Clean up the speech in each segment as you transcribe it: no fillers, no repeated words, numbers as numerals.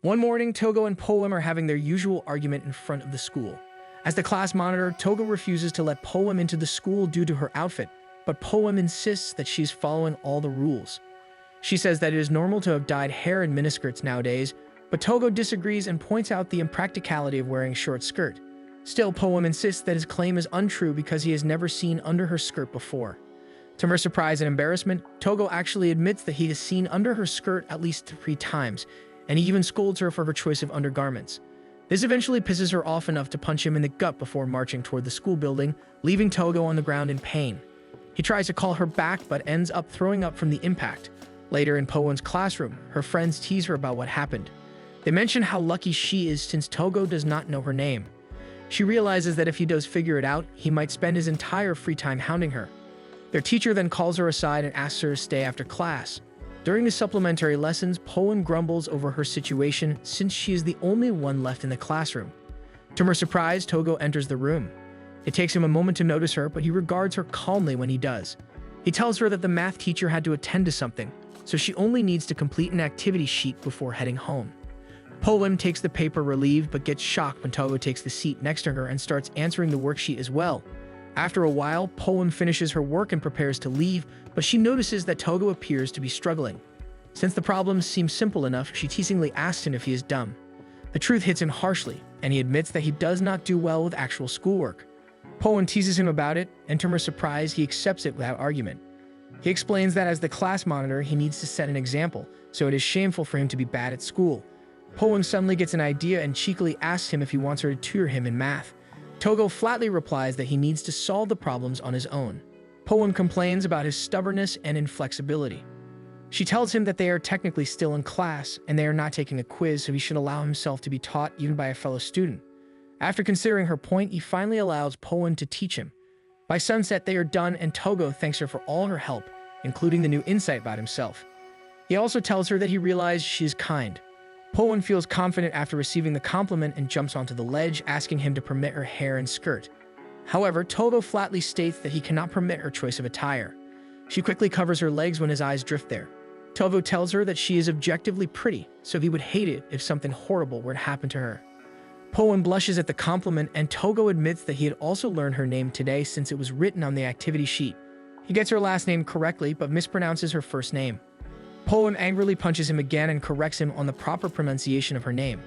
One morning, Togo and Poem are having their usual argument in front of the school. As the class monitor, Togo refuses to let Poem into the school due to her outfit, but Poem insists that she's following all the rules. She says that it is normal to have dyed hair in miniskirts nowadays, but Togo disagrees and points out the impracticality of wearing a short skirt. Still, Poem insists that his claim is untrue because he has never seen under her skirt before. To her surprise and embarrassment, Togo actually admits that he has seen under her skirt at least 3 times, and he even scolds her for her choice of undergarments. This eventually pisses her off enough to punch him in the gut before marching toward the school building, leaving Togo on the ground in pain. He tries to call her back but ends up throwing up from the impact. Later in Poem's classroom, her friends tease her about what happened. They mention how lucky she is since Togo does not know her name. She realizes that if he does figure it out, he might spend his entire free time hounding her. Their teacher then calls her aside and asks her to stay after class. During the supplementary lessons, Poem grumbles over her situation since she is the only one left in the classroom. To her surprise, Togo enters the room. It takes him a moment to notice her, but he regards her calmly when he does. He tells her that the math teacher had to attend to something, so she only needs to complete an activity sheet before heading home. Poem takes the paper relieved but gets shocked when Togo takes the seat next to her and starts answering the worksheet as well. After a while, Poem finishes her work and prepares to leave, but she notices that Togo appears to be struggling. Since the problems seem simple enough, she teasingly asks him if he is dumb. The truth hits him harshly, and he admits that he does not do well with actual schoolwork. Poem teases him about it, and to her surprise, he accepts it without argument. He explains that as the class monitor, he needs to set an example, so it is shameful for him to be bad at school. Poem suddenly gets an idea and cheekily asks him if he wants her to tutor him in math. Togo flatly replies that he needs to solve the problems on his own. Poem complains about his stubbornness and inflexibility. She tells him that they are technically still in class and they are not taking a quiz, so he should allow himself to be taught even by a fellow student. After considering her point, he finally allows Poem to teach him. By sunset, they are done and Togo thanks her for all her help, including the new insight about himself. He also tells her that he realized she is kind. Poem feels confident after receiving the compliment and jumps onto the ledge, asking him to permit her hair and skirt. However, Togo flatly states that he cannot permit her choice of attire. She quickly covers her legs when his eyes drift there. Togo tells her that she is objectively pretty, so he would hate it if something horrible were to happen to her. Poem blushes at the compliment, and Togo admits that he had also learned her name today since it was written on the activity sheet. He gets her last name correctly, but mispronounces her first name. Poem angrily punches him again and corrects him on the proper pronunciation of her name.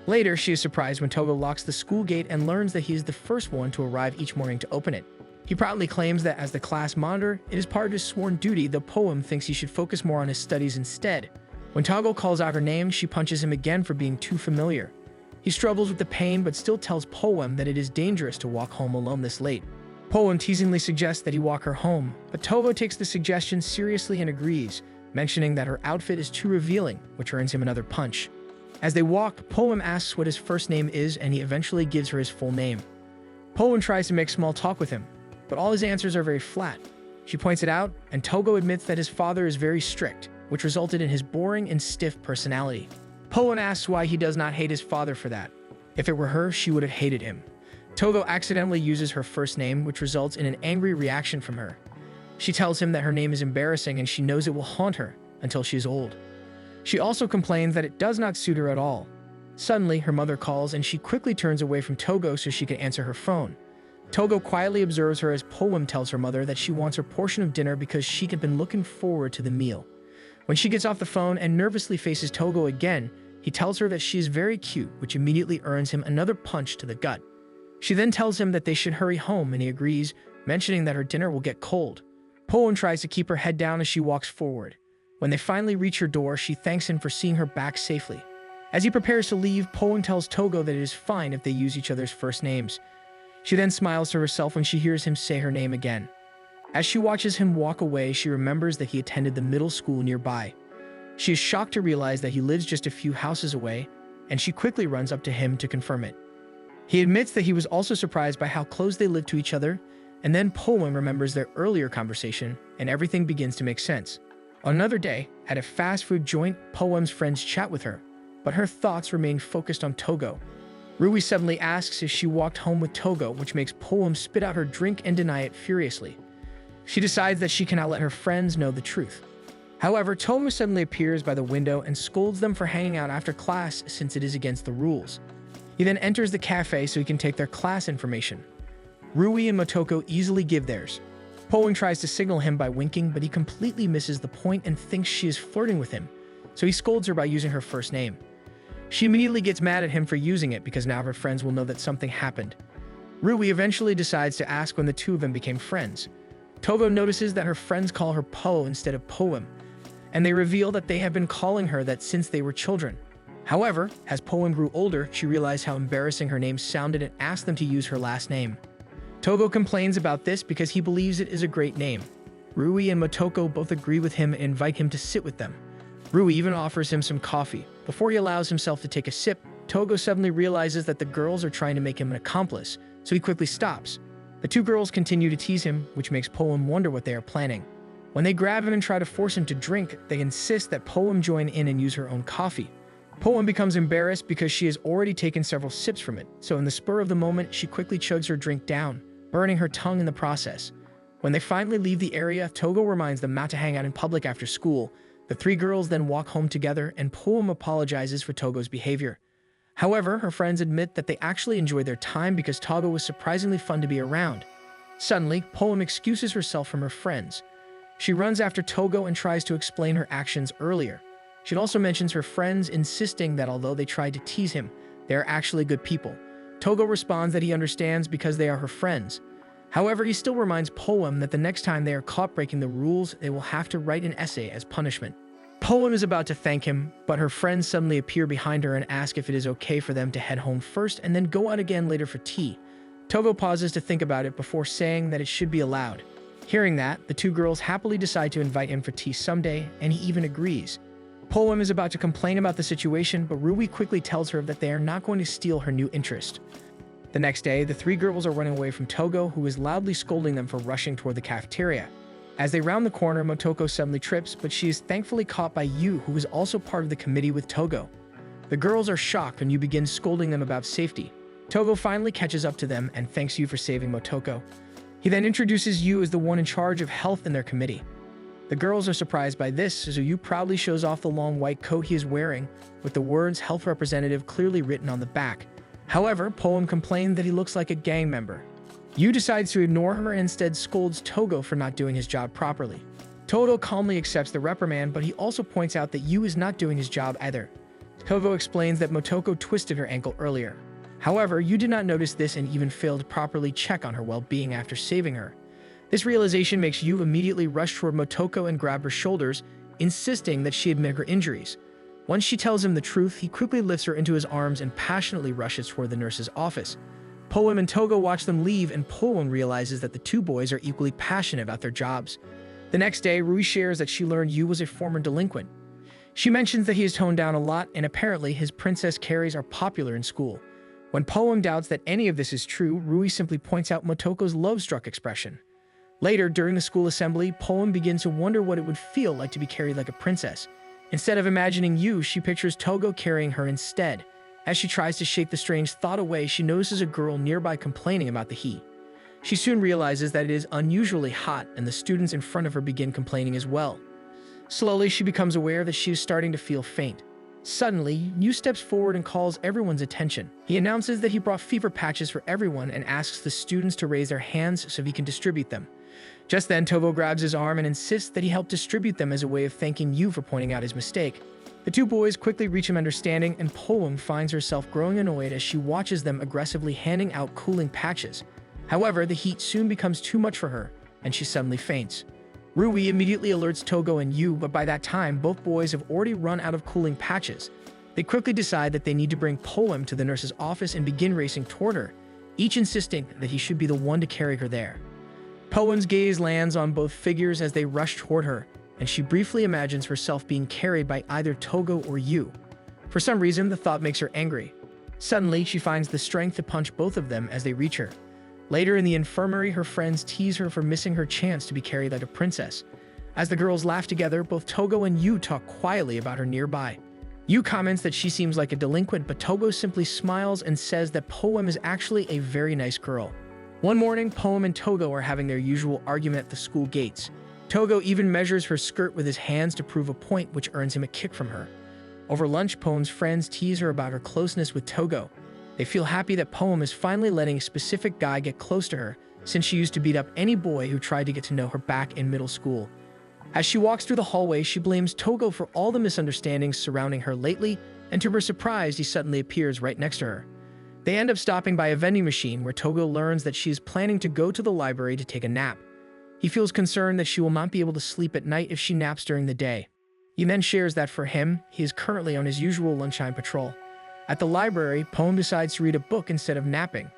Later, she is surprised when Togo locks the school gate and learns that he is the first one to arrive each morning to open it. He proudly claims that as the class monitor, it is part of his sworn duty, though Poem thinks he should focus more on his studies instead. When Togo calls out her name, she punches him again for being too familiar. He struggles with the pain but still tells Poem that it is dangerous to walk home alone this late. Poem teasingly suggests that he walk her home, but Togo takes the suggestion seriously and agrees, mentioning that her outfit is too revealing, which earns him another punch. As they walk, Poem asks what his first name is and he eventually gives her his full name. Poem tries to make small talk with him, but all his answers are very flat. She points it out, and Togo admits that his father is very strict, which resulted in his boring and stiff personality. Poem asks why he does not hate his father for that. If it were her, she would have hated him. Togo accidentally uses her first name, which results in an angry reaction from her. She tells him that her name is embarrassing and she knows it will haunt her until she is old. She also complains that it does not suit her at all. Suddenly, her mother calls and she quickly turns away from Togo so she can answer her phone. Togo quietly observes her as Poem tells her mother that she wants her portion of dinner because she had been looking forward to the meal. When she gets off the phone and nervously faces Togo again, he tells her that she is very cute, which immediately earns him another punch to the gut. She then tells him that they should hurry home and he agrees, mentioning that her dinner will get cold. Poem tries to keep her head down as she walks forward. When they finally reach her door, she thanks him for seeing her back safely. As he prepares to leave, Poem tells Togo that it is fine if they use each other's first names. She then smiles to herself when she hears him say her name again. As she watches him walk away, she remembers that he attended the middle school nearby. She is shocked to realize that he lives just a few houses away, and she quickly runs up to him to confirm it. He admits that he was also surprised by how close they lived to each other, and then Poem remembers their earlier conversation, and everything begins to make sense. On another day, at a fast food joint, Poem's friends chat with her, but her thoughts remain focused on Togo. Rui suddenly asks if she walked home with Togo, which makes Poem spit out her drink and deny it furiously. She decides that she cannot let her friends know the truth. However, Tomo suddenly appears by the window and scolds them for hanging out after class since it is against the rules. He then enters the cafe so he can take their class information. Rui and Motoko easily give theirs. Poem tries to signal him by winking, but he completely misses the point and thinks she is flirting with him, so he scolds her by using her first name. She immediately gets mad at him for using it because now her friends will know that something happened. Rui eventually decides to ask when the two of them became friends. Togo notices that her friends call her Po instead of Poem, and they reveal that they have been calling her that since they were children. However, as Poem grew older, she realized how embarrassing her name sounded and asked them to use her last name. Togo complains about this because he believes it is a great name. Rui and Motoko both agree with him and invite him to sit with them. Rui even offers him some coffee. Before he allows himself to take a sip, Togo suddenly realizes that the girls are trying to make him an accomplice, so he quickly stops. The two girls continue to tease him, which makes Poem wonder what they are planning. When they grab him and try to force him to drink, they insist that Poem join in and use her own coffee. Poem becomes embarrassed because she has already taken several sips from it, so in the spur of the moment, she quickly chugs her drink down, burning her tongue in the process. When they finally leave the area, Togo reminds them not to hang out in public after school. The three girls then walk home together, and Poem apologizes for Togo's behavior. However, her friends admit that they actually enjoyed their time because Togo was surprisingly fun to be around. Suddenly, Poem excuses herself from her friends. She runs after Togo and tries to explain her actions earlier. She also mentions her friends, insisting that although they tried to tease him, they are actually good people. Togo responds that he understands because they are her friends. However, he still reminds Poem that the next time they are caught breaking the rules, they will have to write an essay as punishment. Poem is about to thank him, but her friends suddenly appear behind her and ask if it is okay for them to head home first and then go out again later for tea. Togo pauses to think about it before saying that it should be allowed. Hearing that, the two girls happily decide to invite him for tea someday, and he even agrees. Poem is about to complain about the situation, but Rui quickly tells her that they are not going to steal her new interest. The next day, the three girls are running away from Togo, who is loudly scolding them for rushing toward the cafeteria. As they round the corner, Motoko suddenly trips, but she is thankfully caught by Yu, who is also part of the committee with Togo. The girls are shocked when Yu begins scolding them about safety. Togo finally catches up to them and thanks Yu for saving Motoko. He then introduces Yu as the one in charge of health in their committee. The girls are surprised by this, so Yu proudly shows off the long white coat he is wearing, with the words health representative clearly written on the back. However, Poem complained that he looks like a gang member. Yu decides to ignore her and instead scolds Togo for not doing his job properly. Togo calmly accepts the reprimand, but he also points out that Yu is not doing his job either. Togo explains that Motoko twisted her ankle earlier. However, Yu did not notice this and even failed to properly check on her well-being after saving her. This realization makes Yu immediately rush toward Motoko and grab her shoulders, insisting that she admit her injuries. Once she tells him the truth, he quickly lifts her into his arms and passionately rushes toward the nurse's office. Poem and Togo watch them leave, and Poem realizes that the two boys are equally passionate about their jobs. The next day, Rui shares that she learned Yu was a former delinquent. She mentions that he has toned down a lot, and apparently his princess carries are popular in school. When Poem doubts that any of this is true, Rui simply points out Motoko's love-struck expression. Later, during the school assembly, Poem begins to wonder what it would feel like to be carried like a princess. Instead of imagining Yu, she pictures Togo carrying her instead. As she tries to shake the strange thought away, she notices a girl nearby complaining about the heat. She soon realizes that it is unusually hot, and the students in front of her begin complaining as well. Slowly, she becomes aware that she is starting to feel faint. Suddenly, Yu steps forward and calls everyone's attention. He announces that he brought fever patches for everyone and asks the students to raise their hands so he can distribute them. Just then, Togo grabs his arm and insists that he help distribute them as a way of thanking Yu for pointing out his mistake. The two boys quickly reach an understanding, and Poem finds herself growing annoyed as she watches them aggressively handing out cooling patches. However, the heat soon becomes too much for her, and she suddenly faints. Rui immediately alerts Togo and Yu, but by that time, both boys have already run out of cooling patches. They quickly decide that they need to bring Poem to the nurse's office and begin racing toward her, each insisting that he should be the one to carry her there. Poem's gaze lands on both figures as they rush toward her, and she briefly imagines herself being carried by either Togo or Yu. For some reason, the thought makes her angry. Suddenly, she finds the strength to punch both of them as they reach her. Later in the infirmary, her friends tease her for missing her chance to be carried like a princess. As the girls laugh together, both Togo and Yu talk quietly about her nearby. Yu comments that she seems like a delinquent, but Togo simply smiles and says that Poem is actually a very nice girl. One morning, Poem and Togo are having their usual argument at the school gates. Togo even measures her skirt with his hands to prove a point, which earns him a kick from her. Over lunch, Poem's friends tease her about her closeness with Togo. They feel happy that Poem is finally letting a specific guy get close to her, since she used to beat up any boy who tried to get to know her back in middle school. As she walks through the hallway, she blames Togo for all the misunderstandings surrounding her lately, and to her surprise, he suddenly appears right next to her. They end up stopping by a vending machine where Togo learns that she is planning to go to the library to take a nap. He feels concerned that she will not be able to sleep at night if she naps during the day. He then shares that for him, he is currently on his usual lunchtime patrol. At the library, Poem decides to read a book instead of napping.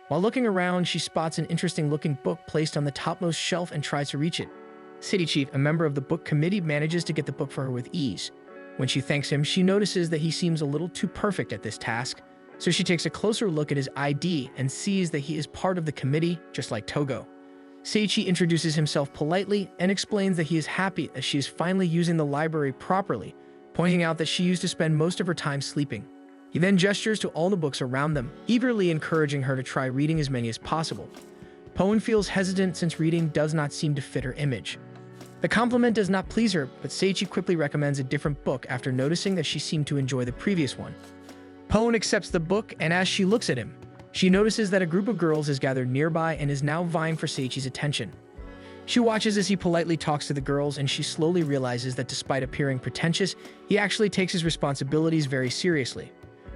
While looking around, she spots an interesting-looking book placed on the topmost shelf and tries to reach it. City Chief, a member of the book committee, manages to get the book for her with ease. When she thanks him, she notices that he seems a little too perfect at this task, so she takes a closer look at his ID and sees that he is part of the committee, just like Togo. Seiichi introduces himself politely and explains that he is happy that she is finally using the library properly, pointing out that she used to spend most of her time sleeping. He then gestures to all the books around them, eagerly encouraging her to try reading as many as possible. Poem feels hesitant since reading does not seem to fit her image. The compliment does not please her, but Seiichi quickly recommends a different book after noticing that she seemed to enjoy the previous one. Poem accepts the book, and as she looks at him, she notices that a group of girls has gathered nearby and is now vying for Seiichi's attention. She watches as he politely talks to the girls, and she slowly realizes that despite appearing pretentious, he actually takes his responsibilities very seriously.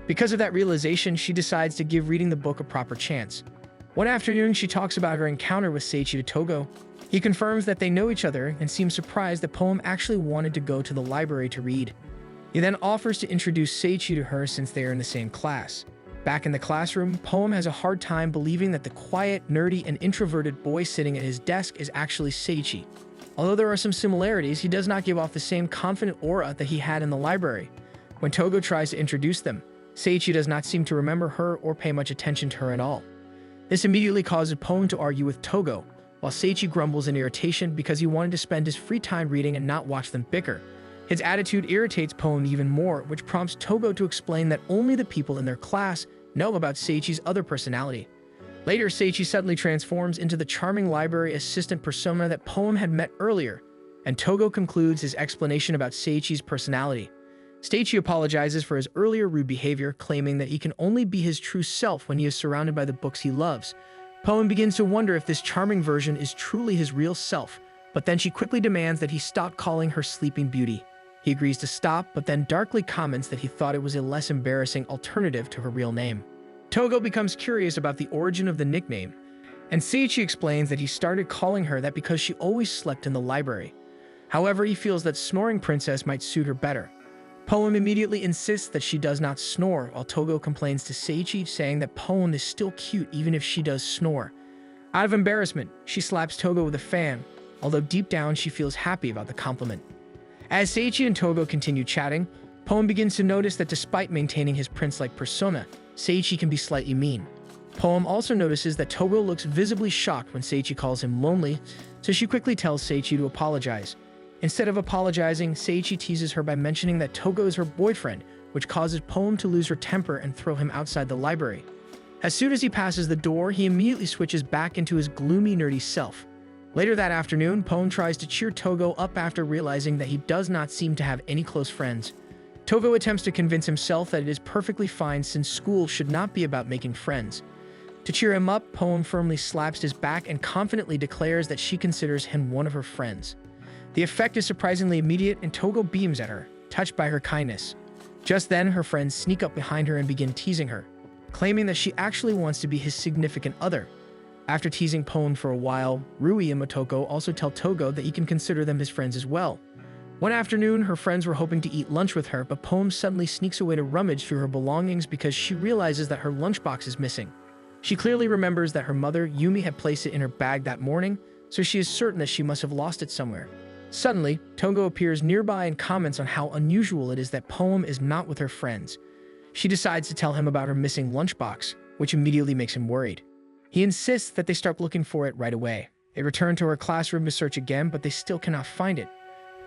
Because of that realization, she decides to give reading the book a proper chance. One afternoon, she talks about her encounter with Seiichi to Togo. He confirms that they know each other and seems surprised that Poem actually wanted to go to the library to read. He then offers to introduce Seiichi to her since they are in the same class. Back in the classroom, Poem has a hard time believing that the quiet, nerdy, and introverted boy sitting at his desk is actually Seiichi. Although there are some similarities, he does not give off the same confident aura that he had in the library. When Togo tries to introduce them, Seiichi does not seem to remember her or pay much attention to her at all. This immediately causes Poem to argue with Togo, while Seiichi grumbles in irritation because he wanted to spend his free time reading and not watch them bicker. His attitude irritates Poem even more, which prompts Togo to explain that only the people in their class know about Seiichi's other personality. Later, Seiichi suddenly transforms into the charming library assistant persona that Poem had met earlier, and Togo concludes his explanation about Seiichi's personality. Seiichi apologizes for his earlier rude behavior, claiming that he can only be his true self when he is surrounded by the books he loves. Poem begins to wonder if this charming version is truly his real self, but then she quickly demands that he stop calling her Sleeping Beauty. He agrees to stop, but then darkly comments that he thought it was a less embarrassing alternative to her real name. Togo becomes curious about the origin of the nickname, and Seiichi explains that he started calling her that because she always slept in the library. However, he feels that Snoring Princess might suit her better. Poem immediately insists that she does not snore, while Togo complains to Seiichi, saying that Poem is still cute even if she does snore. Out of embarrassment, she slaps Togo with a fan, although deep down she feels happy about the compliment. As Seiichi and Togo continue chatting, Poem begins to notice that despite maintaining his prince-like persona, Seiichi can be slightly mean. Poem also notices that Togo looks visibly shocked when Seiichi calls him lonely, so she quickly tells Seiichi to apologize. Instead of apologizing, Seiichi teases her by mentioning that Togo is her boyfriend, which causes Poem to lose her temper and throw him outside the library. As soon as he passes the door, he immediately switches back into his gloomy, nerdy self. Later that afternoon, Poem tries to cheer Togo up after realizing that he does not seem to have any close friends. Togo attempts to convince himself that it is perfectly fine since school should not be about making friends. To cheer him up, Poem firmly slaps his back and confidently declares that she considers him one of her friends. The effect is surprisingly immediate, and Togo beams at her, touched by her kindness. Just then, her friends sneak up behind her and begin teasing her, claiming that she actually wants to be his significant other. After teasing Poem for a while, Rui and Motoko also tell Togo that he can consider them his friends as well. One afternoon, her friends were hoping to eat lunch with her, but Poem suddenly sneaks away to rummage through her belongings because she realizes that her lunchbox is missing. She clearly remembers that her mother, Yumi, had placed it in her bag that morning, so she is certain that she must have lost it somewhere. Suddenly, Togo appears nearby and comments on how unusual it is that Poem is not with her friends. She decides to tell him about her missing lunchbox, which immediately makes him worried. He insists that they start looking for it right away. They return to her classroom to search again, but they still cannot find it.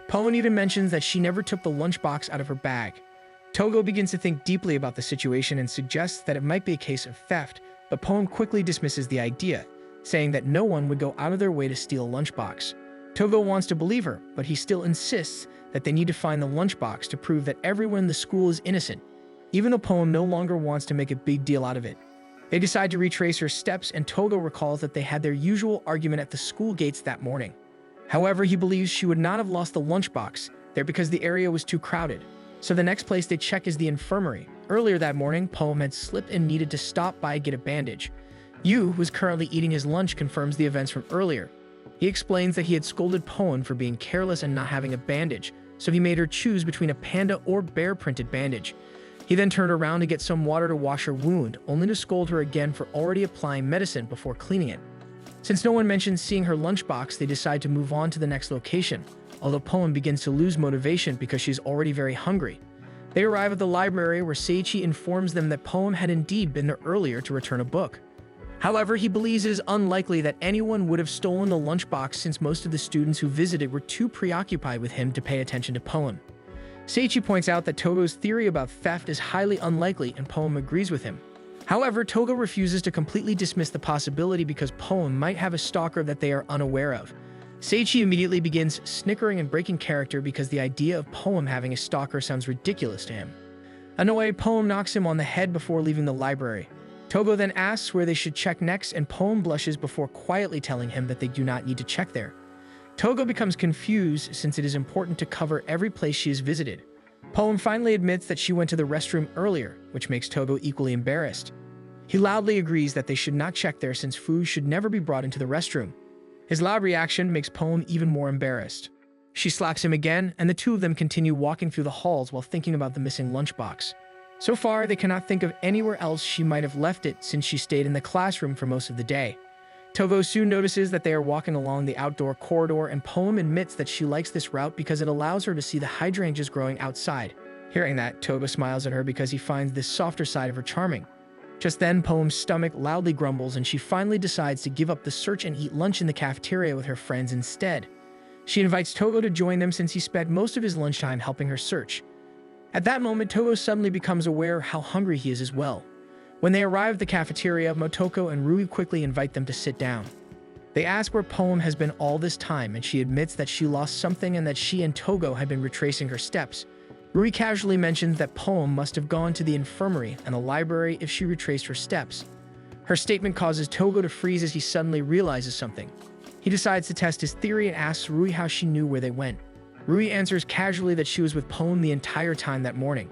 Poem even mentions that she never took the lunchbox out of her bag. Togo begins to think deeply about the situation and suggests that it might be a case of theft, but Poem quickly dismisses the idea, saying that no one would go out of their way to steal a lunchbox. Togo wants to believe her, but he still insists that they need to find the lunchbox to prove that everyone in the school is innocent, even though Poem no longer wants to make a big deal out of it. They decide to retrace her steps, and Togo recalls that they had their usual argument at the school gates that morning. However, he believes she would not have lost the lunchbox there because the area was too crowded. So the next place they check is the infirmary. Earlier that morning, Poem had slipped and needed to stop by and get a bandage. Yu, who was currently eating his lunch, confirms the events from earlier. He explains that he had scolded Poem for being careless and not having a bandage, so he made her choose between a panda or bear-printed bandage. He then turned around to get some water to wash her wound, only to scold her again for already applying medicine before cleaning it. Since no one mentions seeing her lunchbox, they decide to move on to the next location, although Poem begins to lose motivation because she's already very hungry. They arrive at the library where Seiichi informs them that Poem had indeed been there earlier to return a book. However, he believes it is unlikely that anyone would have stolen the lunchbox since most of the students who visited were too preoccupied with him to pay attention to Poem. Seiichi points out that Togo's theory about theft is highly unlikely, and Poem agrees with him. However, Togo refuses to completely dismiss the possibility because Poem might have a stalker that they are unaware of. Seiichi immediately begins snickering and breaking character because the idea of Poem having a stalker sounds ridiculous to him. Annoyed, Poem knocks him on the head before leaving the library. Togo then asks where they should check next, and Poem blushes before quietly telling him that they do not need to check there. Togo becomes confused since it is important to cover every place she has visited. Poem finally admits that she went to the restroom earlier, which makes Togo equally embarrassed. He loudly agrees that they should not check there since food should never be brought into the restroom. His loud reaction makes Poem even more embarrassed. She slaps him again, and the two of them continue walking through the halls while thinking about the missing lunchbox. So far, they cannot think of anywhere else she might have left it since she stayed in the classroom for most of the day. Togo soon notices that they are walking along the outdoor corridor, and Poem admits that she likes this route because it allows her to see the hydrangeas growing outside. Hearing that, Togo smiles at her because he finds this softer side of her charming. Just then, Poem's stomach loudly grumbles, and she finally decides to give up the search and eat lunch in the cafeteria with her friends instead. She invites Togo to join them since he spent most of his lunchtime helping her search. At that moment, Togo suddenly becomes aware how hungry he is as well. When they arrive at the cafeteria, Motoko and Rui quickly invite them to sit down. They ask where Poem has been all this time, and she admits that she lost something and that she and Togo had been retracing her steps. Rui casually mentions that Poem must have gone to the infirmary and the library if she retraced her steps. Her statement causes Togo to freeze as he suddenly realizes something. He decides to test his theory and asks Rui how she knew where they went. Rui answers casually that she was with Poem the entire time that morning.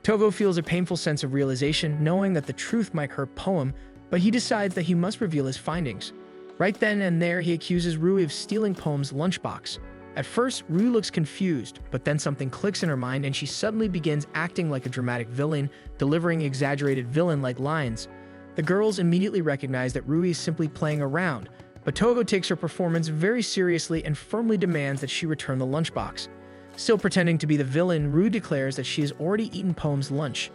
Togo feels a painful sense of realization, knowing that the truth might hurt Poem, but he decides that he must reveal his findings. Right then and there, he accuses Rui of stealing Poem's lunchbox. At first, Rui looks confused, but then something clicks in her mind and she suddenly begins acting like a dramatic villain, delivering exaggerated villain-like lines. The girls immediately recognize that Rui is simply playing around, but Togo takes her performance very seriously and firmly demands that she return the lunchbox. Still pretending to be the villain, Rui declares that she has already eaten Poem's lunch.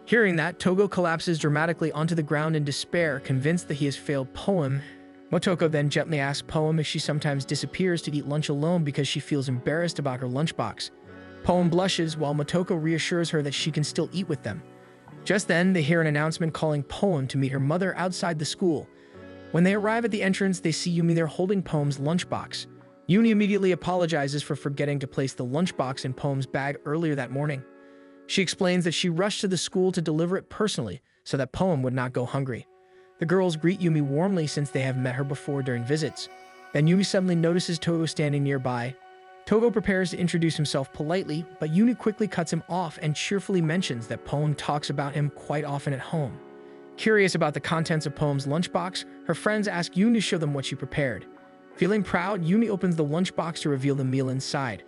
Hearing that, Togo collapses dramatically onto the ground in despair, convinced that he has failed Poem. Motoko then gently asks Poem if she sometimes disappears to eat lunch alone because she feels embarrassed about her lunchbox. Poem blushes while Motoko reassures her that she can still eat with them. Just then, they hear an announcement calling Poem to meet her mother outside the school. When they arrive at the entrance, they see Yumi there holding Poem's lunchbox. Yumi immediately apologizes for forgetting to place the lunchbox in Poem's bag earlier that morning. She explains that she rushed to the school to deliver it personally so that Poem would not go hungry. The girls greet Yumi warmly since they have met her before during visits. Then Yumi suddenly notices Togo standing nearby. Togo prepares to introduce himself politely, but Yumi quickly cuts him off and cheerfully mentions that Poem talks about him quite often at home. Curious about the contents of Poem's lunchbox, her friends ask Yumi to show them what she prepared. Feeling proud, Yumi opens the lunchbox to reveal the meal inside.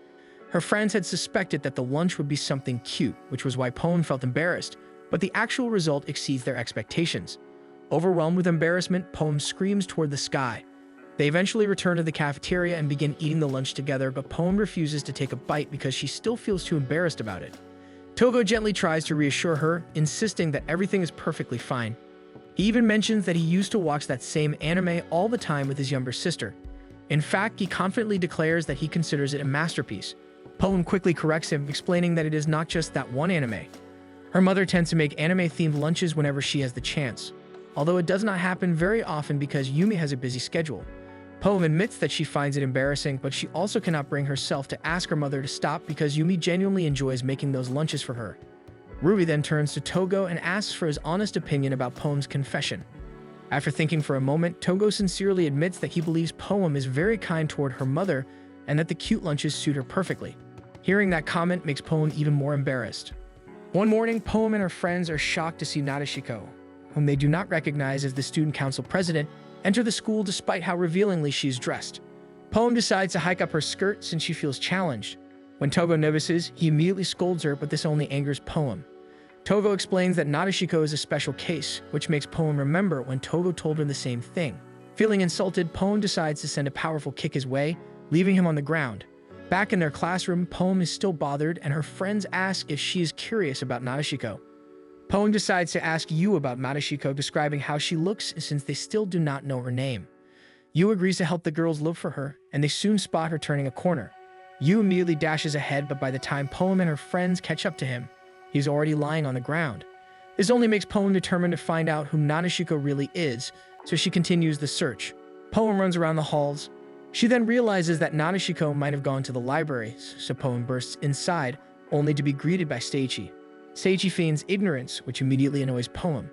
Her friends had suspected that the lunch would be something cute, which was why Poem felt embarrassed, but the actual result exceeds their expectations. Overwhelmed with embarrassment, Poem screams toward the sky. They eventually return to the cafeteria and begin eating the lunch together, but Poem refuses to take a bite because she still feels too embarrassed about it. Togo gently tries to reassure her, insisting that everything is perfectly fine. He even mentions that he used to watch that same anime all the time with his younger sister. In fact, he confidently declares that he considers it a masterpiece. Poem quickly corrects him, explaining that it is not just that one anime. Her mother tends to make anime-themed lunches whenever she has the chance, although it does not happen very often because Yumi has a busy schedule. Poem admits that she finds it embarrassing, but she also cannot bring herself to ask her mother to stop because Yumi genuinely enjoys making those lunches for her. Ruby then turns to Togo and asks for his honest opinion about Poem's confession. After thinking for a moment, Togo sincerely admits that he believes Poem is very kind toward her mother and that the cute lunches suit her perfectly. Hearing that comment makes Poem even more embarrassed. One morning, Poem and her friends are shocked to see Nadeshiko, whom they do not recognize as the student council president, enter the school despite how revealingly she's dressed. Poem decides to hike up her skirt since she feels challenged. When Togo notices, he immediately scolds her, but this only angers Poem. Togo explains that Nadeshiko is a special case, which makes Poem remember when Togo told her the same thing. Feeling insulted, Poem decides to send a powerful kick his way, leaving him on the ground. Back in their classroom, Poem is still bothered, and her friends ask if she is curious about Nadeshiko. Poem decides to ask Yu about Nadeshiko, describing how she looks since they still do not know her name. Yu agrees to help the girls look for her, and they soon spot her turning a corner. Yu immediately dashes ahead, but by the time Poem and her friends catch up to him, he's already lying on the ground. This only makes Poem determined to find out who Nadeshiko really is, so she continues the search. Poem runs around the halls. She then realizes that Nadeshiko might have gone to the library, so Poem bursts inside, only to be greeted by Seiichi. Seiichi feigns ignorance, which immediately annoys Poem.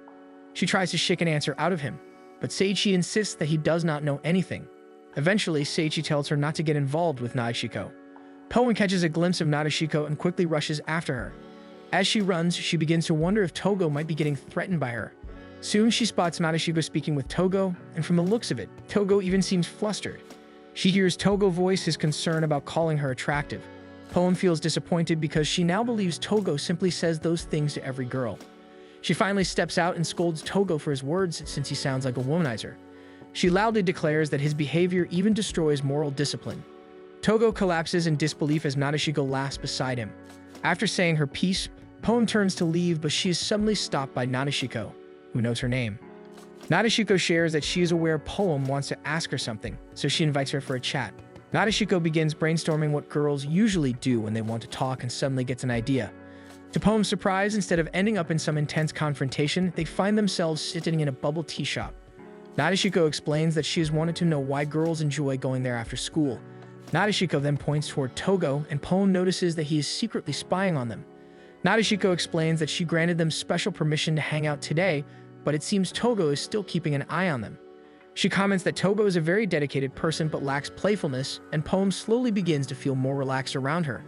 She tries to shake an answer out of him, but Seiichi insists that he does not know anything. Eventually, Seiichi tells her not to get involved with Nadeshiko. Poem catches a glimpse of Nadeshiko and quickly rushes after her. As she runs, she begins to wonder if Togo might be getting threatened by her. Soon, she spots Nadeshiko speaking with Togo, and from the looks of it, Togo even seems flustered. She hears Togo voice his concern about calling her attractive. Poem feels disappointed because she now believes Togo simply says those things to every girl. She finally steps out and scolds Togo for his words since he sounds like a womanizer. She loudly declares that his behavior even destroys moral discipline. Togo collapses in disbelief as Nadeshiko laughs beside him. After saying her piece, Poem turns to leave, but she is suddenly stopped by Nadeshiko, who knows her name. Nadeshiko shares that she is aware Poem wants to ask her something, so she invites her for a chat. Nadeshiko begins brainstorming what girls usually do when they want to talk and suddenly gets an idea. To Poem's surprise, instead of ending up in some intense confrontation, they find themselves sitting in a bubble tea shop. Nadeshiko explains that she has wanted to know why girls enjoy going there after school. Nadeshiko then points toward Togo, and Poem notices that he is secretly spying on them. Nadeshiko explains that she granted them special permission to hang out today, but it seems Togo is still keeping an eye on them. She comments that Togo is a very dedicated person but lacks playfulness, and Poem slowly begins to feel more relaxed around her.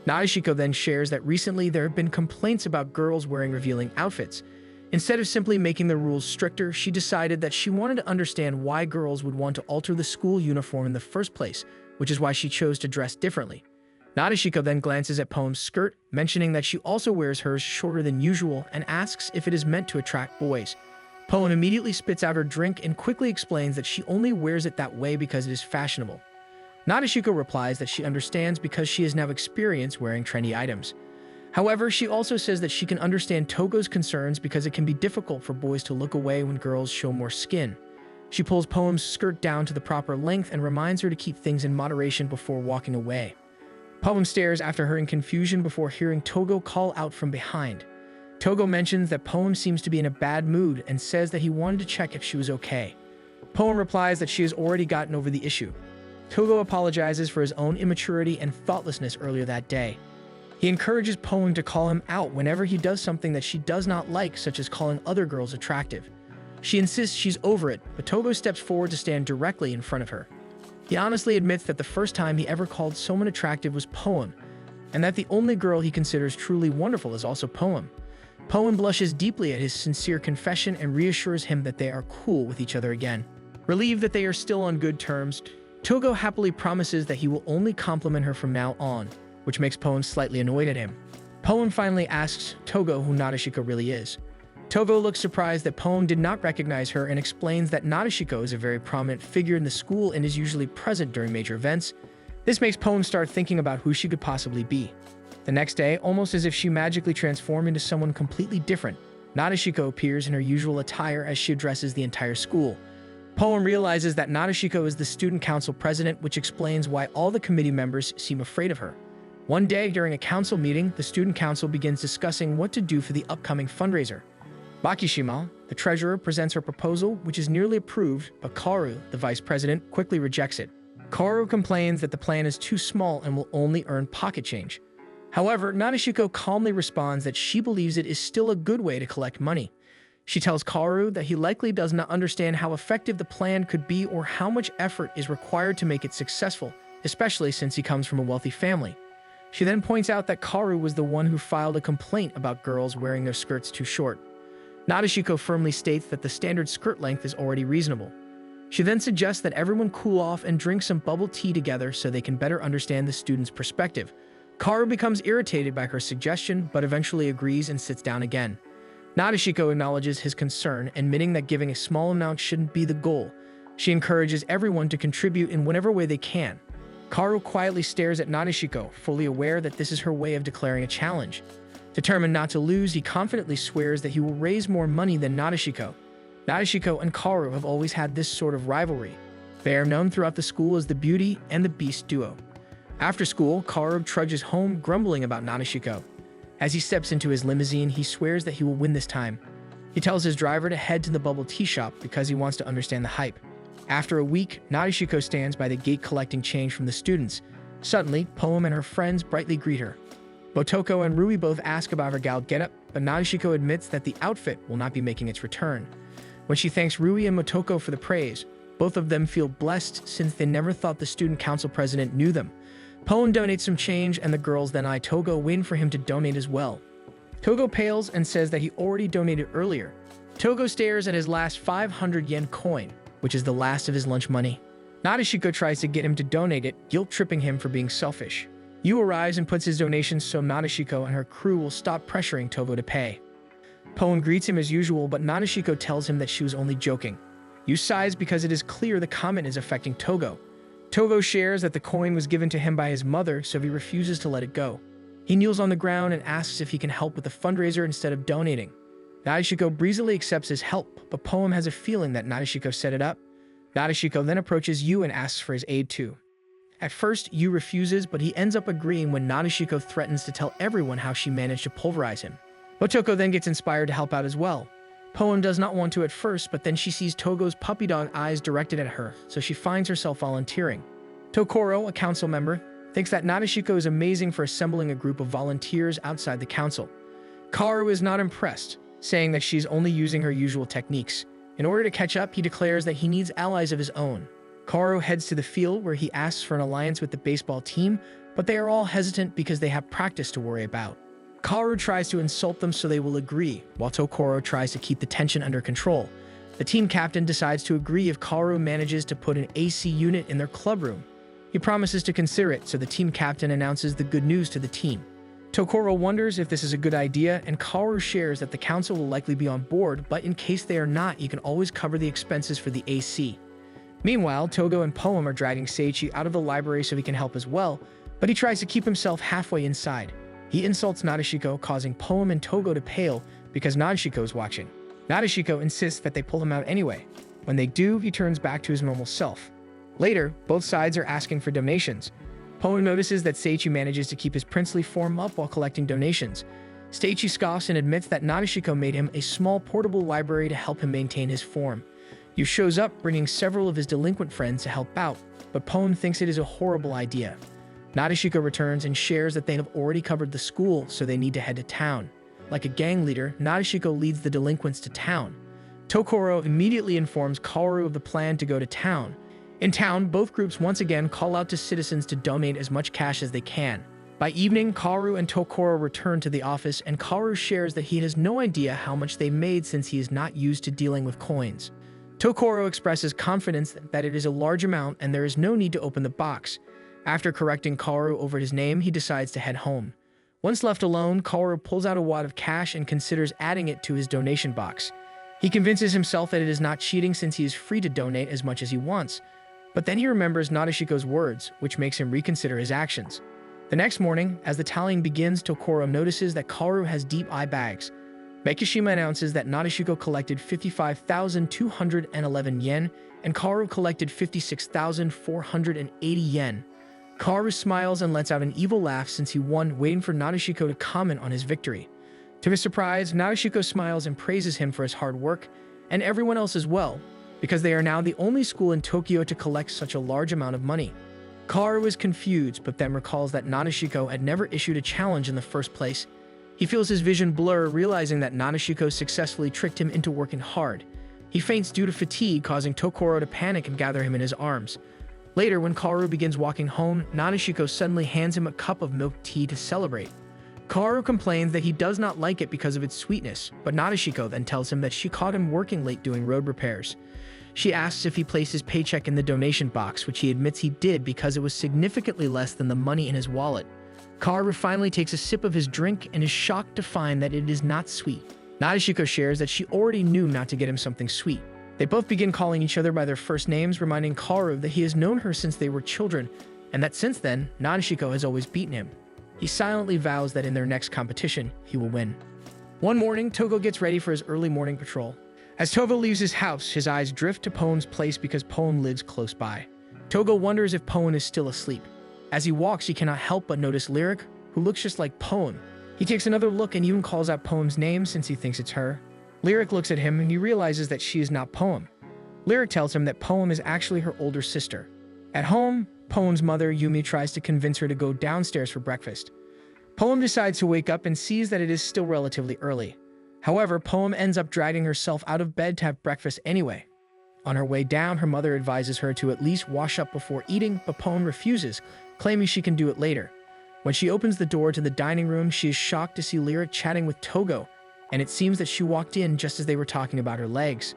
Nadeshiko then shares that recently there have been complaints about girls wearing revealing outfits. Instead of simply making the rules stricter, she decided that she wanted to understand why girls would want to alter the school uniform in the first place, which is why she chose to dress differently. Nadeshiko then glances at Poem's skirt, mentioning that she also wears hers shorter than usual and asks if it is meant to attract boys. Poem immediately spits out her drink and quickly explains that she only wears it that way because it is fashionable. Nadeshiko replies that she understands because she has now experienced wearing trendy items. However, she also says that she can understand Togo's concerns because it can be difficult for boys to look away when girls show more skin. She pulls Poem's skirt down to the proper length and reminds her to keep things in moderation before walking away. Poem stares after her in confusion before hearing Togo call out from behind. Togo mentions that Poem seems to be in a bad mood and says that he wanted to check if she was okay. Poem replies that she has already gotten over the issue. Togo apologizes for his own immaturity and thoughtlessness earlier that day. He encourages Poem to call him out whenever he does something that she does not like, such as calling other girls attractive. She insists she's over it, but Togo steps forward to stand directly in front of her. He honestly admits that the first time he ever called someone attractive was Poem, and that the only girl he considers truly wonderful is also Poem. Poem blushes deeply at his sincere confession and reassures him that they are cool with each other again. Relieved that they are still on good terms, Togo happily promises that he will only compliment her from now on, which makes Poem slightly annoyed at him. Poem finally asks Togo who Nadeshiko really is. Togo looks surprised that Poem did not recognize her and explains that Nadeshiko is a very prominent figure in the school and is usually present during major events. This makes Poem start thinking about who she could possibly be. The next day, almost as if she magically transformed into someone completely different, Nadeshiko appears in her usual attire as she addresses the entire school. Poem realizes that Nadeshiko is the student council president, which explains why all the committee members seem afraid of her. One day, during a council meeting, the student council begins discussing what to do for the upcoming fundraiser. Makishima, the The treasurer presents her proposal, which is nearly approved, but Kaoru, the vice president, quickly rejects it. Kaoru complains that the plan is too small and will only earn pocket change. However, Nadeshiko calmly responds that she believes it is still a good way to collect money. She tells Kaoru that he likely does not understand how effective the plan could be or how much effort is required to make it successful, especially since he comes from a wealthy family. She then points out that Kaoru was the one who filed a complaint about girls wearing their skirts too short. Nadeshiko firmly states that the standard skirt length is already reasonable. She then suggests that everyone cool off and drink some bubble tea together so they can better understand the student's perspective. Kaoru becomes irritated by her suggestion, but eventually agrees and sits down again. Nadeshiko acknowledges his concern, admitting that giving a small amount shouldn't be the goal. She encourages everyone to contribute in whatever way they can. Kaoru quietly stares at Nadeshiko, fully aware that this is her way of declaring a challenge. Determined not to lose, he confidently swears that he will raise more money than Nadeshiko. Nadeshiko and Kaoru have always had this sort of rivalry. They are known throughout the school as the Beauty and the Beast duo. After school, Kaoru trudges home grumbling about Nadeshiko. As he steps into his limousine, he swears that he will win this time. He tells his driver to head to the bubble tea shop because he wants to understand the hype. After a week, Nadeshiko stands by the gate collecting change from the students. Suddenly, Poem and her friends brightly greet her. Motoko and Rui both ask about her gout getup, but Nadeshiko admits that the outfit will not be making its return. When she thanks Rui and Motoko for the praise, both of them feel blessed since they never thought the student council president knew them. Poem donates some change, and the girls then eye Togo waiting for him to donate as well. Togo pales and says that he already donated earlier. Togo stares at his last 500 yen coin, which is the last of his lunch money. Nadeshiko tries to get him to donate it, guilt-tripping him for being selfish. Yu arrives and puts his donations so Nadeshiko and her crew will stop pressuring Togo to pay. Poem greets him as usual, but Nadeshiko tells him that she was only joking. Yu sighs because it is clear the comment is affecting Togo. Togo shares that the coin was given to him by his mother, so he refuses to let it go. He kneels on the ground and asks if he can help with the fundraiser instead of donating. Nadeshiko breezily accepts his help, but Poem has a feeling that Nadeshiko set it up. Nadeshiko then approaches Yu and asks for his aid too. At first, Yu refuses, but he ends up agreeing when Nadeshiko threatens to tell everyone how she managed to pulverize him. Motoko then gets inspired to help out as well. Poem does not want to at first, but then she sees Togo's puppy dog eyes directed at her, so she finds herself volunteering. Tokoro, a council member, thinks that Nadeshiko is amazing for assembling a group of volunteers outside the council. Kaoru is not impressed, saying that she's only using her usual techniques. In order to catch up, he declares that he needs allies of his own. Kaoru heads to the field where he asks for an alliance with the baseball team, but they are all hesitant because they have practice to worry about. Kaoru tries to insult them so they will agree, while Tokoro tries to keep the tension under control. The team captain decides to agree if Kaoru manages to put an AC unit in their club room. He promises to consider it, so the team captain announces the good news to the team. Tokoro wonders if this is a good idea, and Kaoru shares that the council will likely be on board, but in case they are not, you can always cover the expenses for the AC. Meanwhile, Togo and Poem are dragging Seiichi out of the library so he can help as well, but he tries to keep himself halfway inside. He insults Nadeshiko, causing Poem and Togo to pale because Nadeshiko is watching. Nadeshiko insists that they pull him out anyway. When they do, he turns back to his normal self. Later, both sides are asking for donations. Poem notices that Seiichi manages to keep his princely form up while collecting donations. Seiichi scoffs and admits that Nadeshiko made him a small portable library to help him maintain his form. Yu shows up, bringing several of his delinquent friends to help out, but Poem thinks it is a horrible idea. Nadeshiko returns and shares that they have already covered the school, so they need to head to town. Like a gang leader, Nadeshiko leads the delinquents to town. Tokoro immediately informs Kaoru of the plan to go to town. In town, both groups once again call out to citizens to donate as much cash as they can. By evening, Kaoru and Tokoro return to the office, and Kaoru shares that he has no idea how much they made since he is not used to dealing with coins. Tokoro expresses confidence that it is a large amount and there is no need to open the box. After correcting Kaoru over his name, he decides to head home. Once left alone, Kaoru pulls out a wad of cash and considers adding it to his donation box. He convinces himself that it is not cheating since he is free to donate as much as he wants. But then he remembers Nadeshiko's words, which makes him reconsider his actions. The next morning, as the tallying begins, Tokoro notices that Kaoru has deep eye bags. Makishima announces that Nadeshiko collected 55,211 yen, and Kaoru collected 56,480 yen. Kaoru smiles and lets out an evil laugh since he won, waiting for Nadeshiko to comment on his victory. To his surprise, Narashiko smiles and praises him for his hard work, and everyone else as well, because they are now the only school in Tokyo to collect such a large amount of money. Kaoru is confused, but then recalls that Nanashiko had never issued a challenge in the first place. He feels his vision blur, realizing that Nanashiko successfully tricked him into working hard. He faints due to fatigue, causing Tokoro to panic and gather him in his arms. Later, when Kaoru begins walking home, Nanashiko suddenly hands him a cup of milk tea to celebrate. Kaoru complains that he does not like it because of its sweetness, but Nanashiko then tells him that she caught him working late doing road repairs. She asks if he placed his paycheck in the donation box, which he admits he did because it was significantly less than the money in his wallet. Kaoru finally takes a sip of his drink and is shocked to find that it is not sweet. Nanashiko shares that she already knew not to get him something sweet. They both begin calling each other by their first names, reminding Kaoru that he has known her since they were children, and that since then, Nanashiko has always beaten him. He silently vows that in their next competition, he will win. One morning, Togo gets ready for his early morning patrol. As Togo leaves his house, his eyes drift to Poen's place because Poen lives close by. Togo wonders if Poen is still asleep. As he walks, he cannot help but notice Lyric, who looks just like Poen. He takes another look and even calls out Poem's name since he thinks it's her. Lyric looks at him and he realizes that she is not Poem. Lyric tells him that Poem is actually her older sister. At home, Poem's mother, Yumi, tries to convince her to go downstairs for breakfast. Poem decides to wake up and sees that it is still relatively early. However, Poem ends up dragging herself out of bed to have breakfast anyway. On her way down, her mother advises her to at least wash up before eating, but Poem refuses, claiming she can do it later. When she opens the door to the dining room, she is shocked to see Lyric chatting with Togo, and it seems that she walked in just as they were talking about her legs.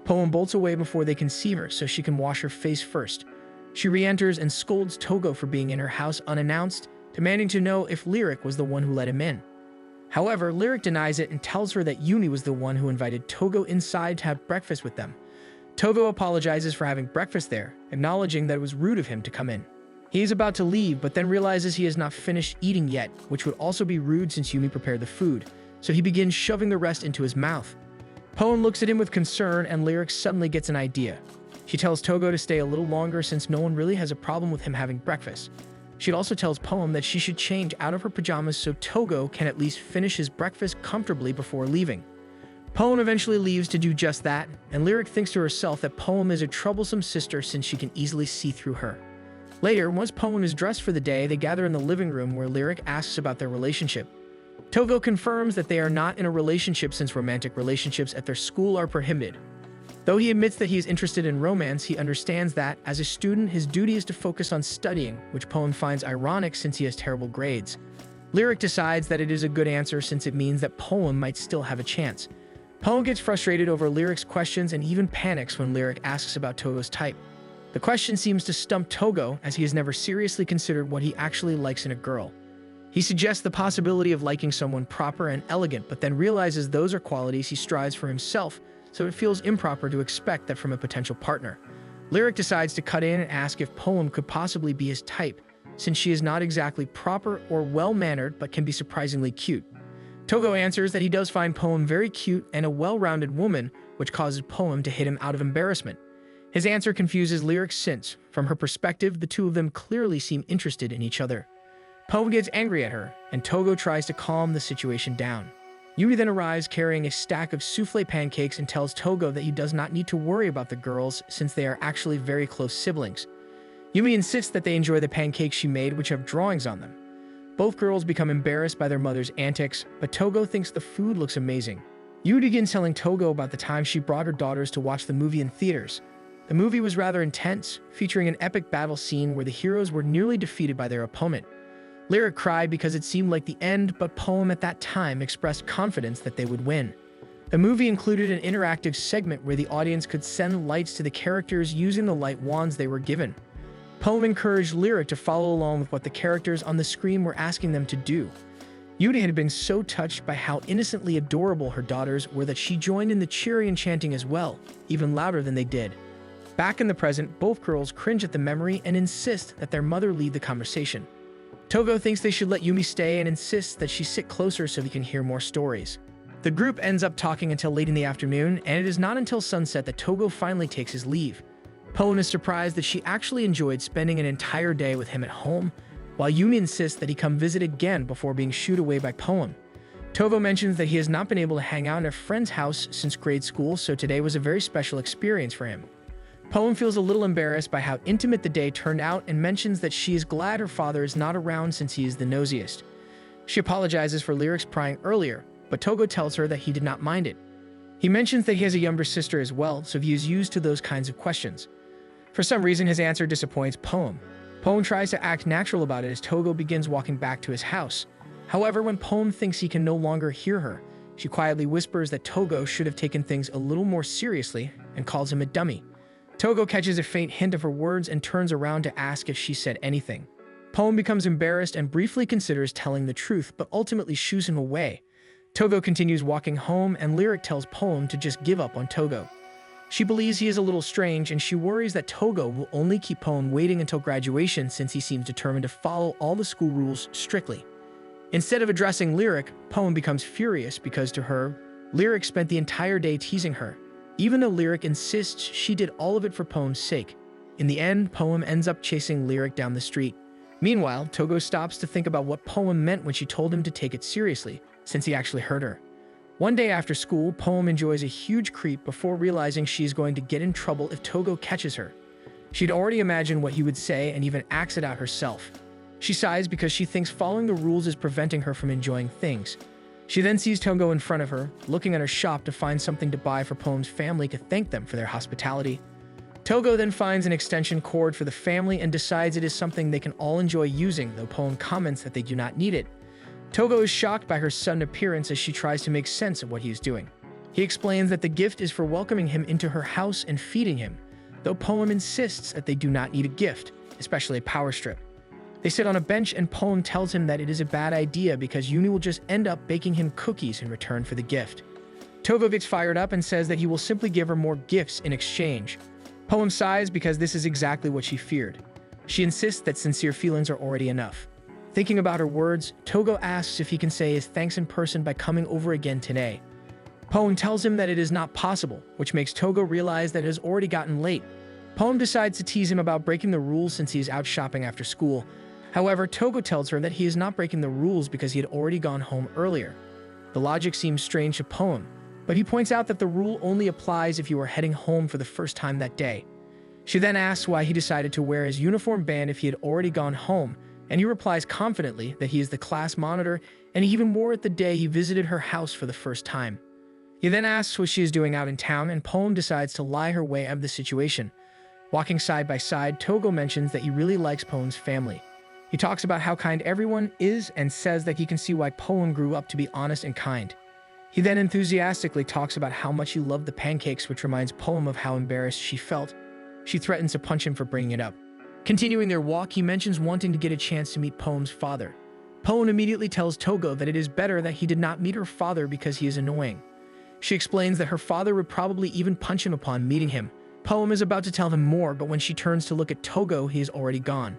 Poem bolts away before they can see her so she can wash her face first. She re-enters and scolds Togo for being in her house unannounced, demanding to know if Lyric was the one who let him in. However, Lyric denies it and tells her that Yumi was the one who invited Togo inside to have breakfast with them. Togo apologizes for having breakfast there, acknowledging that it was rude of him to come in. He is about to leave, but then realizes he has not finished eating yet, which would also be rude since Yumi prepared the food, so he begins shoving the rest into his mouth. Poen looks at him with concern, and Lyric suddenly gets an idea. She tells Togo to stay a little longer since no one really has a problem with him having breakfast. She also tells Poem that she should change out of her pajamas so Togo can at least finish his breakfast comfortably before leaving. Poem eventually leaves to do just that, and Lyric thinks to herself that Poem is a troublesome sister since she can easily see through her. Later, once Poem is dressed for the day, they gather in the living room where Lyric asks about their relationship. Togo confirms that they are not in a relationship since romantic relationships at their school are prohibited. Though he admits that he is interested in romance, he understands that, as a student, his duty is to focus on studying, which Poem finds ironic since he has terrible grades. Lyric decides that it is a good answer since it means that Poem might still have a chance. Poem gets frustrated over Lyric's questions and even panics when Lyric asks about Togo's type. The question seems to stump Togo, as he has never seriously considered what he actually likes in a girl. He suggests the possibility of liking someone proper and elegant, but then realizes those are qualities he strives for himself, so it feels improper to expect that from a potential partner. Lyric decides to cut in and ask if Poem could possibly be his type, since she is not exactly proper or well-mannered but can be surprisingly cute. Togo answers that he does find Poem very cute and a well-rounded woman, which causes Poem to hit him out of embarrassment. His answer confuses Lyric since, from her perspective, the two of them clearly seem interested in each other. Poem gets angry at her, and Togo tries to calm the situation down. Yumi then arrives carrying a stack of souffle pancakes and tells Togo that he does not need to worry about the girls since they are actually very close siblings. Yumi insists that they enjoy the pancakes she made, which have drawings on them. Both girls become embarrassed by their mother's antics, but Togo thinks the food looks amazing. Yumi begins telling Togo about the time she brought her daughters to watch the movie in theaters. The movie was rather intense, featuring an epic battle scene where the heroes were nearly defeated by their opponent. Lyric cried because it seemed like the end, but Poem at that time expressed confidence that they would win. The movie included an interactive segment where the audience could send lights to the characters using the light wands they were given. Poem encouraged Lyric to follow along with what the characters on the screen were asking them to do. Yuri had been so touched by how innocently adorable her daughters were that she joined in the cheering and chanting as well, even louder than they did. Back in the present, both girls cringe at the memory and insist that their mother lead the conversation. Togo thinks they should let Yumi stay and insists that she sit closer so he can hear more stories. The group ends up talking until late in the afternoon, and it is not until sunset that Togo finally takes his leave. Poem is surprised that she actually enjoyed spending an entire day with him at home, while Yumi insists that he come visit again before being shooed away by Poem. Togo mentions that he has not been able to hang out in a friend's house since grade school, so today was a very special experience for him. Poem feels a little embarrassed by how intimate the day turned out and mentions that she is glad her father is not around since he is the nosiest. She apologizes for Lyric's prying earlier, but Togo tells her that he did not mind it. He mentions that he has a younger sister as well, so he is used to those kinds of questions. For some reason, his answer disappoints Poem. Poem tries to act natural about it as Togo begins walking back to his house. However, when Poem thinks he can no longer hear her, she quietly whispers that Togo should have taken things a little more seriously and calls him a dummy. Togo catches a faint hint of her words and turns around to ask if she said anything. Poem becomes embarrassed and briefly considers telling the truth, but ultimately shoos him away. Togo continues walking home, and Lyric tells Poem to just give up on Togo. She believes he is a little strange, and she worries that Togo will only keep Poem waiting until graduation since he seems determined to follow all the school rules strictly. Instead of addressing Lyric, Poem becomes furious because to her, Lyric spent the entire day teasing her, even though Lyric insists she did all of it for Poem's sake. In the end, Poem ends up chasing Lyric down the street. Meanwhile, Togo stops to think about what Poem meant when she told him to take it seriously, since he actually hurt her. One day after school, Poem enjoys a huge creep before realizing she is going to get in trouble if Togo catches her. She'd already imagined what he would say and even acts it out herself. She sighs because she thinks following the rules is preventing her from enjoying things. She then sees Togo in front of her, looking at her shop to find something to buy for Poem's family to thank them for their hospitality. Togo then finds an extension cord for the family and decides it is something they can all enjoy using, though Poem comments that they do not need it. Togo is shocked by her sudden appearance as she tries to make sense of what he is doing. He explains that the gift is for welcoming him into her house and feeding him, though Poem insists that they do not need a gift, especially a power strip. They sit on a bench and Poem tells him that it is a bad idea because Yumi will just end up baking him cookies in return for the gift. Togo gets fired up and says that he will simply give her more gifts in exchange. Poem sighs because this is exactly what she feared. She insists that sincere feelings are already enough. Thinking about her words, Togo asks if he can say his thanks in person by coming over again today. Poem tells him that it is not possible, which makes Togo realize that it has already gotten late. Poem decides to tease him about breaking the rules since he is out shopping after school. However, Togo tells her that he is not breaking the rules because he had already gone home earlier. The logic seems strange to Poem, but he points out that the rule only applies if you are heading home for the first time that day. She then asks why he decided to wear his uniform band if he had already gone home, and he replies confidently that he is the class monitor and he even wore it the day he visited her house for the first time. He then asks what she is doing out in town, and Poem decides to lie her way out of the situation. Walking side by side, Togo mentions that he really likes Poem's family. He talks about how kind everyone is and says that he can see why Poem grew up to be honest and kind. He then enthusiastically talks about how much he loved the pancakes, which reminds Poem of how embarrassed she felt. She threatens to punch him for bringing it up. Continuing their walk, he mentions wanting to get a chance to meet Poem's father. Poem immediately tells Togo that it is better that he did not meet her father because he is annoying. She explains that her father would probably even punch him upon meeting him. Poem is about to tell him more, but when she turns to look at Togo, he is already gone.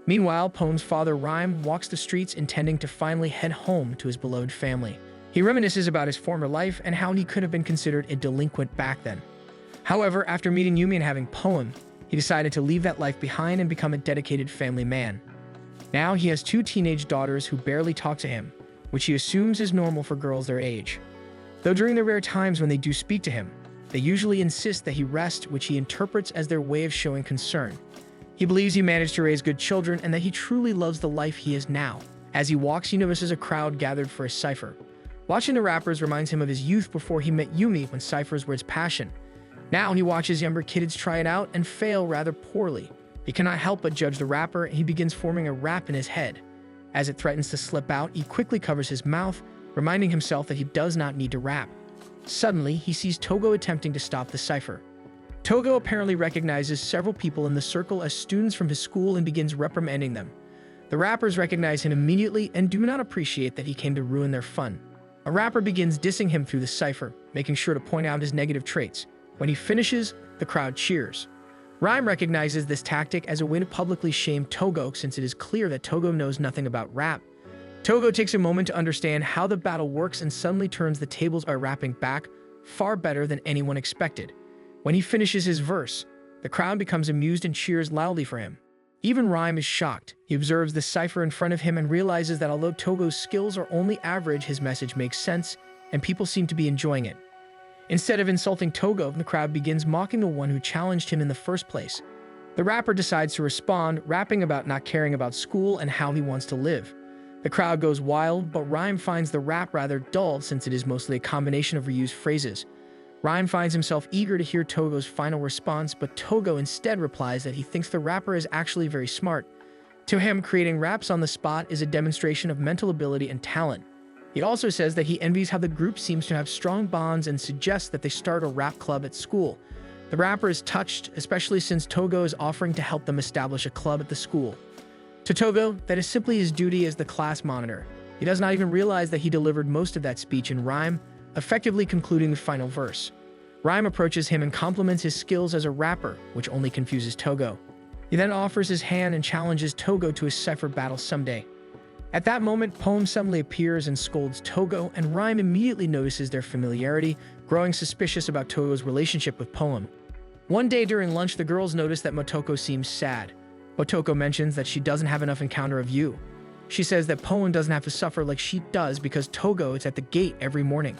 Meanwhile, Poem's father, Rhyme, walks the streets intending to finally head home to his beloved family. He reminisces about his former life and how he could have been considered a delinquent back then. However, after meeting Yumi and having Poem, he decided to leave that life behind and become a dedicated family man. Now he has 2 teenage daughters who barely talk to him, which he assumes is normal for girls their age. Though during the rare times when they do speak to him, they usually insist that he rest, which he interprets as their way of showing concern. He believes he managed to raise good children and that he truly loves the life he is now. As he walks, he notices a crowd gathered for a cipher. Watching the rappers reminds him of his youth before he met Yumi, when ciphers were his passion. Now he watches younger kids try it out and fail rather poorly. He cannot help but judge the rapper, and he begins forming a rap in his head. As it threatens to slip out, he quickly covers his mouth, reminding himself that he does not need to rap. Suddenly, he sees Togo attempting to stop the cipher. Togo apparently recognizes several people in the circle as students from his school and begins reprimanding them. The rappers recognize him immediately and do not appreciate that he came to ruin their fun. A rapper begins dissing him through the cipher, making sure to point out his negative traits. When he finishes, the crowd cheers. Rhyme recognizes this tactic as a way to publicly shame Togo, since it is clear that Togo knows nothing about rap. Togo takes a moment to understand how the battle works and suddenly turns the tables by rapping back far better than anyone expected. When he finishes his verse, the crowd becomes amused and cheers loudly for him. Even Rhyme is shocked. He observes the cipher in front of him and realizes that although Togo's skills are only average, his message makes sense, and people seem to be enjoying it. Instead of insulting Togo, the crowd begins mocking the one who challenged him in the first place. The rapper decides to respond, rapping about not caring about school and how he wants to live. The crowd goes wild, but Rhyme finds the rap rather dull since it is mostly a combination of reused phrases. Rhyme finds himself eager to hear Togo's final response, but Togo instead replies that he thinks the rapper is actually very smart. To him, creating raps on the spot is a demonstration of mental ability and talent. He also says that he envies how the group seems to have strong bonds and suggests that they start a rap club at school. The rapper is touched, especially since Togo is offering to help them establish a club at the school. To Togo, that is simply his duty as the class monitor. He does not even realize that he delivered most of that speech in rhyme, effectively concluding the final verse. Rhyme approaches him and compliments his skills as a rapper, which only confuses Togo. He then offers his hand and challenges Togo to a cipher battle someday. At that moment, Poem suddenly appears and scolds Togo, and Rhyme immediately notices their familiarity, growing suspicious about Togo's relationship with Poem. One day during lunch, the girls notice that Motoko seems sad. Motoko mentions that she doesn't have enough encounter of you. She says that Poem doesn't have to suffer like she does because Togo is at the gate every morning.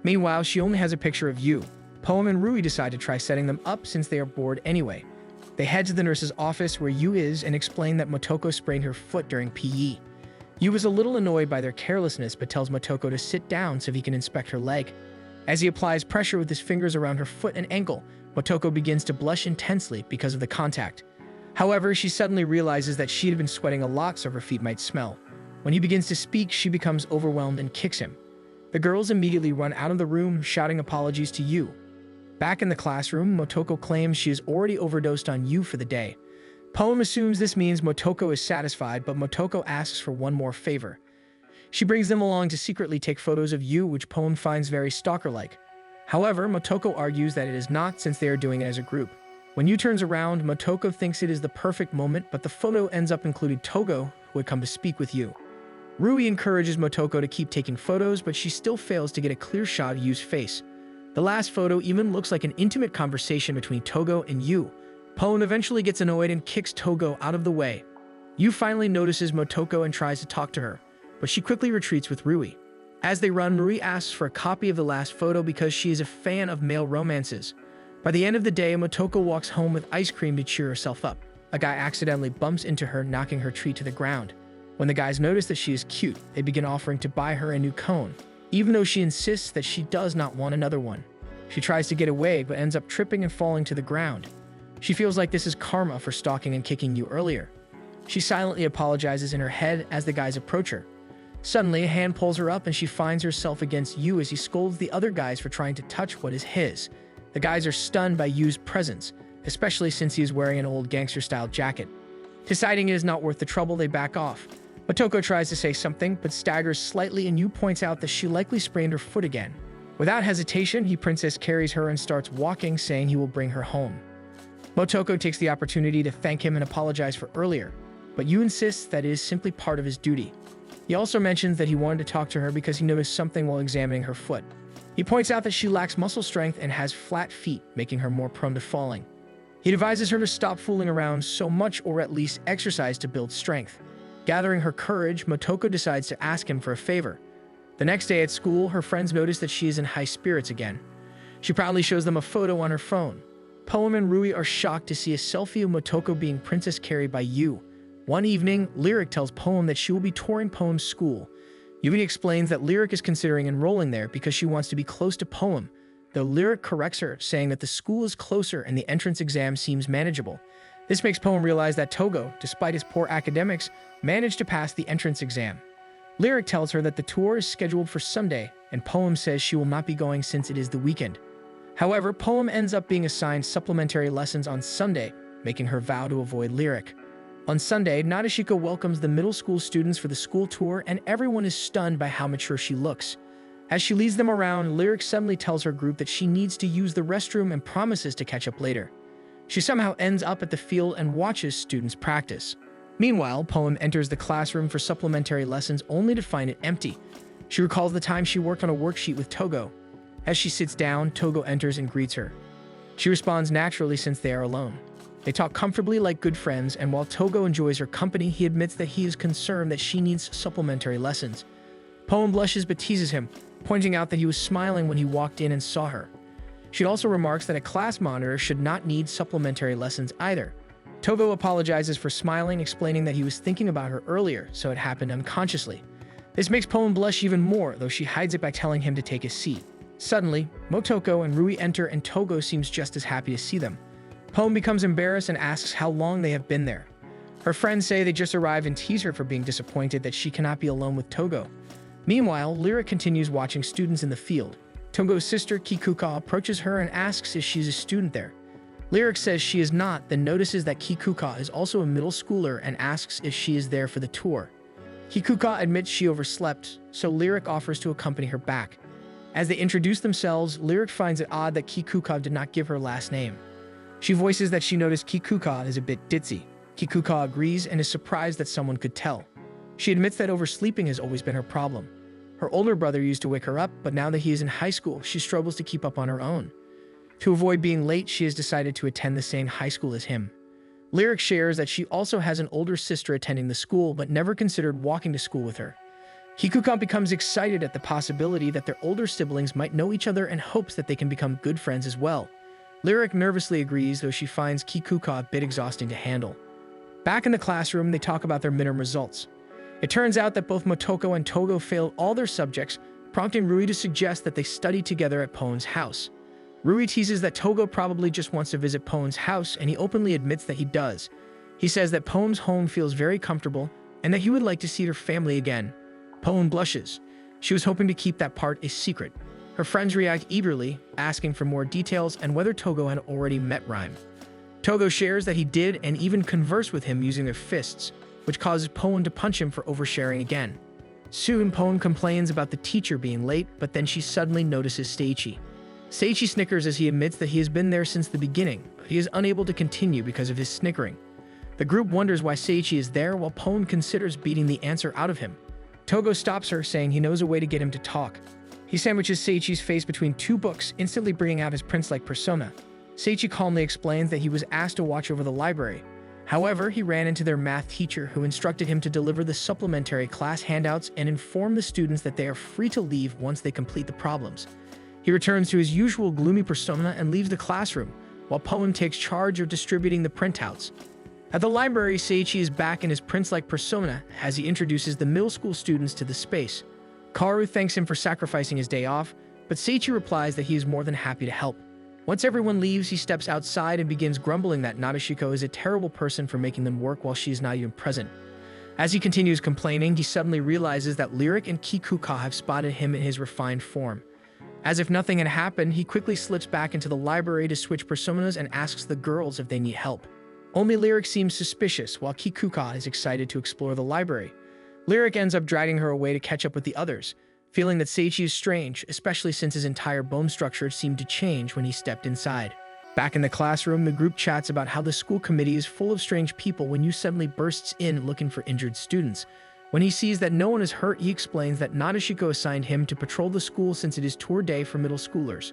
Meanwhile, she only has a picture of you. Poem and Rui decide to try setting them up since they are bored anyway. They head to the nurse's office where Yu is and explain that Motoko sprained her foot during PE. Yu is a little annoyed by their carelessness but tells Motoko to sit down so he can inspect her leg. As he applies pressure with his fingers around her foot and ankle, Motoko begins to blush intensely because of the contact. However, she suddenly realizes that she had been sweating a lot so her feet might smell. When he begins to speak, she becomes overwhelmed and kicks him. The girls immediately run out of the room, shouting apologies to Yu. Back in the classroom, Motoko claims she has already overdosed on Yu for the day. Poem assumes this means Motoko is satisfied, but Motoko asks for one more favor. She brings them along to secretly take photos of Yu, which Poem finds very stalker-like. However, Motoko argues that it is not since they are doing it as a group. When Yu turns around, Motoko thinks it is the perfect moment, but the photo ends up including Togo, who had come to speak with Yu. Rui encourages Motoko to keep taking photos, but she still fails to get a clear shot of Yu's face. The last photo even looks like an intimate conversation between Togo and Yu. Poem eventually gets annoyed and kicks Togo out of the way. Yu finally notices Motoko and tries to talk to her, but she quickly retreats with Rui. As they run, Rui asks for a copy of the last photo because she is a fan of male romances. By the end of the day, Motoko walks home with ice cream to cheer herself up. A guy accidentally bumps into her, knocking her treat to the ground. When the guys notice that she is cute, they begin offering to buy her a new cone, even though she insists that she does not want another one. She tries to get away, but ends up tripping and falling to the ground. She feels like this is karma for stalking and kicking Yu earlier. She silently apologizes in her head as the guys approach her. Suddenly, a hand pulls her up and she finds herself against Yu as he scolds the other guys for trying to touch what is his. The guys are stunned by Yu's presence, especially since he is wearing an old gangster-style jacket. Deciding it is not worth the trouble, they back off. Motoko tries to say something, but staggers slightly, and Yu points out that she likely sprained her foot again. Without hesitation, he princess carries her and starts walking, saying he will bring her home. Motoko takes the opportunity to thank him and apologize for earlier, but Yu insists that it is simply part of his duty. He also mentions that he wanted to talk to her because he noticed something while examining her foot. He points out that she lacks muscle strength and has flat feet, making her more prone to falling. He advises her to stop fooling around so much, or at least exercise to build strength. Gathering her courage, Motoko decides to ask him for a favor. The next day at school, her friends notice that she is in high spirits again. She proudly shows them a photo on her phone. Poem and Rui are shocked to see a selfie of Motoko being princess carried by Yu. One evening, Lyric tells Poem that she will be touring Poem's school. Yumi explains that Lyric is considering enrolling there because she wants to be close to Poem, though Lyric corrects her, saying that the school is closer and the entrance exam seems manageable. This makes Poem realize that Togo, despite his poor academics, managed to pass the entrance exam. Lyric tells her that the tour is scheduled for Sunday, and Poem says she will not be going since it is the weekend. However, Poem ends up being assigned supplementary lessons on Sunday, making her vow to avoid Lyric. On Sunday, Nadeshiko welcomes the middle school students for the school tour, and everyone is stunned by how mature she looks. As she leads them around, Lyric suddenly tells her group that she needs to use the restroom and promises to catch up later. She somehow ends up at the field and watches students practice. Meanwhile, Poem enters the classroom for supplementary lessons only to find it empty. She recalls the time she worked on a worksheet with Togo. As she sits down, Togo enters and greets her. She responds naturally since they are alone. They talk comfortably like good friends, and while Togo enjoys her company, he admits that he is concerned that she needs supplementary lessons. Poem blushes but teases him, pointing out that he was smiling when he walked in and saw her. She also remarks that a class monitor should not need supplementary lessons either. Togo apologizes for smiling, explaining that he was thinking about her earlier, so it happened unconsciously. This makes Poem blush even more, though she hides it by telling him to take his seat. Suddenly, Motoko and Rui enter, and Togo seems just as happy to see them. Poem becomes embarrassed and asks how long they have been there. Her friends say they just arrived and tease her for being disappointed that she cannot be alone with Togo. Meanwhile, Lyric continues watching students in the field. Togo's sister, Kikuka, approaches her and asks if she's a student there. Lyric says she is not, then notices that Kikuka is also a middle schooler and asks if she is there for the tour. Kikuka admits she overslept, so Lyric offers to accompany her back. As they introduce themselves, Lyric finds it odd that Kikuka did not give her last name. She voices that she noticed Kikuka is a bit ditzy. Kikuka agrees and is surprised that someone could tell. She admits that oversleeping has always been her problem. Her older brother used to wake her up, but now that he is in high school, she struggles to keep up on her own. To avoid being late, she has decided to attend the same high school as him. Lyric shares that she also has an older sister attending the school, but never considered walking to school with her. Kikuka becomes excited at the possibility that their older siblings might know each other and hopes that they can become good friends as well. Lyric nervously agrees, though she finds Kikuka a bit exhausting to handle. Back in the classroom, they talk about their midterm results. It turns out that both Motoko and Togo failed all their subjects, prompting Rui to suggest that they study together at Poen's house. Rui teases that Togo probably just wants to visit Poen's house, and he openly admits that he does. He says that Poen's home feels very comfortable and that he would like to see her family again. Poen blushes. She was hoping to keep that part a secret. Her friends react eagerly, asking for more details and whether Togo had already met Rhyme. Togo shares that he did and even conversed with him using their fists, which causes Poen to punch him for oversharing again. Soon, Poen complains about the teacher being late, but then she suddenly notices Seiichi. Seiichi snickers as he admits that he has been there since the beginning, but he is unable to continue because of his snickering. The group wonders why Seiichi is there, while Poen considers beating the answer out of him. Togo stops her, saying he knows a way to get him to talk. He sandwiches Seiichi's face between two books, instantly bringing out his prince-like persona. Seiichi calmly explains that he was asked to watch over the library. However, he ran into their math teacher, who instructed him to deliver the supplementary class handouts and inform the students that they are free to leave once they complete the problems. He returns to his usual gloomy persona and leaves the classroom, while Poen takes charge of distributing the printouts. At the library, Seiichi is back in his prince-like persona as he introduces the middle school students to the space. Kaoru thanks him for sacrificing his day off, but Seiichi replies that he is more than happy to help. Once everyone leaves, he steps outside and begins grumbling that Nadeshiko is a terrible person for making them work while she is not even present. As he continues complaining, he suddenly realizes that Lyric and Kikuka have spotted him in his refined form. As if nothing had happened, he quickly slips back into the library to switch personas and asks the girls if they need help. Only Lyric seems suspicious, while Kikuka is excited to explore the library. Lyric ends up dragging her away to catch up with the others, feeling that Seiichi is strange, especially since his entire bone structure seemed to change when he stepped inside. Back in the classroom, the group chats about how the school committee is full of strange people when Yu suddenly bursts in looking for injured students. When he sees that no one is hurt, he explains that Nadeshiko assigned him to patrol the school since it is tour day for middle schoolers.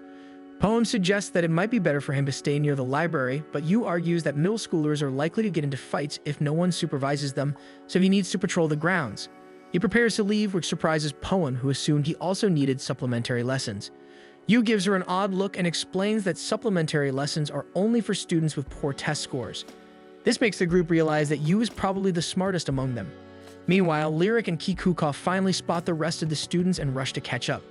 Poem suggests that it might be better for him to stay near the library, but Yu argues that middle schoolers are likely to get into fights if no one supervises them, so he needs to patrol the grounds. He prepares to leave, which surprises Poen, who assumed he also needed supplementary lessons. Yu gives her an odd look and explains that supplementary lessons are only for students with poor test scores. This makes the group realize that Yu is probably the smartest among them. Meanwhile, Lyric and Kikuka finally spot the rest of the students and rush to catch up.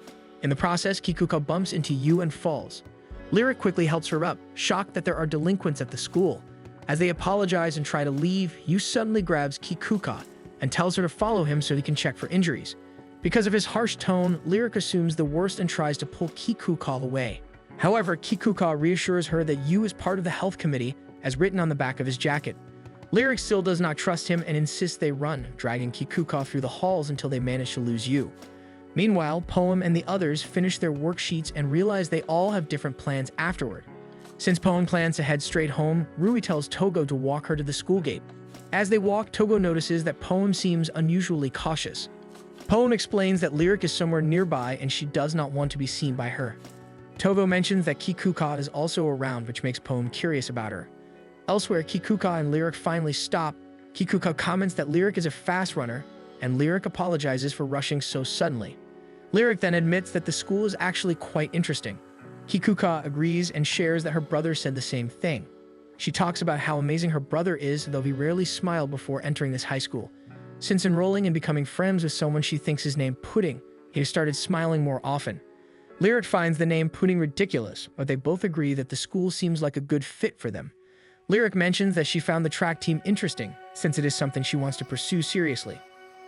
In the process, Kikuka bumps into Yu and falls. Lyric quickly helps her up, shocked that there are delinquents at the school. As they apologize and try to leave, Yu suddenly grabs Kikuka and tells her to follow him so he can check for injuries. Because of his harsh tone, Lyric assumes the worst and tries to pull Kikuka away. However, Kikuka reassures her that Yu is part of the health committee, as written on the back of his jacket. Lyric still does not trust him and insists they run, dragging Kikuka through the halls until they manage to lose Yu. Meanwhile, Poem and the others finish their worksheets and realize they all have different plans afterward. Since Poem plans to head straight home, Rui tells Togo to walk her to the school gate. As they walk, Togo notices that Poem seems unusually cautious. Poem explains that Lyric is somewhere nearby and she does not want to be seen by her. Togo mentions that Kikuka is also around, which makes Poem curious about her. Elsewhere, Kikuka and Lyric finally stop. Kikuka comments that Lyric is a fast runner, and Lyric apologizes for rushing so suddenly. Lyric then admits that the school is actually quite interesting. Kikuka agrees and shares that her brother said the same thing. She talks about how amazing her brother is, though he rarely smiled before entering this high school. Since enrolling and becoming friends with someone she thinks is named Pudding, he has started smiling more often. Lyric finds the name Pudding ridiculous, but they both agree that the school seems like a good fit for them. Lyric mentions that she found the track team interesting, since it is something she wants to pursue seriously.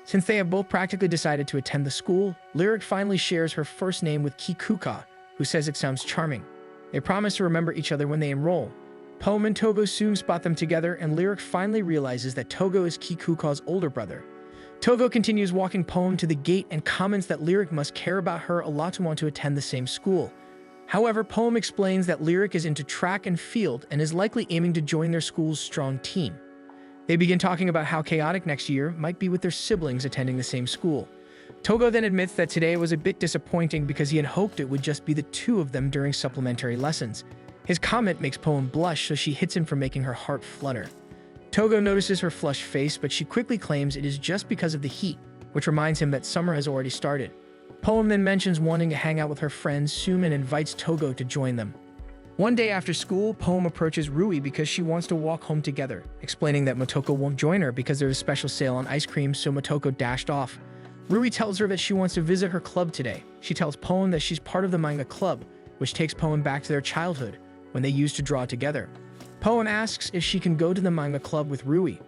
Since they have both practically decided to attend the school, Lyric finally shares her first name with Kikuka, who says it sounds charming. They promise to remember each other when they enroll. Poem and Togo soon spot them together, and Lyric finally realizes that Togo is Kikuka's older brother. Togo continues walking Poem to the gate and comments that Lyric must care about her a lot to want to attend the same school. However, Poem explains that Lyric is into track and field and is likely aiming to join their school's strong team. They begin talking about how chaotic next year might be with their siblings attending the same school. Togo then admits that today was a bit disappointing because he had hoped it would just be the two of them during supplementary lessons. His comment makes Poem blush, so she hits him for making her heart flutter. Togo notices her flushed face, but she quickly claims it is just because of the heat, which reminds him that summer has already started. Poem then mentions wanting to hang out with her friends soon and invites Togo to join them. One day after school, Poem approaches Rui because she wants to walk home together, explaining that Motoko won't join her because there's a special sale on ice cream, so Motoko dashed off. Rui tells her that she wants to visit her club today. She tells Poem that she's part of the manga club, which takes Poem back to their childhood, when they used to draw together. Poem asks if she can go to the manga club with Rui.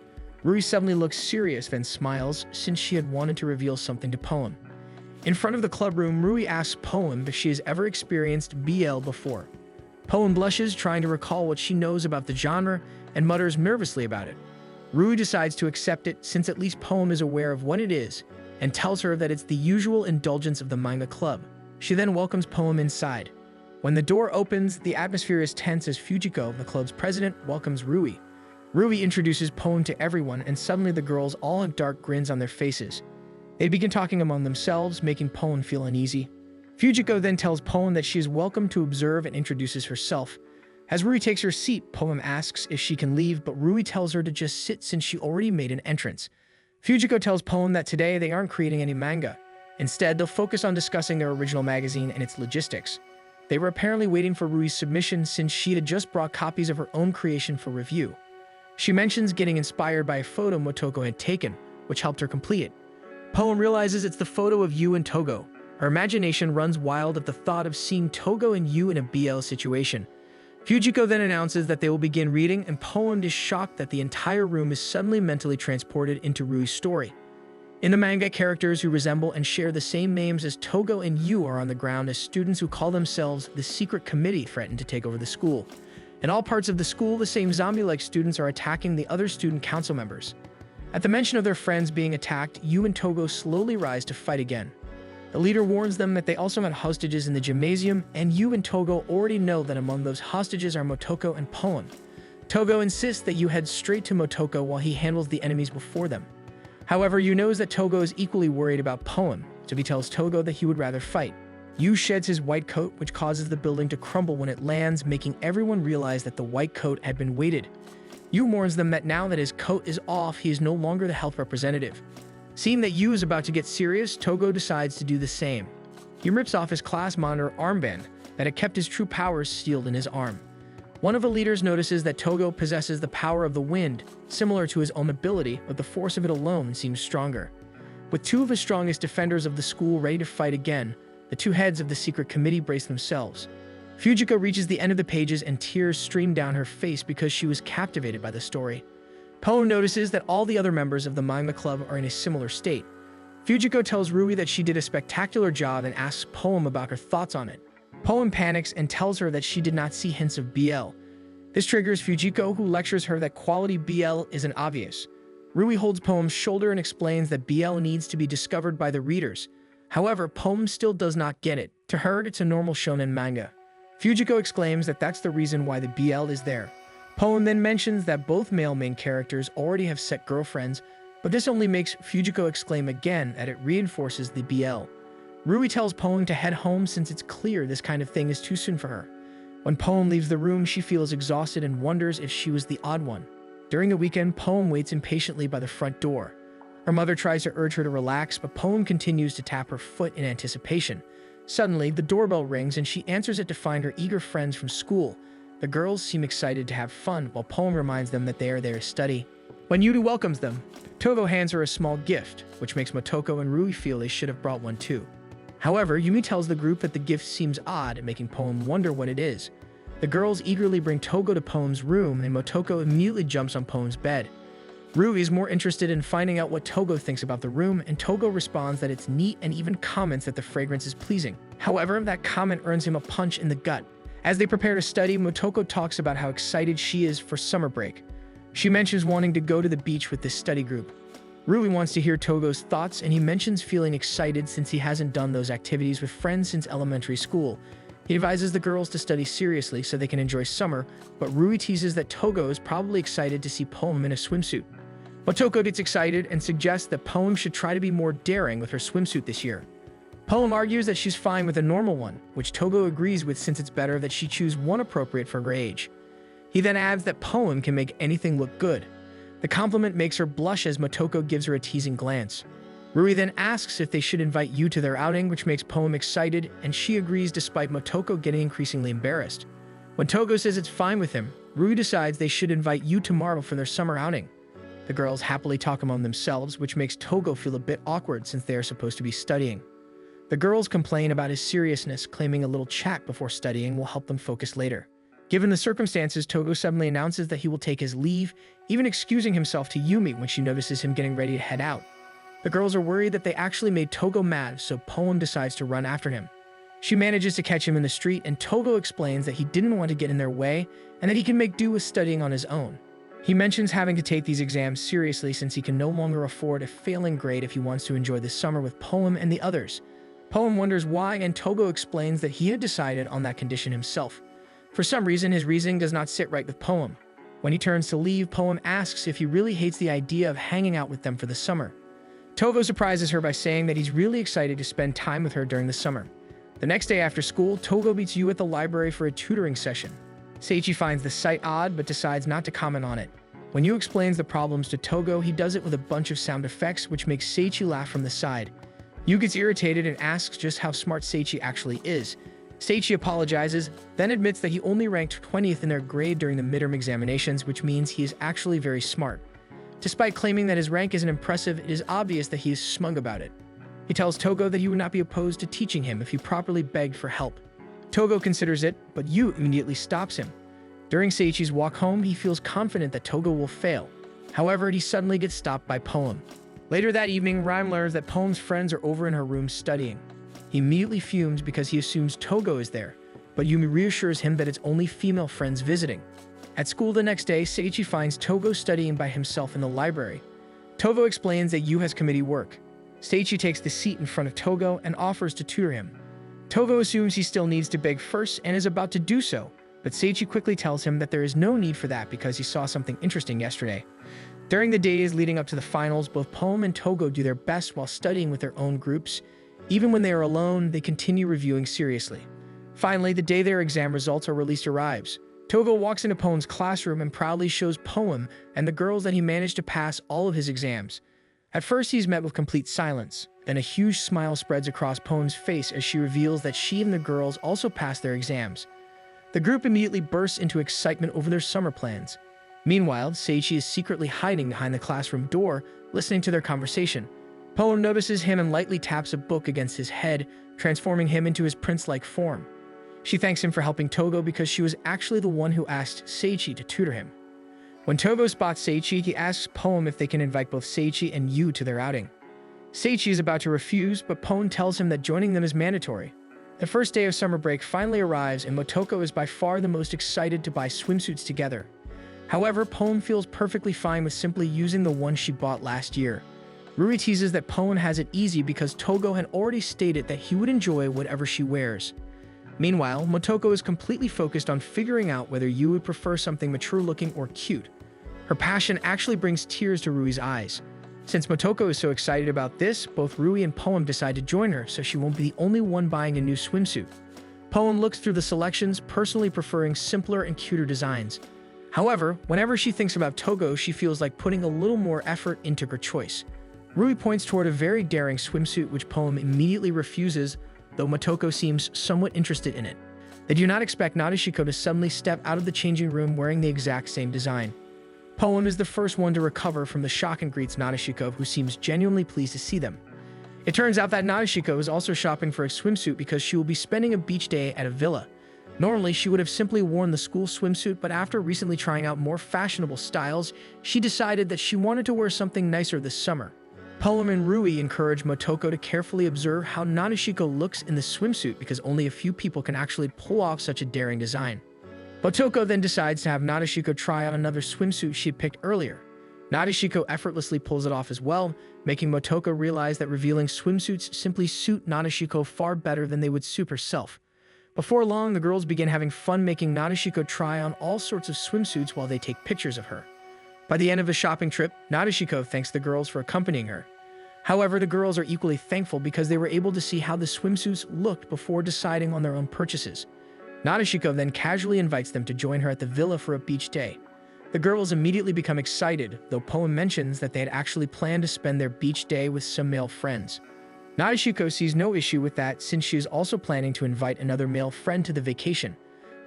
Rui suddenly looks serious, then smiles, since she had wanted to reveal something to Poem. In front of the club room, Rui asks Poem if she has ever experienced BL before. Poem blushes, trying to recall what she knows about the genre, and mutters nervously about it. Rui decides to accept it, since at least Poem is aware of what it is, and tells her that it's the usual indulgence of the manga club. She then welcomes Poem inside. When the door opens, the atmosphere is tense as Fujiko, the club's president, welcomes Rui. Rui introduces Poem to everyone, and suddenly the girls all have dark grins on their faces. They begin talking among themselves, making Poem feel uneasy. Fujiko then tells Poem that she is welcome to observe and introduces herself. As Rui takes her seat, Poem asks if she can leave, but Rui tells her to just sit since she already made an entrance. Fujiko tells Poem that today they aren't creating any manga. Instead, they'll focus on discussing their original magazine and its logistics. They were apparently waiting for Rui's submission since she had just brought copies of her own creation for review. She mentions getting inspired by a photo Motoko had taken, which helped her complete it. Poem realizes it's the photo of Yu and Togo. Her imagination runs wild at the thought of seeing Togo and Yu in a BL situation. Fujiko then announces that they will begin reading, and Poem is shocked that the entire room is suddenly mentally transported into Rui's story. In the manga, characters who resemble and share the same names as Togo and Yu are on the ground as students who call themselves the Secret Committee threaten to take over the school. In all parts of the school, the same zombie-like students are attacking the other student council members. At the mention of their friends being attacked, Yu and Togo slowly rise to fight again. The leader warns them that they also had hostages in the gymnasium, and Yu and Togo already know that among those hostages are Motoko and Poem. Togo insists that Yu head straight to Motoko while he handles the enemies before them. However, Yu knows that Togo is equally worried about Poem, so he tells Togo that he would rather fight. Yu sheds his white coat, which causes the building to crumble when it lands, making everyone realize that the white coat had been weighted. Yu warns them that now that his coat is off, he is no longer the health representative. Seeing that Yu is about to get serious, Togo decides to do the same. He rips off his class monitor armband that had kept his true powers sealed in his arm. One of the leaders notices that Togo possesses the power of the wind, similar to his own ability, but the force of it alone seems stronger. With two of the strongest defenders of the school ready to fight again, the two heads of the secret committee brace themselves. Fujiko reaches the end of the pages and tears stream down her face because she was captivated by the story. Poem notices that all the other members of the manga club are in a similar state. Fujiko tells Rui that she did a spectacular job and asks Poem about her thoughts on it. Poem panics and tells her that she did not see hints of BL. This triggers Fujiko, who lectures her that quality BL isn't obvious. Rui holds Poem's shoulder and explains that BL needs to be discovered by the readers. However, Poem still does not get it. To her, it's a normal shonen manga. Fujiko exclaims that that's the reason why the BL is there. Poem then mentions that both male main characters already have set girlfriends, but this only makes Fujiko exclaim again that it reinforces the BL. Rui tells Poem to head home since it's clear this kind of thing is too soon for her. When Poem leaves the room, she feels exhausted and wonders if she was the odd one. During the weekend, Poem waits impatiently by the front door. Her mother tries to urge her to relax, but Poem continues to tap her foot in anticipation. Suddenly, the doorbell rings and she answers it to find her eager friends from school. The girls seem excited to have fun, while Poem reminds them that they are there to study. When Yudu welcomes them, Togo hands her a small gift, which makes Motoko and Rui feel they should have brought one too. However, Yumi tells the group that the gift seems odd, making Poem wonder what it is. The girls eagerly bring Togo to Poem's room, and Motoko immediately jumps on Poem's bed. Rui is more interested in finding out what Togo thinks about the room, and Togo responds that it's neat and even comments that the fragrance is pleasing. However, that comment earns him a punch in the gut. As they prepare to study, Motoko talks about how excited she is for summer break. She mentions wanting to go to the beach with this study group. Rui wants to hear Togo's thoughts, and he mentions feeling excited since he hasn't done those activities with friends since elementary school. He advises the girls to study seriously so they can enjoy summer, but Rui teases that Togo is probably excited to see Poem in a swimsuit. Motoko gets excited and suggests that Poem should try to be more daring with her swimsuit this year. Poem argues that she's fine with a normal one, which Togo agrees with since it's better that she choose one appropriate for her age. He then adds that Poem can make anything look good. The compliment makes her blush as Motoko gives her a teasing glance. Rui then asks if they should invite Yu to their outing, which makes Poem excited, and she agrees despite Motoko getting increasingly embarrassed. When Togo says it's fine with him, Rui decides they should invite Yu tomorrow for their summer outing. The girls happily talk among themselves, which makes Togo feel a bit awkward since they are supposed to be studying. The girls complain about his seriousness, claiming a little chat before studying will help them focus later. Given the circumstances, Togo suddenly announces that he will take his leave, even excusing himself to Yumi when she notices him getting ready to head out. The girls are worried that they actually made Togo mad, so Poem decides to run after him. She manages to catch him in the street, and Togo explains that he didn't want to get in their way and that he can make do with studying on his own. He mentions having to take these exams seriously since he can no longer afford a failing grade if he wants to enjoy the summer with Poem and the others. Poem wonders why, and Togo explains that he had decided on that condition himself. For some reason, his reasoning does not sit right with Poem. When he turns to leave, Poem asks if he really hates the idea of hanging out with them for the summer. Togo surprises her by saying that he's really excited to spend time with her during the summer. The next day after school, Togo meets Yu at the library for a tutoring session. Seiichi finds the sight odd but decides not to comment on it. When Yu explains the problems to Togo, he does it with a bunch of sound effects, which makes Seiichi laugh from the side. Yu gets irritated and asks just how smart Seiichi actually is. Seiichi apologizes, then admits that he only ranked 20th in their grade during the midterm examinations, which means he is actually very smart. Despite claiming that his rank isn't impressive, it is obvious that he is smug about it. He tells Togo that he would not be opposed to teaching him if he properly begged for help. Togo considers it, but Yu immediately stops him. During Seiichi's walk home, he feels confident that Togo will fail. However, he suddenly gets stopped by Poem. Later that evening, Rhyme learns that Poem's friends are over in her room studying. He immediately fumes because he assumes Togo is there, but Yumi reassures him that it's only female friends visiting. At school the next day, Seiichi finds Togo studying by himself in the library. Togo explains that Yu has committee work. Seiichi takes the seat in front of Togo and offers to tutor him. Togo assumes he still needs to beg first and is about to do so, but Seiichi quickly tells him that there is no need for that because he saw something interesting yesterday. During the days leading up to the finals, both Poem and Togo do their best while studying with their own groups. Even when they are alone, they continue reviewing seriously. Finally, the day their exam results are released arrives. Togo walks into Poem's classroom and proudly shows Poem and the girls that he managed to pass all of his exams. At first, he's met with complete silence. Then a huge smile spreads across Poem's face as she reveals that she and the girls also passed their exams. The group immediately bursts into excitement over their summer plans. Meanwhile, Seiichi is secretly hiding behind the classroom door, listening to their conversation. Poem notices him and lightly taps a book against his head, transforming him into his prince-like form. She thanks him for helping Togo because she was actually the one who asked Seiichi to tutor him. When Togo spots Seiichi, he asks Poem if they can invite both Seiichi and Yu to their outing. Seiichi is about to refuse, but Poem tells him that joining them is mandatory. The first day of summer break finally arrives, and Motoko is by far the most excited to buy swimsuits together. However, Poem feels perfectly fine with simply using the one she bought last year. Rui teases that Poem has it easy because Togo had already stated that he would enjoy whatever she wears. Meanwhile, Motoko is completely focused on figuring out whether Yu would prefer something mature-looking or cute. Her passion actually brings tears to Rui's eyes. Since Motoko is so excited about this, both Rui and Poem decide to join her so she won't be the only one buying a new swimsuit. Poem looks through the selections, personally preferring simpler and cuter designs. However, whenever she thinks about Togo, she feels like putting a little more effort into her choice. Rui points toward a very daring swimsuit which Poem immediately refuses, though Motoko seems somewhat interested in it. They do not expect Nadeshiko to suddenly step out of the changing room wearing the exact same design. Poem is the first one to recover from the shock and greets Nadeshiko, who seems genuinely pleased to see them. It turns out that Nadeshiko is also shopping for a swimsuit because she will be spending a beach day at a villa. Normally, she would have simply worn the school swimsuit, but after recently trying out more fashionable styles, she decided that she wanted to wear something nicer this summer. Poem and Rui encourage Motoko to carefully observe how Nadeshiko looks in the swimsuit because only a few people can actually pull off such a daring design. Motoko then decides to have Nadeshiko try on another swimsuit she had picked earlier. Nadeshiko effortlessly pulls it off as well, making Motoko realize that revealing swimsuits simply suit Nadeshiko far better than they would suit herself. Before long, the girls begin having fun making Nadeshiko try on all sorts of swimsuits while they take pictures of her. By the end of the shopping trip, Nadeshiko thanks the girls for accompanying her. However, the girls are equally thankful because they were able to see how the swimsuits looked before deciding on their own purchases. Nadeshiko then casually invites them to join her at the villa for a beach day. The girls immediately become excited, though Poem mentions that they had actually planned to spend their beach day with some male friends. Nadeshiko sees no issue with that since she is also planning to invite another male friend to the vacation.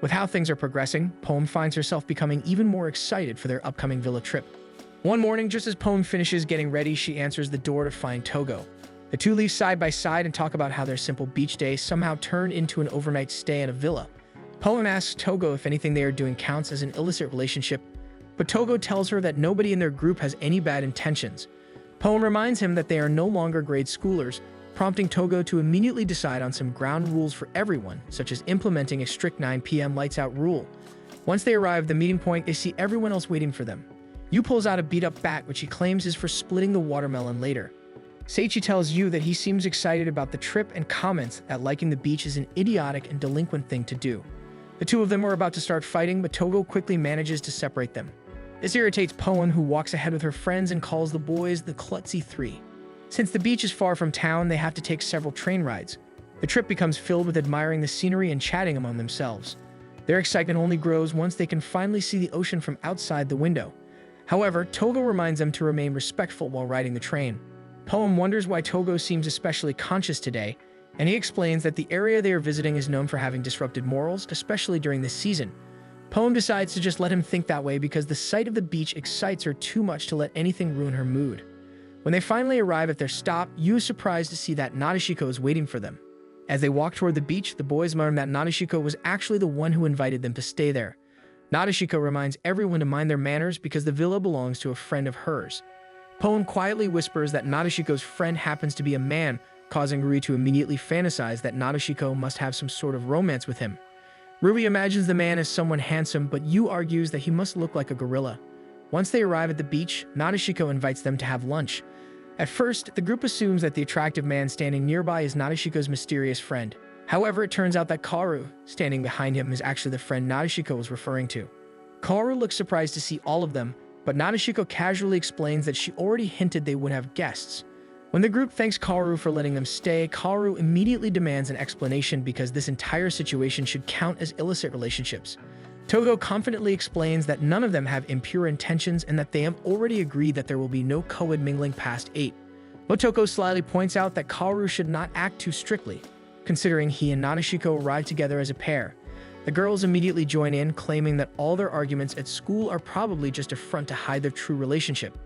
With how things are progressing, Poem finds herself becoming even more excited for their upcoming villa trip. One morning, just as Poem finishes getting ready, she answers the door to find Togo. The two leave side by side and talk about how their simple beach day somehow turned into an overnight stay at a villa. Poem asks Togo if anything they are doing counts as an illicit relationship, but Togo tells her that nobody in their group has any bad intentions. Poem reminds him that they are no longer grade schoolers, prompting Togo to immediately decide on some ground rules for everyone, such as implementing a strict 9 p.m. lights out rule. Once they arrive at the meeting point, they see everyone else waiting for them. Yu pulls out a beat-up bat, which he claims is for splitting the watermelon later. Seichi tells Yu that he seems excited about the trip and comments that liking the beach is an idiotic and delinquent thing to do. The two of them are about to start fighting, but Togo quickly manages to separate them. This irritates Poem, who walks ahead with her friends and calls the boys the Klutzy Three. Since the beach is far from town, they have to take several train rides. The trip becomes filled with admiring the scenery and chatting among themselves. Their excitement only grows once they can finally see the ocean from outside the window. However, Togo reminds them to remain respectful while riding the train. Poem wonders why Togo seems especially conscious today, and he explains that the area they are visiting is known for having disrupted morals, especially during this season. Poem decides to just let him think that way because the sight of the beach excites her too much to let anything ruin her mood. When they finally arrive at their stop, Yu is surprised to see that Nadeshiko is waiting for them. As they walk toward the beach, the boys learn that Nadeshiko was actually the one who invited them to stay there. Nadeshiko reminds everyone to mind their manners because the villa belongs to a friend of hers. Poem quietly whispers that Nadeshiko's friend happens to be a man, causing Rui to immediately fantasize that Nadeshiko must have some sort of romance with him. Rui imagines the man as someone handsome, but Yu argues that he must look like a gorilla. Once they arrive at the beach, Nadeshiko invites them to have lunch. At first, the group assumes that the attractive man standing nearby is Nadeshiko's mysterious friend. However, it turns out that Kaoru, standing behind him, is actually the friend Nadeshiko was referring to. Kaoru looks surprised to see all of them, but Nadeshiko casually explains that she already hinted they would have guests. When the group thanks Kaoru for letting them stay, Kaoru immediately demands an explanation because this entire situation should count as illicit relationships. Togo confidently explains that none of them have impure intentions and that they have already agreed that there will be no co-ed mingling past 8. Motoko slyly points out that Kaoru should not act too strictly, considering he and Nadeshiko arrived together as a pair. The girls immediately join in, claiming that all their arguments at school are probably just a front to hide their true relationship.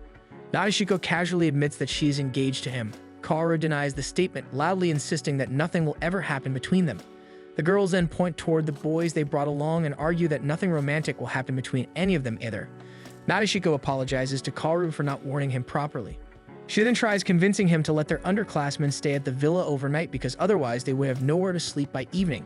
Nadeshiko casually admits that she is engaged to him. Kaoru denies the statement, loudly insisting that nothing will ever happen between them. The girls then point toward the boys they brought along and argue that nothing romantic will happen between any of them either. Nadeshiko apologizes to Kaoru for not warning him properly. She then tries convincing him to let their underclassmen stay at the villa overnight because otherwise they would have nowhere to sleep by evening.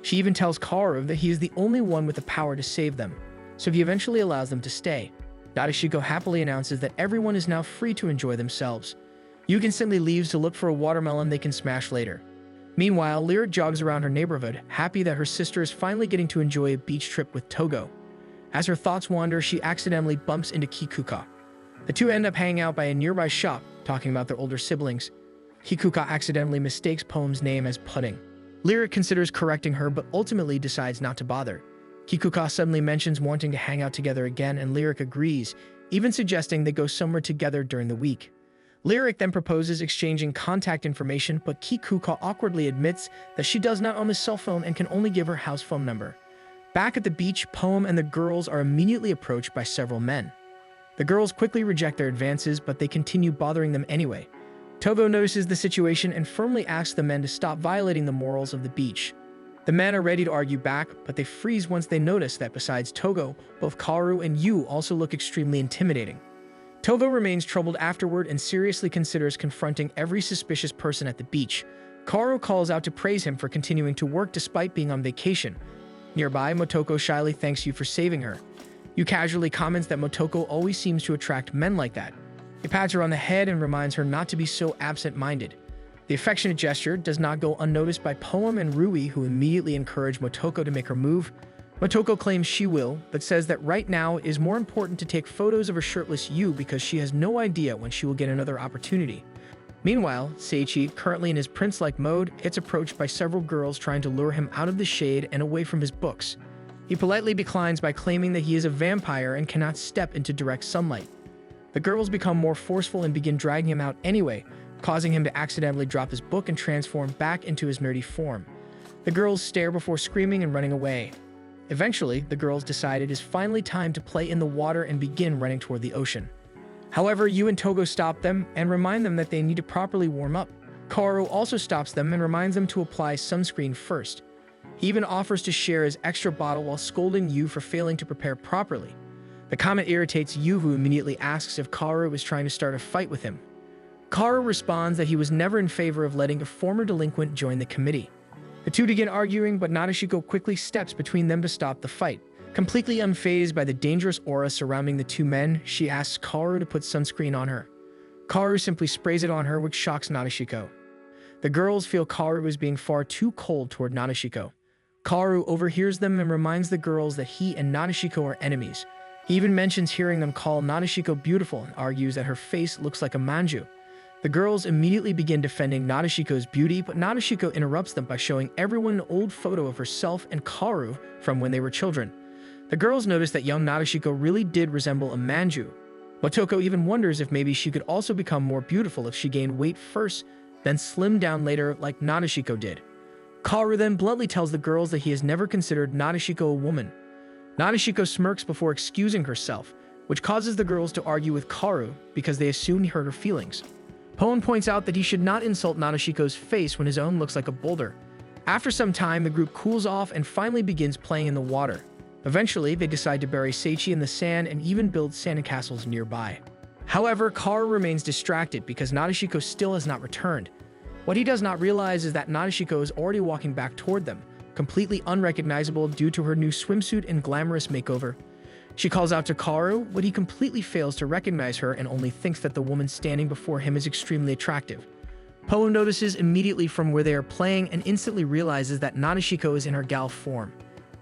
She even tells Kaoru that he is the only one with the power to save them, so he eventually allows them to stay. Nadeshiko happily announces that everyone is now free to enjoy themselves. Yu instantly leaves to look for a watermelon they can smash later. Meanwhile, Lyric jogs around her neighborhood, happy that her sister is finally getting to enjoy a beach trip with Togo. As her thoughts wander, she accidentally bumps into Kikuka. The two end up hanging out by a nearby shop, talking about their older siblings. Kikuka accidentally mistakes Poem's name as Pudding. Lyric considers correcting her but ultimately decides not to bother. Kikuka suddenly mentions wanting to hang out together again and Lyric agrees, even suggesting they go somewhere together during the week. Lyric then proposes exchanging contact information, but Kikuka awkwardly admits that she does not own a cell phone and can only give her house phone number. Back at the beach, Poem and the girls are immediately approached by several men. The girls quickly reject their advances, but they continue bothering them anyway. Togo notices the situation and firmly asks the men to stop violating the morals of the beach. The men are ready to argue back, but they freeze once they notice that besides Togo, both Kaoru and Yu also look extremely intimidating. Togo remains troubled afterward and seriously considers confronting every suspicious person at the beach. Kaoru calls out to praise him for continuing to work despite being on vacation. Nearby, Motoko shyly thanks Yu for saving her. Yu casually comments that Motoko always seems to attract men like that. He pats her on the head and reminds her not to be so absent-minded. The affectionate gesture does not go unnoticed by Poem and Rui, who immediately encourage Motoko to make her move. Motoko claims she will, but says that right now it is more important to take photos of her shirtless Yu because she has no idea when she will get another opportunity. Meanwhile, Seiichi, currently in his prince-like mode, gets approached by several girls trying to lure him out of the shade and away from his books. He politely declines by claiming that he is a vampire and cannot step into direct sunlight. The girls become more forceful and begin dragging him out anyway, causing him to accidentally drop his book and transform back into his nerdy form. The girls stare before screaming and running away. Eventually, the girls decide it is finally time to play in the water and begin running toward the ocean. However, Yu and Togo stop them and remind them that they need to properly warm up. Kaoru also stops them and reminds them to apply sunscreen first. He even offers to share his extra bottle while scolding Yu for failing to prepare properly. The comment irritates Yu, who immediately asks if Kaoru is trying to start a fight with him. Kaoru responds that he was never in favor of letting a former delinquent join the committee. The two begin arguing, but Nadeshiko quickly steps between them to stop the fight. Completely unfazed by the dangerous aura surrounding the two men, she asks Kaoru to put sunscreen on her. Kaoru simply sprays it on her, which shocks Nadeshiko. The girls feel Kaoru is being far too cold toward Nadeshiko. Kaoru overhears them and reminds the girls that he and Nadeshiko are enemies. He even mentions hearing them call Nadeshiko beautiful and argues that her face looks like a manju. The girls immediately begin defending Nadeshiko's beauty, but Nadeshiko interrupts them by showing everyone an old photo of herself and Kaoru from when they were children. The girls notice that young Nadeshiko really did resemble a manju. Motoko even wonders if maybe she could also become more beautiful if she gained weight first, then slimmed down later like Nadeshiko did. Kaoru then bluntly tells the girls that he has never considered Nadeshiko a woman. Nadeshiko smirks before excusing herself, which causes the girls to argue with Kaoru because they assume he hurt her feelings. Poen points out that he should not insult Nadeshiko's face when his own looks like a boulder. After some time, the group cools off and finally begins playing in the water. Eventually, they decide to bury Seiichi in the sand and even build sandcastles nearby. However, Kaoru remains distracted because Nadeshiko still has not returned. What he does not realize is that Nadeshiko is already walking back toward them, completely unrecognizable due to her new swimsuit and glamorous makeover. She calls out to Kaoru, but he completely fails to recognize her and only thinks that the woman standing before him is extremely attractive. Poe notices immediately from where they are playing and instantly realizes that Nadeshiko is in her gal form.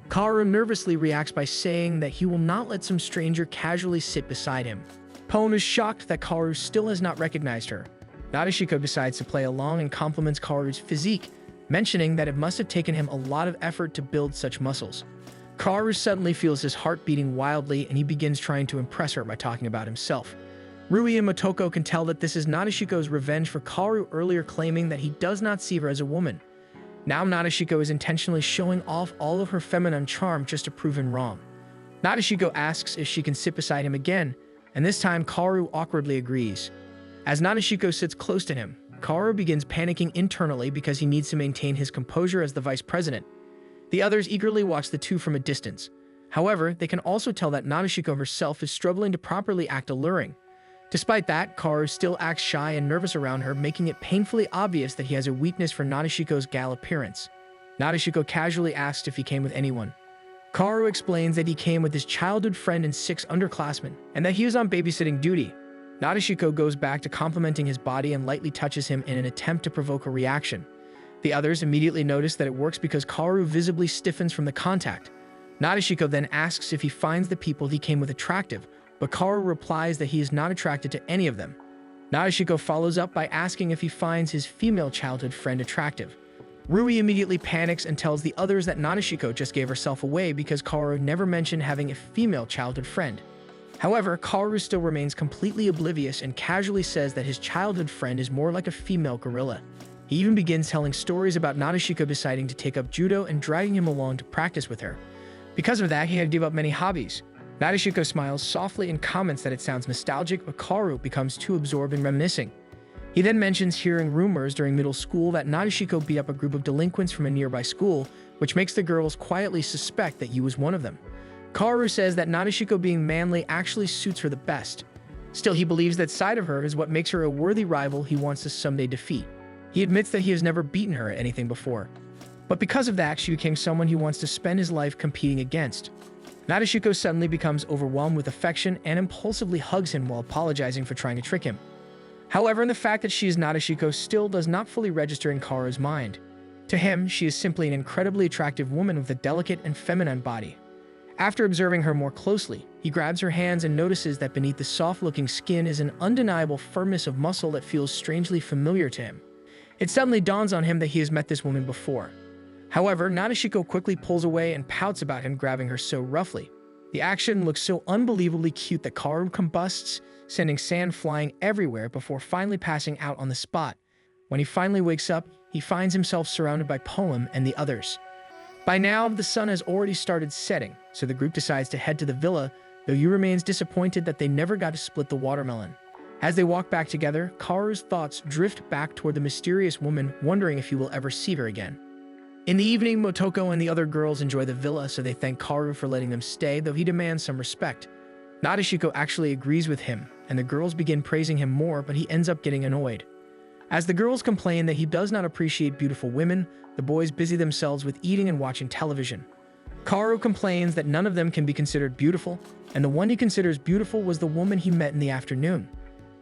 Kaoru nervously reacts by saying that he will not let some stranger casually sit beside him. Poe is shocked that Kaoru still has not recognized her. Nadeshiko decides to play along and compliments Kaoru's physique, mentioning that it must have taken him a lot of effort to build such muscles. Kaoru suddenly feels his heart beating wildly and he begins trying to impress her by talking about himself. Rui and Motoko can tell that this is Nadeshiko's revenge for Kaoru earlier claiming that he does not see her as a woman. Now Nadeshiko is intentionally showing off all of her feminine charm just to prove him wrong. Nadeshiko asks if she can sit beside him again, and this time Kaoru awkwardly agrees. As Nadeshiko sits close to him, Kaoru begins panicking internally because he needs to maintain his composure as the vice president. The others eagerly watch the two from a distance. However, they can also tell that Nadeshiko herself is struggling to properly act alluring. Despite that, Kaoru still acts shy and nervous around her, making it painfully obvious that he has a weakness for Nadeshiko's gal appearance. Nadeshiko casually asks if he came with anyone. Kaoru explains that he came with his childhood friend and 6 underclassmen, and that he was on babysitting duty. Nadeshiko goes back to complimenting his body and lightly touches him in an attempt to provoke a reaction. The others immediately notice that it works because Kaoru visibly stiffens from the contact. Nadeshiko then asks if he finds the people he came with attractive, but Kaoru replies that he is not attracted to any of them. Nadeshiko follows up by asking if he finds his female childhood friend attractive. Rui immediately panics and tells the others that Nadeshiko just gave herself away because Kaoru never mentioned having a female childhood friend. However, Kaoru still remains completely oblivious and casually says that his childhood friend is more like a female gorilla. He even begins telling stories about Nadeshiko deciding to take up judo and dragging him along to practice with her. Because of that, he had to give up many hobbies. Nadeshiko smiles softly and comments that it sounds nostalgic, but Kaoru becomes too absorbed in reminiscing. He then mentions hearing rumors during middle school that Nadeshiko beat up a group of delinquents from a nearby school, which makes the girls quietly suspect that Yu was one of them. Kaoru says that Nadeshiko being manly actually suits her the best. Still, he believes that side of her is what makes her a worthy rival he wants to someday defeat. He admits that he has never beaten her at anything before. But because of that, she became someone he wants to spend his life competing against. Nadeshiko suddenly becomes overwhelmed with affection and impulsively hugs him while apologizing for trying to trick him. However, the fact that she is Nadeshiko still does not fully register in Kaoru's mind. To him, she is simply an incredibly attractive woman with a delicate and feminine body. After observing her more closely, he grabs her hands and notices that beneath the soft-looking skin is an undeniable firmness of muscle that feels strangely familiar to him. It suddenly dawns on him that he has met this woman before. However, Nadeshiko quickly pulls away and pouts about him grabbing her so roughly. The action looks so unbelievably cute that Kaoru combusts, sending sand flying everywhere before finally passing out on the spot. When he finally wakes up, he finds himself surrounded by Poem and the others. By now, the sun has already started setting, so the group decides to head to the villa, though Yu remains disappointed that they never got to split the watermelon. As they walk back together, Kaoru's thoughts drift back toward the mysterious woman, wondering if he will ever see her again. In the evening, Motoko and the other girls enjoy the villa, so they thank Kaoru for letting them stay, though he demands some respect. Nadeshiko actually agrees with him, and the girls begin praising him more, but he ends up getting annoyed. As the girls complain that he does not appreciate beautiful women, the boys busy themselves with eating and watching television. Kaoru complains that none of them can be considered beautiful, and the one he considers beautiful was the woman he met in the afternoon.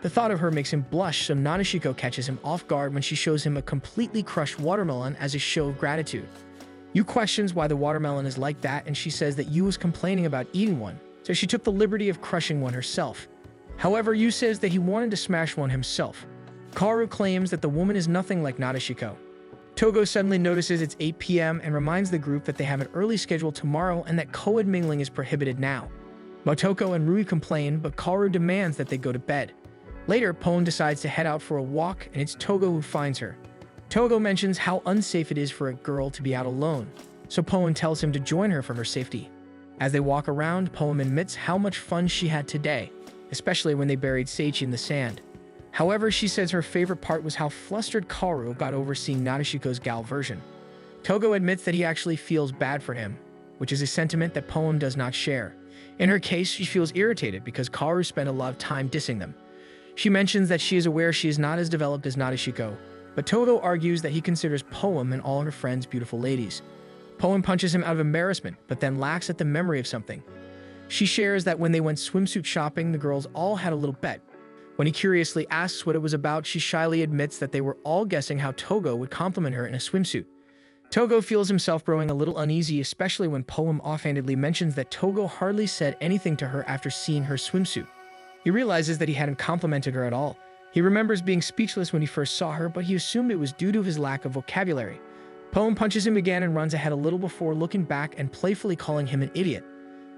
The thought of her makes him blush, so Nadeshiko catches him off guard when she shows him a completely crushed watermelon as a show of gratitude. Yu questions why the watermelon is like that, and she says that Yu was complaining about eating one, so she took the liberty of crushing one herself. However, Yu says that he wanted to smash one himself. Kaoru claims that the woman is nothing like Nadeshiko. Togo suddenly notices it's 8 p.m. and reminds the group that they have an early schedule tomorrow and that co-ed mingling is prohibited now. Motoko and Rui complain, but Kaoru demands that they go to bed. Later, Poem decides to head out for a walk, and it's Togo who finds her. Togo mentions how unsafe it is for a girl to be out alone, so Poem tells him to join her for her safety. As they walk around, Poem admits how much fun she had today, especially when they buried Seichi in the sand. However, she says her favorite part was how flustered Kaoru got over seeing Nadeshiko's gal version. Togo admits that he actually feels bad for him, which is a sentiment that Poem does not share. In her case, she feels irritated because Kaoru spent a lot of time dissing them. She mentions that she is aware she is not as developed as Nadeshiko, but Togo argues that he considers Poem and all her friends beautiful ladies. Poem punches him out of embarrassment, but then laughs at the memory of something. She shares that when they went swimsuit shopping, the girls all had a little bet. When he curiously asks what it was about, she shyly admits that they were all guessing how Togo would compliment her in a swimsuit. Togo feels himself growing a little uneasy, especially when Poem offhandedly mentions that Togo hardly said anything to her after seeing her swimsuit. He realizes that he hadn't complimented her at all. He remembers being speechless when he first saw her, but he assumed it was due to his lack of vocabulary. Poem punches him again and runs ahead a little before looking back and playfully calling him an idiot.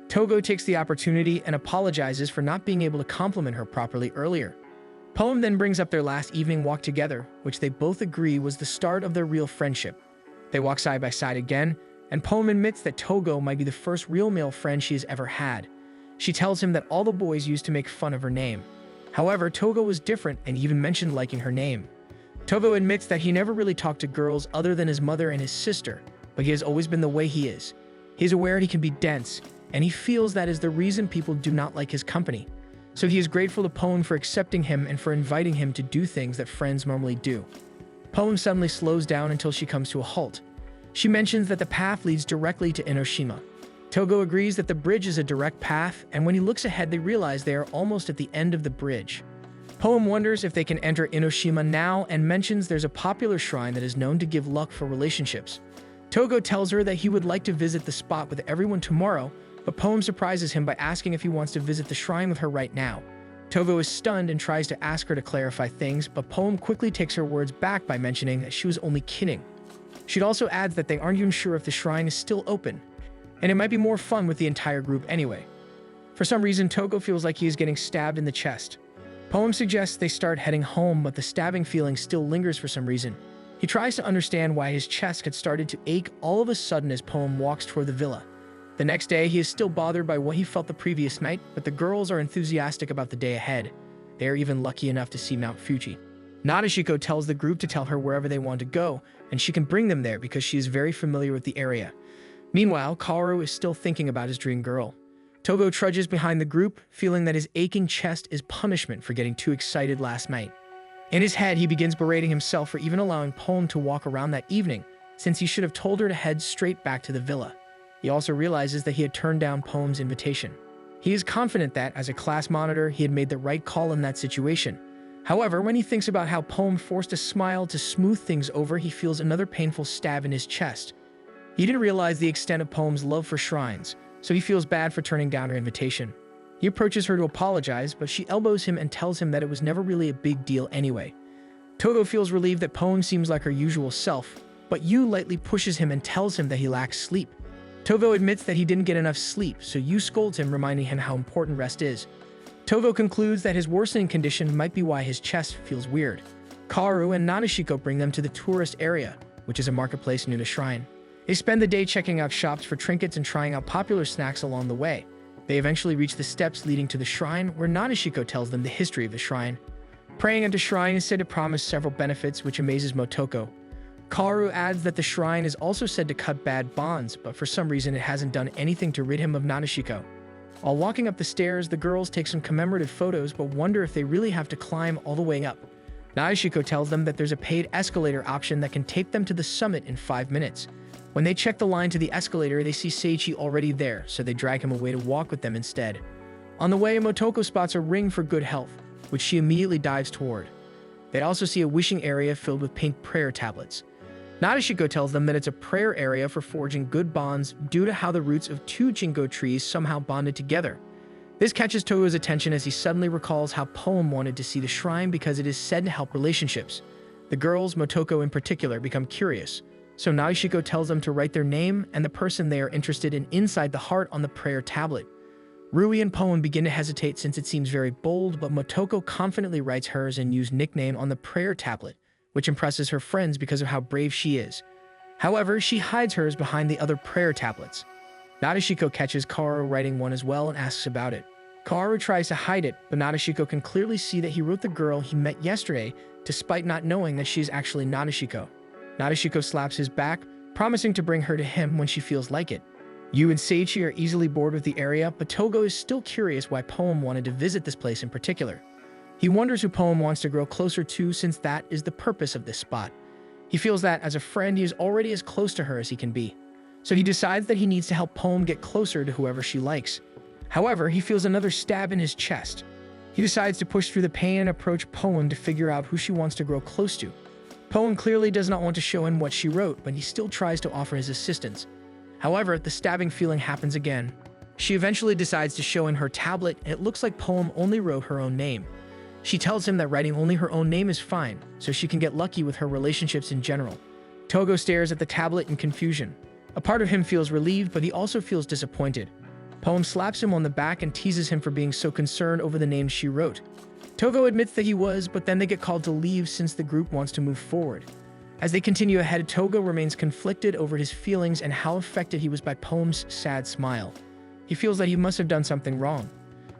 Togo takes the opportunity and apologizes for not being able to compliment her properly earlier. Poem then brings up their last evening walk together, which they both agree was the start of their real friendship. They walk side by side again, and Poem admits that Togo might be the first real male friend she has ever had. She tells him that all the boys used to make fun of her name. However, Togo was different and even mentioned liking her name. Togo admits that he never really talked to girls other than his mother and his sister, but he has always been the way he is. He's aware he can be dense, and he feels that is the reason people do not like his company. So he is grateful to Poem for accepting him and for inviting him to do things that friends normally do. Poem suddenly slows down until she comes to a halt. She mentions that the path leads directly to Enoshima. Togo agrees that the bridge is a direct path, and when he looks ahead, they realize they are almost at the end of the bridge. Poem wonders if they can enter Enoshima now and mentions there's a popular shrine that is known to give luck for relationships. Togo tells her that he would like to visit the spot with everyone tomorrow, but Poem surprises him by asking if he wants to visit the shrine with her right now. Togo is stunned and tries to ask her to clarify things, but Poem quickly takes her words back by mentioning that she was only kidding. She'd also adds that they aren't even sure if the shrine is still open, and it might be more fun with the entire group anyway. For some reason, Togo feels like he is getting stabbed in the chest. Poem suggests they start heading home, but the stabbing feeling still lingers for some reason. He tries to understand why his chest had started to ache all of a sudden as Poem walks toward the villa. The next day, he is still bothered by what he felt the previous night, but the girls are enthusiastic about the day ahead. They are even lucky enough to see Mount Fuji. Nadeshiko tells the group to tell her wherever they want to go, and she can bring them there because she is very familiar with the area. Meanwhile, Kaoru is still thinking about his dream girl. Togo trudges behind the group, feeling that his aching chest is punishment for getting too excited last night. In his head, he begins berating himself for even allowing Poem to walk around that evening, since he should have told her to head straight back to the villa. He also realizes that he had turned down Poem's invitation. He is confident that, as a class monitor, he had made the right call in that situation. However, when he thinks about how Poem forced a smile to smooth things over, he feels another painful stab in his chest. He didn't realize the extent of Poem's love for shrines, so he feels bad for turning down her invitation. He approaches her to apologize, but she elbows him and tells him that it was never really a big deal anyway. Togo feels relieved that Poem seems like her usual self, but Yu lightly pushes him and tells him that he lacks sleep. Togo admits that he didn't get enough sleep, so Yu scolds him, reminding him how important rest is. Togo concludes that his worsening condition might be why his chest feels weird. Kaoru and Nadeshiko bring them to the tourist area, which is a marketplace near the shrine. They spend the day checking out shops for trinkets and trying out popular snacks along the way. They eventually reach the steps leading to the shrine, where Nadeshiko tells them the history of the shrine. Praying at the shrine is said to promise several benefits, which amazes Motoko. Kaoru adds that the shrine is also said to cut bad bonds, but for some reason it hasn't done anything to rid him of Nadeshiko. While walking up the stairs, the girls take some commemorative photos but wonder if they really have to climb all the way up. Nadeshiko tells them that there's a paid escalator option that can take them to the summit in 5 minutes. When they check the line to the escalator, they see Seiichi already there, so they drag him away to walk with them instead. On the way, Motoko spots a ring for good health, which she immediately dives toward. They also see a wishing area filled with pink prayer tablets. Nadeshiko tells them that it's a prayer area for forging good bonds due to how the roots of 2 Jingo trees somehow bonded together. This catches Togo's attention as he suddenly recalls how Poem wanted to see the shrine because it is said to help relationships. The girls, Motoko in particular, become curious, so Nadeshiko tells them to write their name and the person they are interested in inside the heart on the prayer tablet. Rui and Poem begin to hesitate since it seems very bold, but Motoko confidently writes hers and Yu's nickname on the prayer tablet, which impresses her friends because of how brave she is. However, she hides hers behind the other prayer tablets. Nadeshiko catches Kaoru writing one as well and asks about it. Kaoru tries to hide it, but Nadeshiko can clearly see that he wrote the girl he met yesterday, despite not knowing that she's actually Nadeshiko. Nadeshiko slaps his back, promising to bring her to him when she feels like it. Yu and Seiichi are easily bored with the area, but Togo is still curious why Poem wanted to visit this place in particular. He wonders who Poem wants to grow closer to, since that is the purpose of this spot. He feels that, as a friend, he is already as close to her as he can be. So he decides that he needs to help Poem get closer to whoever she likes. However, he feels another stab in his chest. He decides to push through the pain and approach Poem to figure out who she wants to grow close to. Poem clearly does not want to show him what she wrote, but he still tries to offer his assistance. However, the stabbing feeling happens again. She eventually decides to show him her tablet, and it looks like Poem only wrote her own name. She tells him that writing only her own name is fine, so she can get lucky with her relationships in general. Togo stares at the tablet in confusion. A part of him feels relieved, but he also feels disappointed. Poem slaps him on the back and teases him for being so concerned over the names she wrote. Togo admits that he was, but then they get called to leave since the group wants to move forward. As they continue ahead, Togo remains conflicted over his feelings and how affected he was by Poem's sad smile. He feels that he must have done something wrong.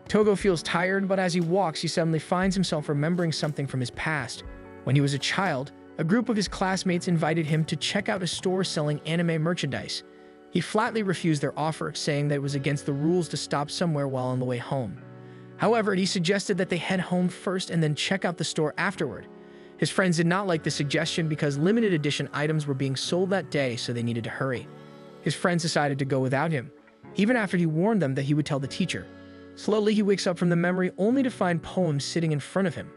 Togo feels tired, but as he walks, he suddenly finds himself remembering something from his past. When he was a child, a group of his classmates invited him to check out a store selling anime merchandise. He flatly refused their offer, saying that it was against the rules to stop somewhere while on the way home. However, he suggested that they head home first and then check out the store afterward. His friends did not like the suggestion because limited edition items were being sold that day, so they needed to hurry. His friends decided to go without him, even after he warned them that he would tell the teacher. Slowly, he wakes up from the memory only to find Poem sitting in front of him.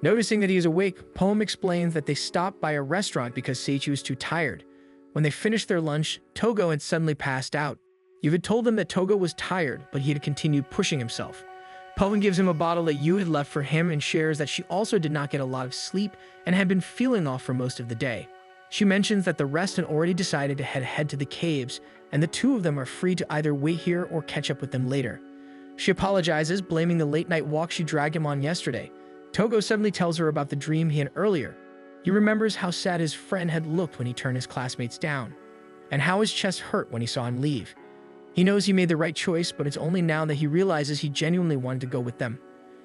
Noticing that he is awake, Poem explains that they stopped by a restaurant because Seiichi was too tired. When they finished their lunch, Togo had suddenly passed out. Yu had told them that Togo was tired, but he had continued pushing himself. Poem gives him a bottle that Yu had left for him and shares that she also did not get a lot of sleep and had been feeling off for most of the day. She mentions that the rest had already decided to head ahead to the caves, and the two of them are free to either wait here or catch up with them later. She apologizes, blaming the late-night walk she dragged him on yesterday. Togo suddenly tells her about the dream he had earlier. He remembers how sad his friend had looked when he turned his classmates down, and how his chest hurt when he saw him leave. He knows he made the right choice, but it's only now that he realizes he genuinely wanted to go with them.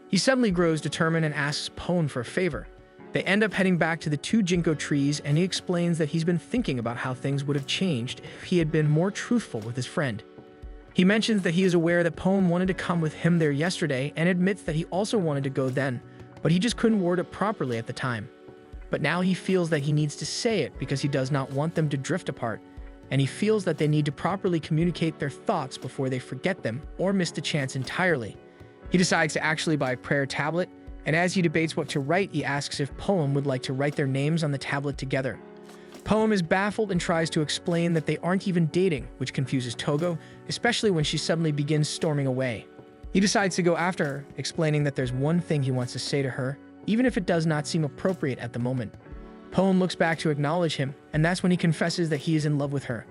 He suddenly grows determined and asks Poem for a favor. They end up heading back to the two ginkgo trees, and he explains that he's been thinking about how things would have changed if he had been more truthful with his friend. He mentions that he is aware that Poem wanted to come with him there yesterday and admits that he also wanted to go then, but he just couldn't word it properly at the time. But now he feels that he needs to say it because he does not want them to drift apart, and he feels that they need to properly communicate their thoughts before they forget them or miss the chance entirely. He decides to actually buy a prayer tablet, and as he debates what to write, he asks if Poem would like to write their names on the tablet together. Poem is baffled and tries to explain that they aren't even dating, which confuses Togo, especially when she suddenly begins storming away. He decides to go after her, explaining that there's one thing he wants to say to her, even if it does not seem appropriate at the moment. Poem looks back to acknowledge him, and that's when he confesses that he is in love with her.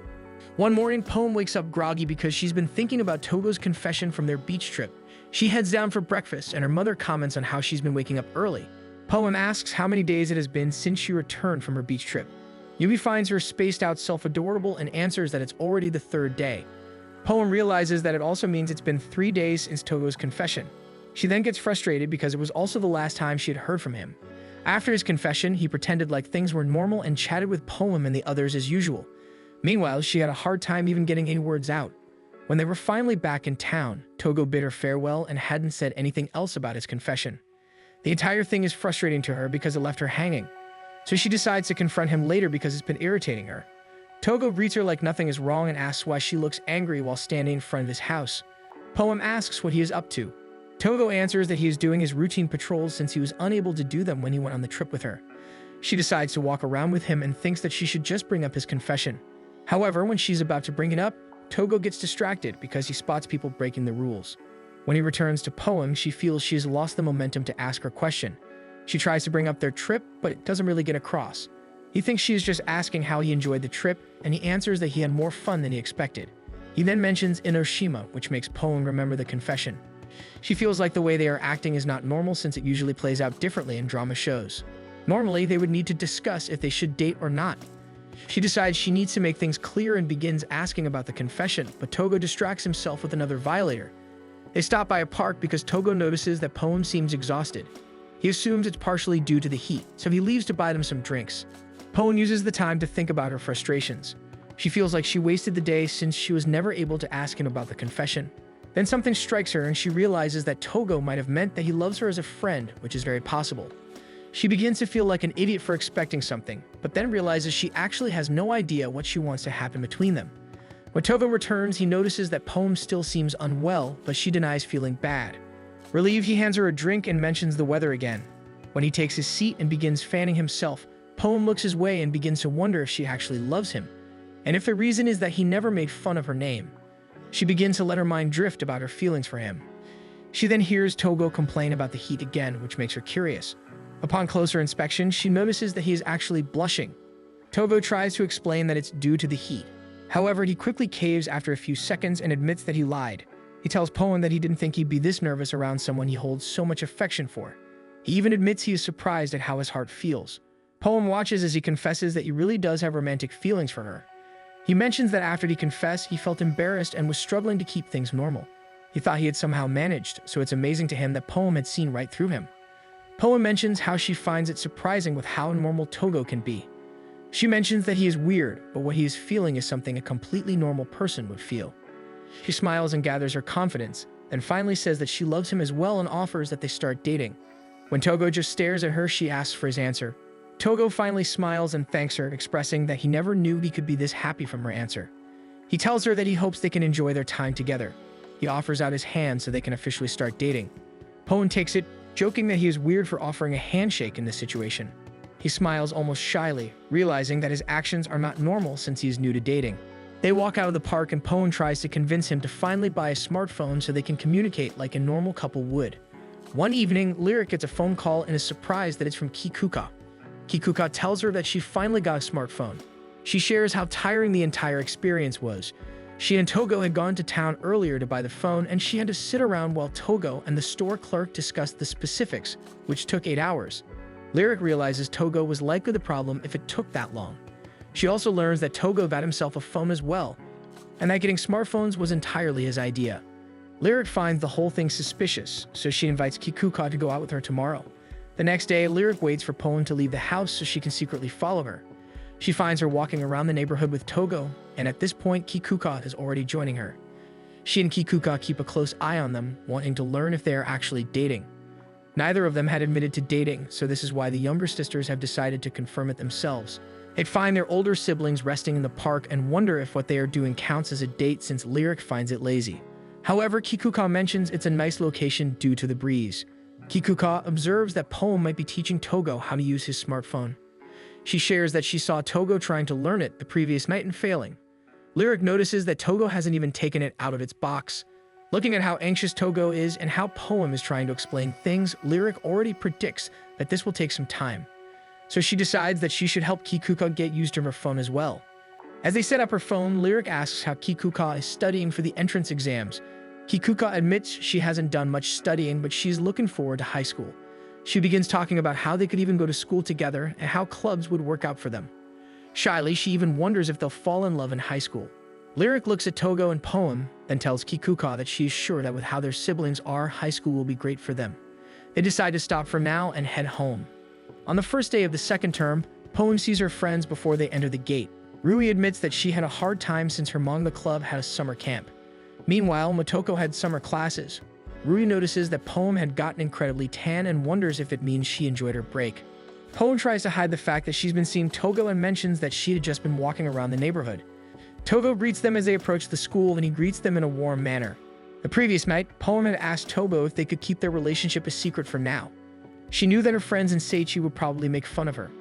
One morning, Poem wakes up groggy because she's been thinking about Togo's confession from their beach trip. She heads down for breakfast, and her mother comments on how she's been waking up early. Poem asks how many days it has been since she returned from her beach trip. Yubi finds her spaced out self-adorable and answers that it's already the third day. Poem realizes that it also means it's been 3 days since Togo's confession. She then gets frustrated because it was also the last time she had heard from him. After his confession, he pretended like things were normal and chatted with Poem and the others as usual. Meanwhile, she had a hard time even getting any words out. When they were finally back in town, Togo bid her farewell and hadn't said anything else about his confession. The entire thing is frustrating to her because it left her hanging. So she decides to confront him later because it's been irritating her. Togo greets her like nothing is wrong and asks why she looks angry while standing in front of his house. Poem asks what he is up to. Togo answers that he is doing his routine patrols since he was unable to do them when he went on the trip with her. She decides to walk around with him and thinks that she should just bring up his confession. However, when she's about to bring it up, Togo gets distracted because he spots people breaking the rules. When he returns to Poem, she feels she has lost the momentum to ask her question. She tries to bring up their trip, but it doesn't really get across. He thinks she is just asking how he enjoyed the trip, and he answers that he had more fun than he expected. He then mentions Inoshima, which makes Poem remember the confession. She feels like the way they are acting is not normal since it usually plays out differently in drama shows. Normally, they would need to discuss if they should date or not. She decides she needs to make things clear and begins asking about the confession, but Togo distracts himself with another violator. They stop by a park because Togo notices that Poem seems exhausted. He assumes it's partially due to the heat, so he leaves to buy them some drinks. Poem uses the time to think about her frustrations. She feels like she wasted the day since she was never able to ask him about the confession. Then something strikes her and she realizes that Togo might have meant that he loves her as a friend, which is very possible. She begins to feel like an idiot for expecting something, but then realizes she actually has no idea what she wants to happen between them. When Togo returns, he notices that Poem still seems unwell, but she denies feeling bad. Relieved, he hands her a drink and mentions the weather again. When he takes his seat and begins fanning himself, Poem looks his way and begins to wonder if she actually loves him, and if the reason is that he never made fun of her name. She begins to let her mind drift about her feelings for him. She then hears Togo complain about the heat again, which makes her curious. Upon closer inspection, she notices that he is actually blushing. Togo tries to explain that it's due to the heat. However, he quickly caves after a few seconds and admits that he lied. He tells Poem that he didn't think he'd be this nervous around someone he holds so much affection for. He even admits he is surprised at how his heart feels. Poem watches as he confesses that he really does have romantic feelings for her. He mentions that after he confessed, he felt embarrassed and was struggling to keep things normal. He thought he had somehow managed, so it's amazing to him that Poem had seen right through him. Poem mentions how she finds it surprising with how normal Togo can be. She mentions that he is weird, but what he is feeling is something a completely normal person would feel. She smiles and gathers her confidence, then finally says that she loves him as well and offers that they start dating. When Togo just stares at her, she asks for his answer. Togo finally smiles and thanks her, expressing that he never knew he could be this happy from her answer. He tells her that he hopes they can enjoy their time together. He offers out his hand so they can officially start dating. Poem takes it, joking that he is weird for offering a handshake in this situation. He smiles almost shyly, realizing that his actions are not normal since he is new to dating. They walk out of the park and Poem tries to convince him to finally buy a smartphone so they can communicate like a normal couple would. One evening, Lyric gets a phone call and is surprised that it's from Kikuka. Kikuka tells her that she finally got a smartphone. She shares how tiring the entire experience was. She and Togo had gone to town earlier to buy the phone, and she had to sit around while Togo and the store clerk discussed the specifics, which took 8 hours. Lyric realizes Togo was likely the problem if it took that long. She also learns that Togo got himself a phone as well, and that getting smartphones was entirely his idea. Lyric finds the whole thing suspicious, so she invites Kikuka to go out with her tomorrow. The next day, Lyric waits for Poem to leave the house so she can secretly follow her. She finds her walking around the neighborhood with Togo, and at this point, Kikuka is already joining her. She and Kikuka keep a close eye on them, wanting to learn if they are actually dating. Neither of them had admitted to dating, so this is why the younger sisters have decided to confirm it themselves. They'd find their older siblings resting in the park and wonder if what they are doing counts as a date since Lyric finds it lazy. However, Kikuka mentions it's a nice location due to the breeze. Kikuka observes that Poem might be teaching Togo how to use his smartphone. She shares that she saw Togo trying to learn it the previous night and failing. Lyric notices that Togo hasn't even taken it out of its box. Looking at how anxious Togo is and how Poem is trying to explain things, Lyric already predicts that this will take some time. So she decides that she should help Kikuka get used to her phone as well. As they set up her phone, Lyric asks how Kikuka is studying for the entrance exams. Kikuka admits she hasn't done much studying, but she's looking forward to high school. She begins talking about how they could even go to school together and how clubs would work out for them. Shyly, she even wonders if they'll fall in love in high school. Lyric looks at Togo and Poem, then tells Kikuka that she is sure that with how their siblings are, high school will be great for them. They decide to stop for now and head home. On the first day of the second term, Poem sees her friends before they enter the gate. Rui admits that she had a hard time since her manga club had a summer camp. Meanwhile, Motoko had summer classes. Rui notices that Poem had gotten incredibly tan and wonders if it means she enjoyed her break. Poem tries to hide the fact that she's been seeing Togo and mentions that she had just been walking around the neighborhood. Togo greets them as they approach the school, and he greets them in a warm manner. The previous night, Poem had asked Togo if they could keep their relationship a secret for now. She knew that her friends and Seichi would probably make fun of her.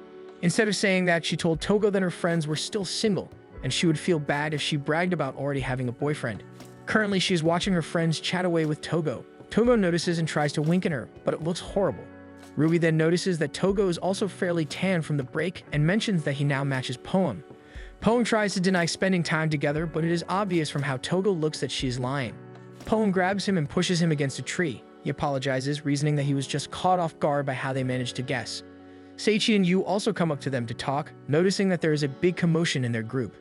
Instead of saying that, she told Togo that her friends were still single, and she would feel bad if she bragged about already having a boyfriend. Currently, she is watching her friends chat away with Togo. Togo notices and tries to wink at her, but it looks horrible. Rui then notices that Togo is also fairly tan from the break and mentions that he now matches Poem. Poem tries to deny spending time together, but it is obvious from how Togo looks that she is lying. Poem grabs him and pushes him against a tree. He apologizes, reasoning that he was just caught off guard by how they managed to guess. Seichi and Yu also come up to them to talk, noticing that there is a big commotion in their group.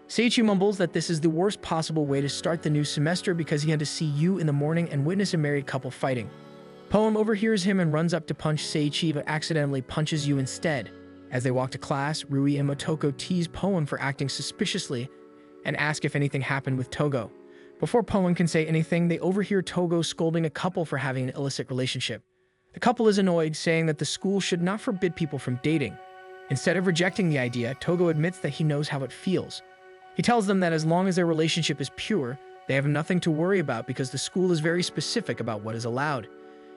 Seichi mumbles that this is the worst possible way to start the new semester because he had to see Yu in the morning and witness a married couple fighting. Poem overhears him and runs up to punch Seichi but accidentally punches Yu instead. As they walk to class, Rui and Motoko tease Poem for acting suspiciously and ask if anything happened with Togo. Before Poem can say anything, they overhear Togo scolding a couple for having an illicit relationship. The couple is annoyed, saying that the school should not forbid people from dating. Instead of rejecting the idea, Togo admits that he knows how it feels. He tells them that as long as their relationship is pure, they have nothing to worry about because the school is very specific about what is allowed.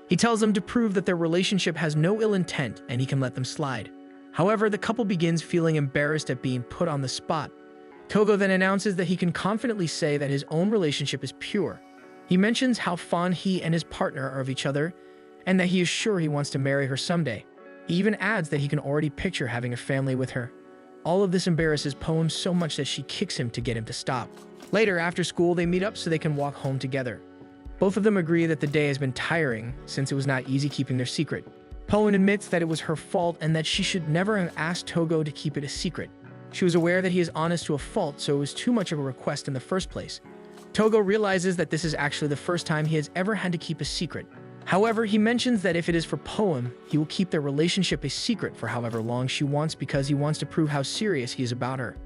He tells them to prove that their relationship has no ill intent and he can let them slide. However, the couple begins feeling embarrassed at being put on the spot. Togo then announces that he can confidently say that his own relationship is pure. He mentions how fond he and his partner are of each other and that he is sure he wants to marry her someday. He even adds that he can already picture having a family with her. All of this embarrasses Poem so much that she kicks him to get him to stop. Later, after school, they meet up so they can walk home together. Both of them agree that the day has been tiring since it was not easy keeping their secret. Poem admits that it was her fault and that she should never have asked Togo to keep it a secret. She was aware that he is honest to a fault, so it was too much of a request in the first place. Togo realizes that this is actually the first time he has ever had to keep a secret. However, he mentions that if it is for Poem, he will keep their relationship a secret for however long she wants because he wants to prove how serious he is about her.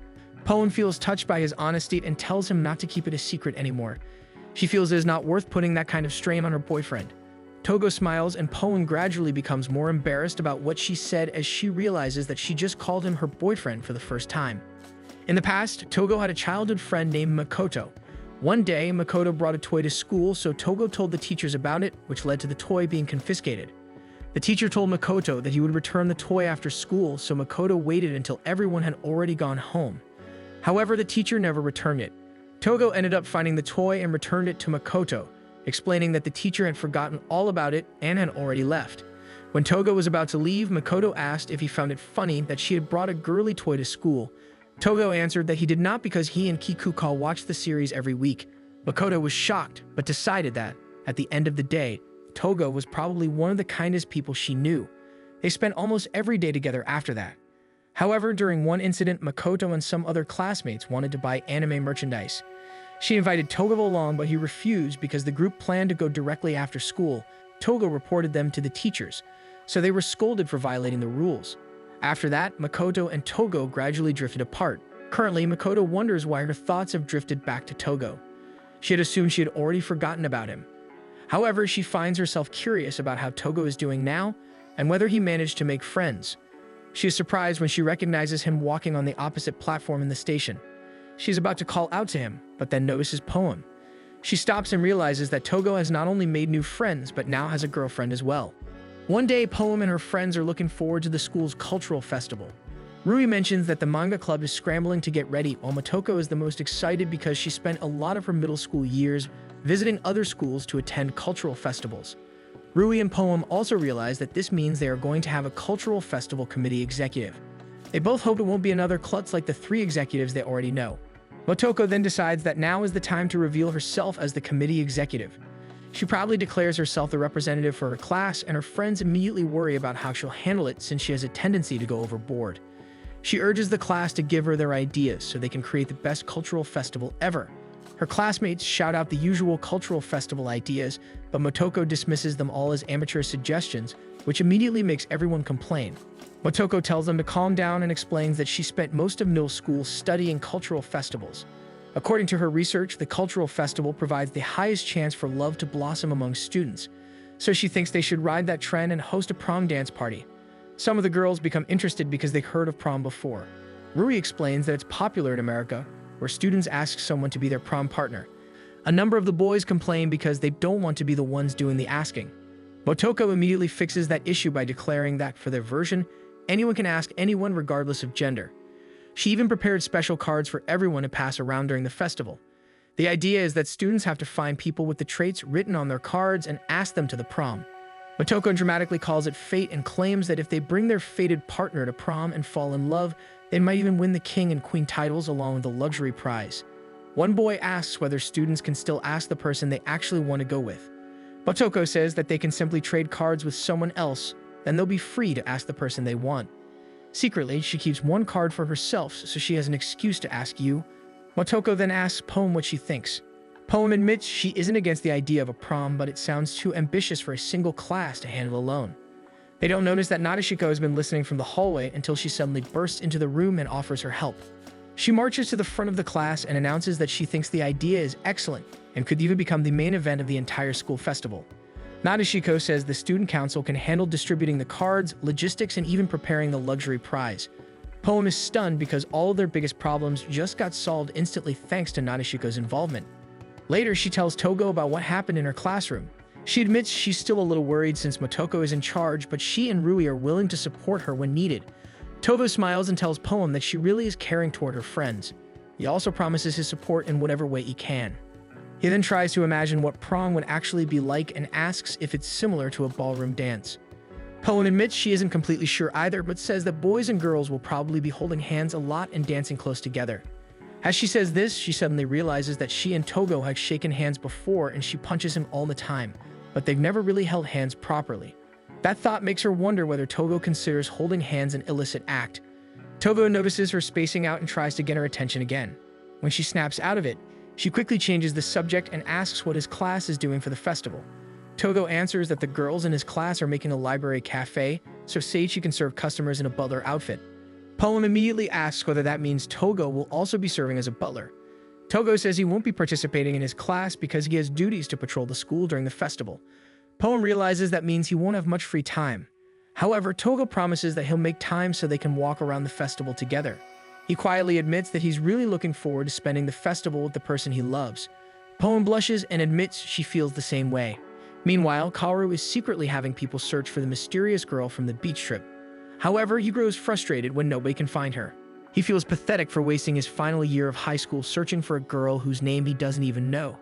Poem feels touched by his honesty and tells him not to keep it a secret anymore. She feels it is not worth putting that kind of strain on her boyfriend. Togo smiles and Poem gradually becomes more embarrassed about what she said as she realizes that she just called him her boyfriend for the first time. In the past, Togo had a childhood friend named Makoto. One day, Makoto brought a toy to school, so Togo told the teachers about it, which led to the toy being confiscated. The teacher told Makoto that he would return the toy after school, so Makoto waited until everyone had already gone home. However, the teacher never returned it. Togo ended up finding the toy and returned it to Makoto, explaining that the teacher had forgotten all about it and had already left. When Togo was about to leave, Makoto asked if he found it funny that she had brought a girly toy to school. Togo answered that he did not because he and Kikuko watched the series every week. Makoto was shocked, but decided that, at the end of the day, Togo was probably one of the kindest people she knew. They spent almost every day together after that. However, during one incident, Makoto and some other classmates wanted to buy anime merchandise. She invited Togo along, but he refused because the group planned to go directly after school. Togo reported them to the teachers, so they were scolded for violating the rules. After that, Makoto and Togo gradually drifted apart. Currently, Makoto wonders why her thoughts have drifted back to Togo. She had assumed she had already forgotten about him. However, she finds herself curious about how Togo is doing now and whether he managed to make friends. She is surprised when she recognizes him walking on the opposite platform in the station. She is about to call out to him, but then notices Poem. She stops and realizes that Togo has not only made new friends, but now has a girlfriend as well. One day, Poem and her friends are looking forward to the school's cultural festival. Rui mentions that the manga club is scrambling to get ready, while Motoko is the most excited because she spent a lot of her middle school years visiting other schools to attend cultural festivals. Rui and Poem also realize that this means they are going to have a cultural festival committee executive. They both hope it won't be another klutz like the 3 executives they already know. Motoko then decides that now is the time to reveal herself as the committee executive. She proudly declares herself the representative for her class, and her friends immediately worry about how she'll handle it since she has a tendency to go overboard. She urges the class to give her their ideas so they can create the best cultural festival ever. Her classmates shout out the usual cultural festival ideas, but Motoko dismisses them all as amateur suggestions, which immediately makes everyone complain. Motoko tells them to calm down and explains that she spent most of middle school studying cultural festivals. According to her research, the cultural festival provides the highest chance for love to blossom among students, so she thinks they should ride that trend and host a prom dance party. Some of the girls become interested because they've heard of prom before. Rui explains that it's popular in America, where students ask someone to be their prom partner. A number of the boys complain because they don't want to be the ones doing the asking. Motoko immediately fixes that issue by declaring that for their version, anyone can ask anyone regardless of gender. She even prepared special cards for everyone to pass around during the festival. The idea is that students have to find people with the traits written on their cards and ask them to the prom. Motoko dramatically calls it fate and claims that if they bring their fated partner to prom and fall in love, they might even win the king and queen titles along with the luxury prize. One boy asks whether students can still ask the person they actually want to go with. Motoko says that they can simply trade cards with someone else, then they'll be free to ask the person they want. Secretly, she keeps one card for herself so she has an excuse to ask you. Motoko then asks Poem what she thinks. Poem admits she isn't against the idea of a prom, but it sounds too ambitious for a single class to handle alone. They don't notice that Nadeshiko has been listening from the hallway until she suddenly bursts into the room and offers her help. She marches to the front of the class and announces that she thinks the idea is excellent and could even become the main event of the entire school festival. Nadeshiko says the student council can handle distributing the cards, logistics, and even preparing the luxury prize. Poem is stunned because all of their biggest problems just got solved instantly thanks to Nadeshiko's involvement. Later, she tells Togo about what happened in her classroom. She admits she's still a little worried since Motoko is in charge, but she and Rui are willing to support her when needed. Togo smiles and tells Poem that she really is caring toward her friends. He also promises his support in whatever way he can. He then tries to imagine what prom would actually be like and asks if it's similar to a ballroom dance. Poem admits she isn't completely sure either, but says that boys and girls will probably be holding hands a lot and dancing close together. As she says this, she suddenly realizes that she and Togo had shaken hands before and she punches him all the time, but they've never really held hands properly. That thought makes her wonder whether Togo considers holding hands an illicit act. Togo notices her spacing out and tries to get her attention again. When she snaps out of it, she quickly changes the subject and asks what his class is doing for the festival. Togo answers that the girls in his class are making a library cafe, so Seichi can serve customers in a butler outfit. Poem immediately asks whether that means Togo will also be serving as a butler. Togo says he won't be participating in his class because he has duties to patrol the school during the festival. Poem realizes that means he won't have much free time. However, Togo promises that he'll make time so they can walk around the festival together. He quietly admits that he's really looking forward to spending the festival with the person he loves. Poem blushes and admits she feels the same way. Meanwhile, Kaoru is secretly having people search for the mysterious girl from the beach trip. However, he grows frustrated when nobody can find her. He feels pathetic for wasting his final year of high school searching for a girl whose name he doesn't even know.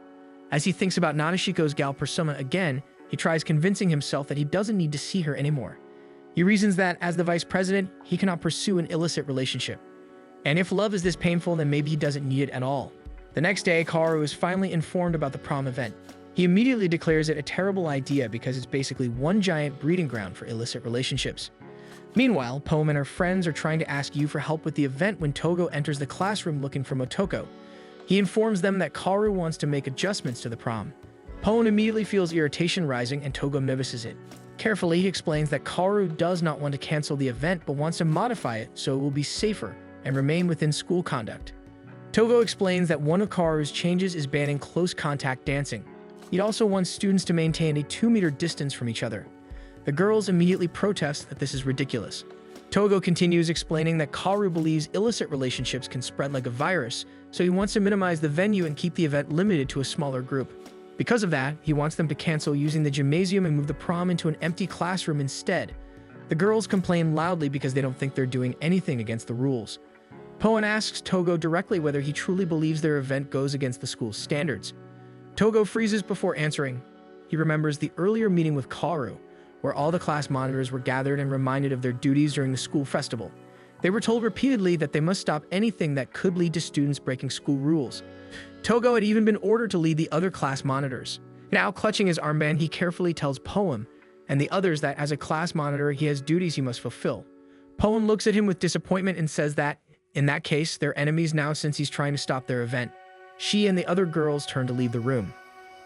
As he thinks about Nadeshiko's gal persona again, he tries convincing himself that he doesn't need to see her anymore. He reasons that, as the vice president, he cannot pursue an illicit relationship. And if love is this painful, then maybe he doesn't need it at all. The next day, Kaoru is finally informed about the prom event. He immediately declares it a terrible idea because it's basically one giant breeding ground for illicit relationships. Meanwhile, Poem and her friends are trying to ask Yu for help with the event when Togo enters the classroom looking for Motoko. He informs them that Kaoru wants to make adjustments to the prom. Poem immediately feels irritation rising and Togo notices it. Carefully, he explains that Kaoru does not want to cancel the event but wants to modify it so it will be safer and remain within school conduct. Togo explains that one of Kaoru's changes is banning close contact dancing. He also wants students to maintain a 2-meter distance from each other. The girls immediately protest that this is ridiculous. Togo continues explaining that Kaoru believes illicit relationships can spread like a virus, so he wants to minimize the venue and keep the event limited to a smaller group. Because of that, he wants them to cancel using the gymnasium and move the prom into an empty classroom instead. The girls complain loudly because they don't think they're doing anything against the rules. Poen asks Togo directly whether he truly believes their event goes against the school's standards. Togo freezes before answering. He remembers the earlier meeting with Kaoru, where all the class monitors were gathered and reminded of their duties during the school festival. They were told repeatedly that they must stop anything that could lead to students breaking school rules. Togo had even been ordered to lead the other class monitors. Now, clutching his armband, he carefully tells Poem and the others that as a class monitor, he has duties he must fulfill. Poem looks at him with disappointment and says that, in that case, they're enemies now since he's trying to stop their event. She and the other girls turn to leave the room.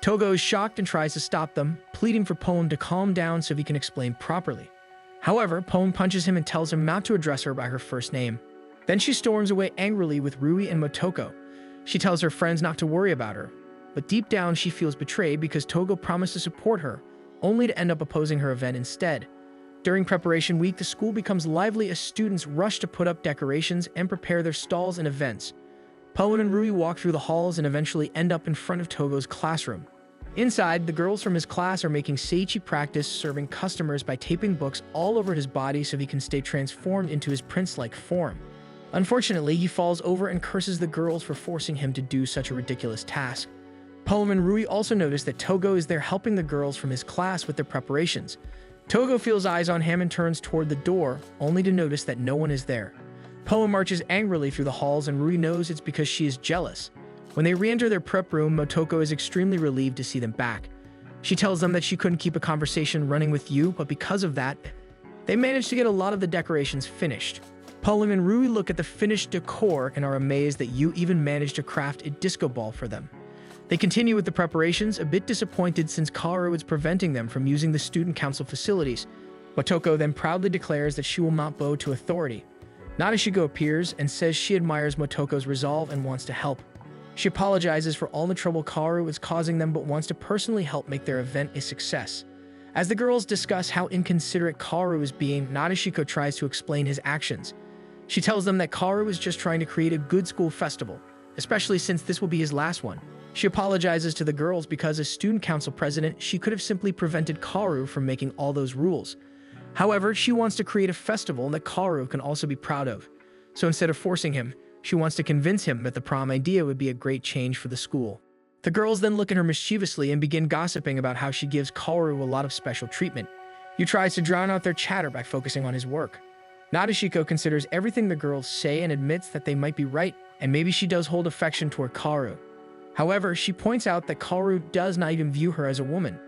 Togo is shocked and tries to stop them, pleading for Poem to calm down so he can explain properly. However, Poem punches him and tells him not to address her by her first name. Then she storms away angrily with Rui and Motoko. She tells her friends not to worry about her, but deep down she feels betrayed because Togo promised to support her, only to end up opposing her event instead. During preparation week, the school becomes lively as students rush to put up decorations and prepare their stalls and events. Poem and Rui walk through the halls and eventually end up in front of Togo's classroom. Inside, the girls from his class are making Seiichi practice serving customers by taping books all over his body so he can stay transformed into his prince-like form. Unfortunately, he falls over and curses the girls for forcing him to do such a ridiculous task. Poem and Rui also notice that Togo is there helping the girls from his class with their preparations. Togo feels eyes on him and turns toward the door, only to notice that no one is there. Poem marches angrily through the halls and Rui knows it's because she is jealous. When they re-enter their prep room, Motoko is extremely relieved to see them back. She tells them that she couldn't keep a conversation running with Yu, but because of that, they managed to get a lot of the decorations finished. Poem and Rui look at the finished decor and are amazed that Yu even managed to craft a disco ball for them. They continue with the preparations, a bit disappointed since Kaoru is preventing them from using the student council facilities. Motoko then proudly declares that she will not bow to authority. Nadeshiko appears and says she admires Motoko's resolve and wants to help. She apologizes for all the trouble Kaoru is causing them but wants to personally help make their event a success. As the girls discuss how inconsiderate Kaoru is being, Nadeshiko tries to explain his actions. She tells them that Kaoru is just trying to create a good school festival, especially since this will be his last one. She apologizes to the girls because as student council president, she could have simply prevented Kaoru from making all those rules. However, she wants to create a festival that Kaoru can also be proud of. So instead of forcing him, she wants to convince him that the prom idea would be a great change for the school. The girls then look at her mischievously and begin gossiping about how she gives Kaoru a lot of special treatment. Yu tries to drown out their chatter by focusing on his work. Nadeshiko considers everything the girls say and admits that they might be right, and maybe she does hold affection toward Kaoru. However, she points out that Kaoru does not even view her as a woman.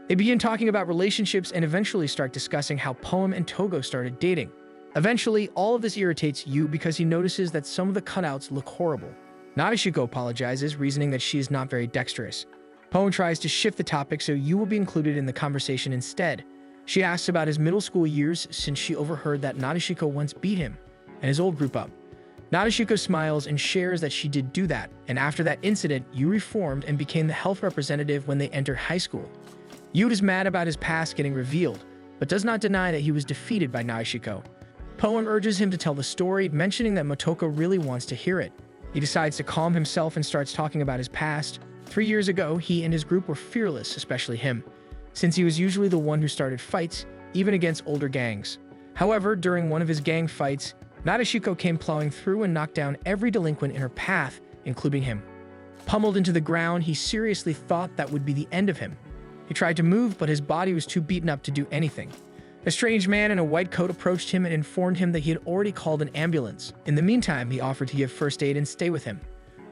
They begin talking about relationships and eventually start discussing how Poem and Togo started dating. Eventually, all of this irritates Yu because he notices that some of the cutouts look horrible. Nadeshiko apologizes, reasoning that she is not very dexterous. Poem tries to shift the topic so Yu will be included in the conversation instead. She asks about his middle school years since she overheard that Nadeshiko once beat him and his old group up. Nadeshiko smiles and shares that she did do that, and after that incident, Yu reformed and became the health representative when they entered high school. Yu is mad about his past getting revealed, but does not deny that he was defeated by Nadeshiko. Poem urges him to tell the story, mentioning that Motoko really wants to hear it. He decides to calm himself and starts talking about his past. 3 years ago, he and his group were fearless, especially him, since he was usually the one who started fights, even against older gangs. However, during one of his gang fights, Nadeshiko came plowing through and knocked down every delinquent in her path, including him. Pummeled into the ground, he seriously thought that would be the end of him. He tried to move, but his body was too beaten up to do anything. A strange man in a white coat approached him and informed him that he had already called an ambulance. In the meantime, he offered to give first aid and stay with him.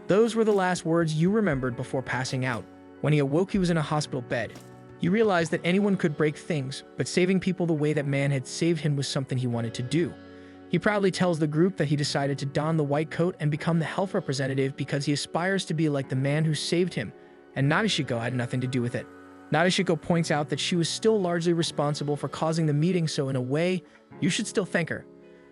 Those were the last words Yu remembered before passing out. When he awoke, he was in a hospital bed. He realized that anyone could break things, but saving people the way that man had saved him was something he wanted to do. He proudly tells the group that he decided to don the white coat and become the health representative because he aspires to be like the man who saved him, and Nadeshiko had nothing to do with it. Nadeshiko points out that she was still largely responsible for causing the meeting, so in a way, you should still thank her.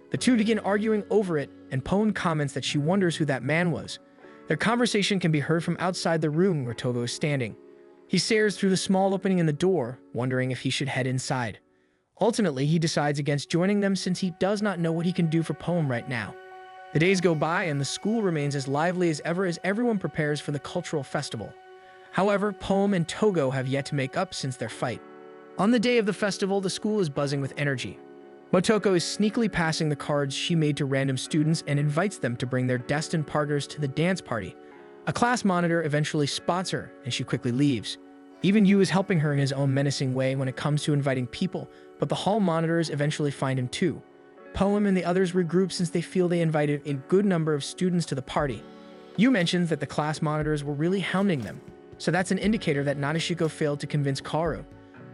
The two begin arguing over it, and Poem comments that she wonders who that man was. Their conversation can be heard from outside the room where Togo is standing. He stares through the small opening in the door, wondering if he should head inside. Ultimately, he decides against joining them since he does not know what he can do for Poem right now. The days go by and the school remains as lively as ever as everyone prepares for the cultural festival. However, Poem and Togo have yet to make up since their fight. On the day of the festival, the school is buzzing with energy. Motoko is sneakily passing the cards she made to random students and invites them to bring their destined partners to the dance party. A class monitor eventually spots her, and she quickly leaves. Even Yu is helping her in his own menacing way when it comes to inviting people, but the hall monitors eventually find him too. Poem and the others regroup since they feel they invited a good number of students to the party. Yu mentions that the class monitors were really hounding them, so that's an indicator that Nadeshiko failed to convince Kaoru.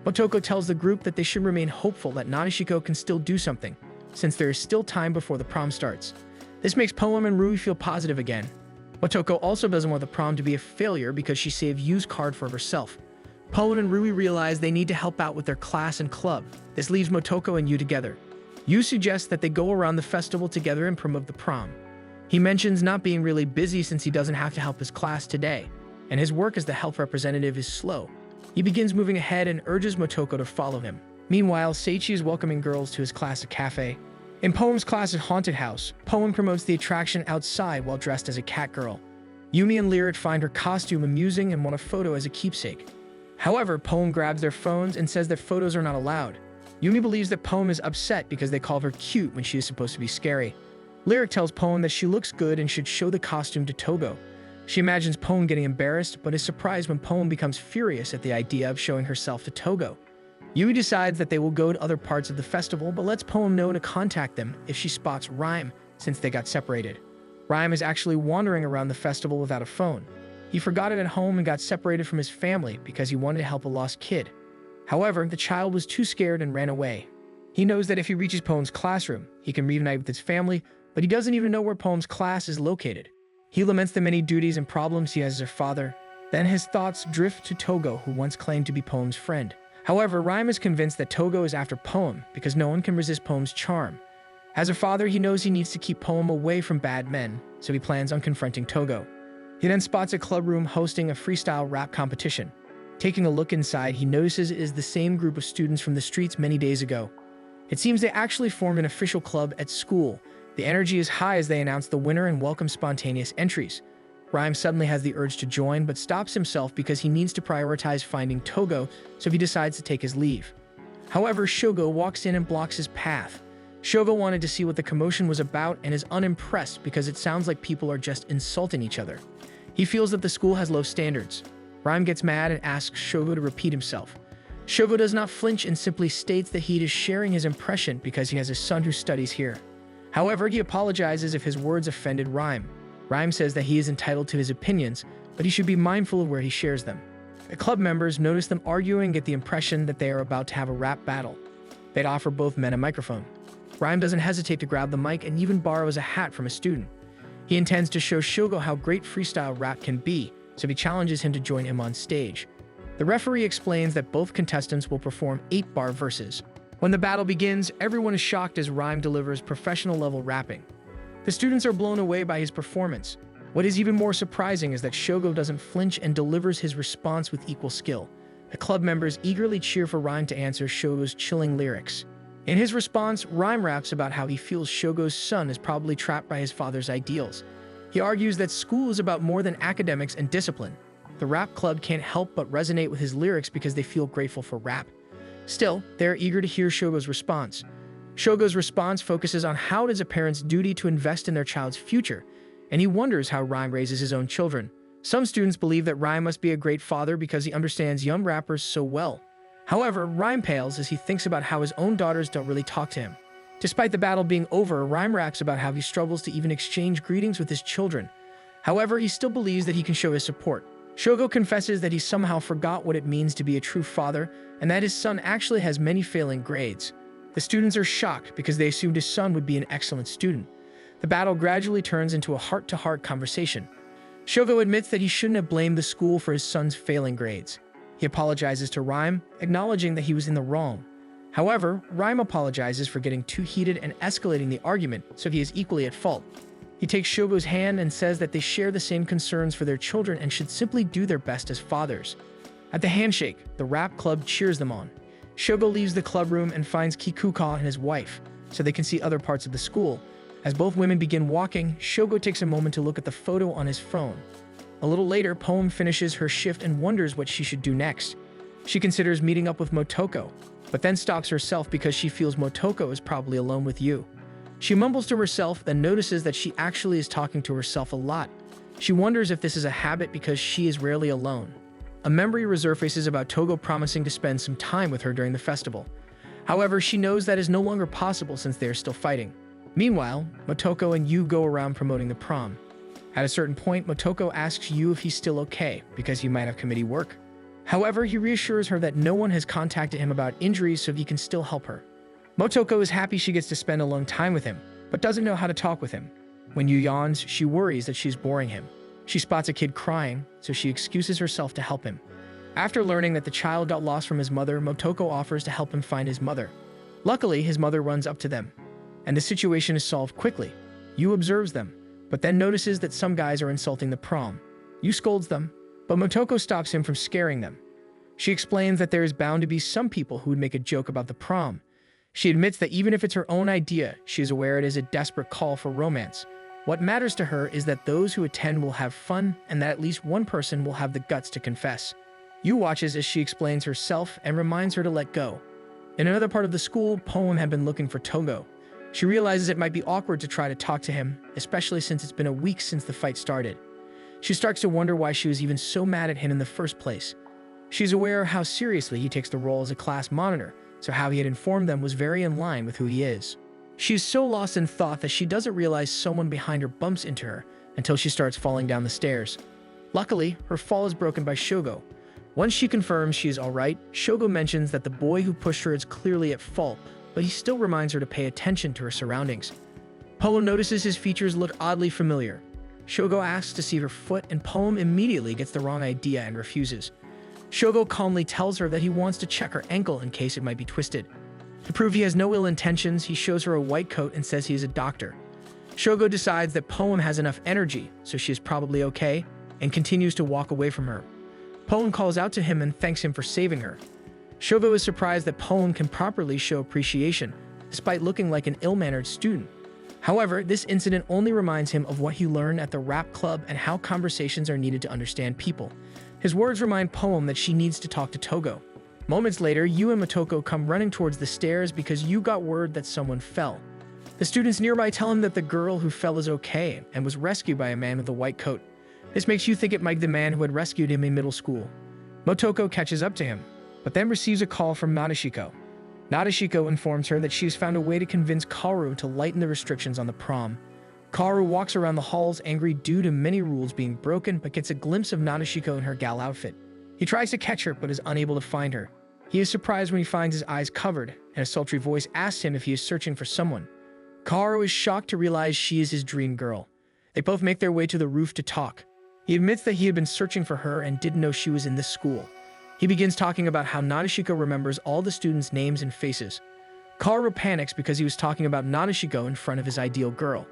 Motoko tells the group that they should remain hopeful that Nadeshiko can still do something, since there is still time before the prom starts. This makes Poem and Rui feel positive again. Motoko also doesn't want the prom to be a failure because she saved Yu's card for herself. Poem and Rui realize they need to help out with their class and club. This leaves Motoko and Yu together. Yu suggests that they go around the festival together and promote the prom. He mentions not being really busy since he doesn't have to help his class today, and his work as the health representative is slow. He begins moving ahead and urges Motoko to follow him. Meanwhile, Seichi is welcoming girls to his class at cafe. In Poem's class at Haunted House, Poem promotes the attraction outside while dressed as a cat girl. Yumi and Lyric find her costume amusing and want a photo as a keepsake. However, Poem grabs their phones and says that photos are not allowed. Yumi believes that Poem is upset because they call her cute when she is supposed to be scary. Lyric tells Poem that she looks good and should show the costume to Togo. She imagines Poem getting embarrassed, but is surprised when Poem becomes furious at the idea of showing herself to Togo. Yui decides that they will go to other parts of the festival, but lets Poem know to contact them if she spots Rhyme, since they got separated. Rhyme is actually wandering around the festival without a phone. He forgot it at home and got separated from his family because he wanted to help a lost kid. However, the child was too scared and ran away. He knows that if he reaches Poem's classroom, he can reunite with his family, but he doesn't even know where Poem's class is located. He laments the many duties and problems he has as her father. Then his thoughts drift to Togo, who once claimed to be Poem's friend. However, Rhyme is convinced that Togo is after Poem because no one can resist Poem's charm. As a father, he knows he needs to keep Poem away from bad men, so he plans on confronting Togo. He then spots a club room hosting a freestyle rap competition. Taking a look inside, he notices it is the same group of students from the streets many days ago. It seems they actually formed an official club at school. The energy is high as they announce the winner and welcome spontaneous entries. Rhyme suddenly has the urge to join, but stops himself because he needs to prioritize finding Togo, so he decides to take his leave. However, Shogo walks in and blocks his path. Shogo wanted to see what the commotion was about and is unimpressed because it sounds like people are just insulting each other. He feels that the school has low standards. Rhyme gets mad and asks Shogo to repeat himself. Shogo does not flinch and simply states that he is sharing his impression because he has a son who studies here. However, he apologizes if his words offended Rhyme. Rhyme says that he is entitled to his opinions, but he should be mindful of where he shares them. The club members notice them arguing and get the impression that they are about to have a rap battle. They'd offer both men a microphone. Rhyme doesn't hesitate to grab the mic and even borrows a hat from a student. He intends to show Shogo how great freestyle rap can be, so he challenges him to join him on stage. The referee explains that both contestants will perform 8-bar verses. When the battle begins, everyone is shocked as Rhyme delivers professional-level rapping. The students are blown away by his performance. What is even more surprising is that Shogo doesn't flinch and delivers his response with equal skill. The club members eagerly cheer for Rhyme to answer Shogo's chilling lyrics. In his response, Rhyme raps about how he feels Shogo's son is probably trapped by his father's ideals. He argues that school is about more than academics and discipline. The rap club can't help but resonate with his lyrics because they feel grateful for rap. Still, they are eager to hear Shogo's response. Shogo's response focuses on how it is a parent's duty to invest in their child's future, and he wonders how Rhyme raises his own children. Some students believe that Rhyme must be a great father because he understands young rappers so well. However, Rhyme pales as he thinks about how his own daughters don't really talk to him. Despite the battle being over, Rhyme raps about how he struggles to even exchange greetings with his children. However, he still believes that he can show his support. Shogo confesses that he somehow forgot what it means to be a true father and that his son actually has many failing grades. The students are shocked because they assumed his son would be an excellent student. The battle gradually turns into a heart-to-heart conversation. Shogo admits that he shouldn't have blamed the school for his son's failing grades. He apologizes to Rhyme, acknowledging that he was in the wrong. However, Rhyme apologizes for getting too heated and escalating the argument, so he is equally at fault. He takes Shogo's hand and says that they share the same concerns for their children and should simply do their best as fathers. At the handshake, the rap club cheers them on. Shogo leaves the club room and finds Kikuka and his wife, so they can see other parts of the school. As both women begin walking, Shogo takes a moment to look at the photo on his phone. A little later, Poem finishes her shift and wonders what she should do next. She considers meeting up with Motoko, but then stops herself because she feels Motoko is probably alone with you. She mumbles to herself, then notices that she actually is talking to herself a lot. She wonders if this is a habit because she is rarely alone. A memory resurfaces about Togo promising to spend some time with her during the festival. However, she knows that is no longer possible since they are still fighting. Meanwhile, Motoko and Yu go around promoting the prom. At a certain point, Motoko asks Yu if he's still okay because he might have committee work. However, he reassures her that no one has contacted him about injuries so he can still help her. Motoko is happy she gets to spend alone time with him, but doesn't know how to talk with him. When Yu yawns, she worries that she's boring him. She spots a kid crying, so she excuses herself to help him. After learning that the child got lost from his mother, Motoko offers to help him find his mother. Luckily, his mother runs up to them, and the situation is solved quickly. Yu observes them, but then notices that some guys are insulting the prom. Yu scolds them, but Motoko stops him from scaring them. She explains that there is bound to be some people who would make a joke about the prom. She admits that even if it's her own idea, she is aware it is a desperate call for romance. What matters to her is that those who attend will have fun and that at least one person will have the guts to confess. Yu watches as she explains herself and reminds her to let go. In another part of the school, Poem had been looking for Togo. She realizes it might be awkward to try to talk to him, especially since it's been a week since the fight started. She starts to wonder why she was even so mad at him in the first place. She's aware how seriously he takes the role as a class monitor, so how he had informed them was very in line with who he is. She is so lost in thought that she doesn't realize someone behind her bumps into her until she starts falling down the stairs. Luckily, her fall is broken by Shogo. Once she confirms she is alright, Shogo mentions that the boy who pushed her is clearly at fault, but he still reminds her to pay attention to her surroundings. Poem notices his features look oddly familiar. Shogo asks to see her foot and Poem immediately gets the wrong idea and refuses. Shogo calmly tells her that he wants to check her ankle in case it might be twisted. To prove he has no ill intentions, he shows her a white coat and says he is a doctor. Shogo decides that Poem has enough energy, so she is probably okay, and continues to walk away from her. Poem calls out to him and thanks him for saving her. Shogo is surprised that Poem can properly show appreciation, despite looking like an ill-mannered student. However, this incident only reminds him of what he learned at the rap club and how conversations are needed to understand people. His words remind Poem that she needs to talk to Togo. Moments later, Yu and Motoko come running towards the stairs because Yu got word that someone fell. The students nearby tell him that the girl who fell is okay and was rescued by a man with a white coat. This makes you think it might be the man who had rescued him in middle school. Motoko catches up to him, but then receives a call from Nadeshiko. Nadeshiko informs her that she has found a way to convince Kaoru to lighten the restrictions on the prom. Kaoru walks around the halls angry due to many rules being broken, but gets a glimpse of Nadeshiko in her gal outfit. He tries to catch her, but is unable to find her. He is surprised when he finds his eyes covered, and a sultry voice asks him if he is searching for someone. Kaoru is shocked to realize she is his dream girl. They both make their way to the roof to talk. He admits that he had been searching for her and didn't know she was in this school. He begins talking about how Nadeshiko remembers all the students' names and faces. Kaoru panics because he was talking about Nadeshiko in front of his ideal girl.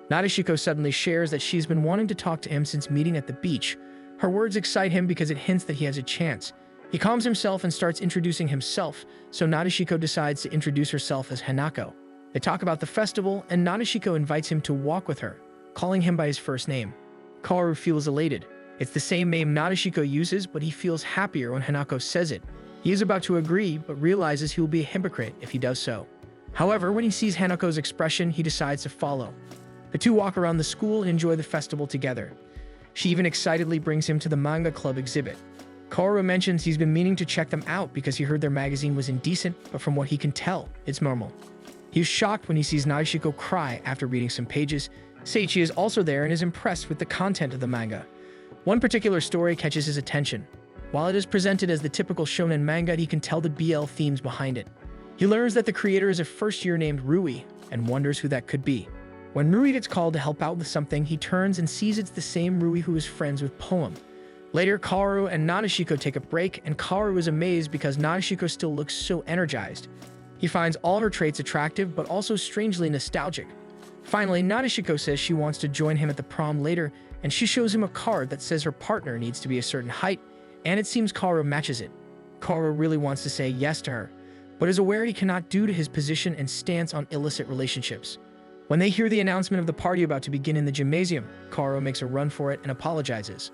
Nadeshiko suddenly shares that she's been wanting to talk to him since meeting at the beach. Her words excite him because it hints that he has a chance. He calms himself and starts introducing himself, so Nadeshiko decides to introduce herself as Hanako. They talk about the festival, and Nadeshiko invites him to walk with her, calling him by his first name. Kaoru feels elated. It's the same name Nadeshiko uses, but he feels happier when Hanako says it. He is about to agree, but realizes he will be a hypocrite if he does so. However, when he sees Hanako's expression, he decides to follow. The two walk around the school and enjoy the festival together. She even excitedly brings him to the manga club exhibit. Kaoru mentions he's been meaning to check them out because he heard their magazine was indecent, but from what he can tell, it's normal. He's shocked when he sees Narashiko cry after reading some pages. Seiichi is also there and is impressed with the content of the manga. One particular story catches his attention. While it is presented as the typical shonen manga, he can tell the BL themes behind it. He learns that the creator is a first-year named Rui, and wonders who that could be. When Rui gets called to help out with something, he turns and sees it's the same Rui who is friends with Poem. Later, Kaoru and Nadeshiko take a break, and Kaoru is amazed because Nadeshiko still looks so energized. He finds all her traits attractive, but also strangely nostalgic. Finally, Nadeshiko says she wants to join him at the prom later, and she shows him a card that says her partner needs to be a certain height, and it seems Kaoru matches it. Kaoru really wants to say yes to her, but is aware he cannot due to his position and stance on illicit relationships. When they hear the announcement of the party about to begin in the gymnasium, Kaoru makes a run for it and apologizes.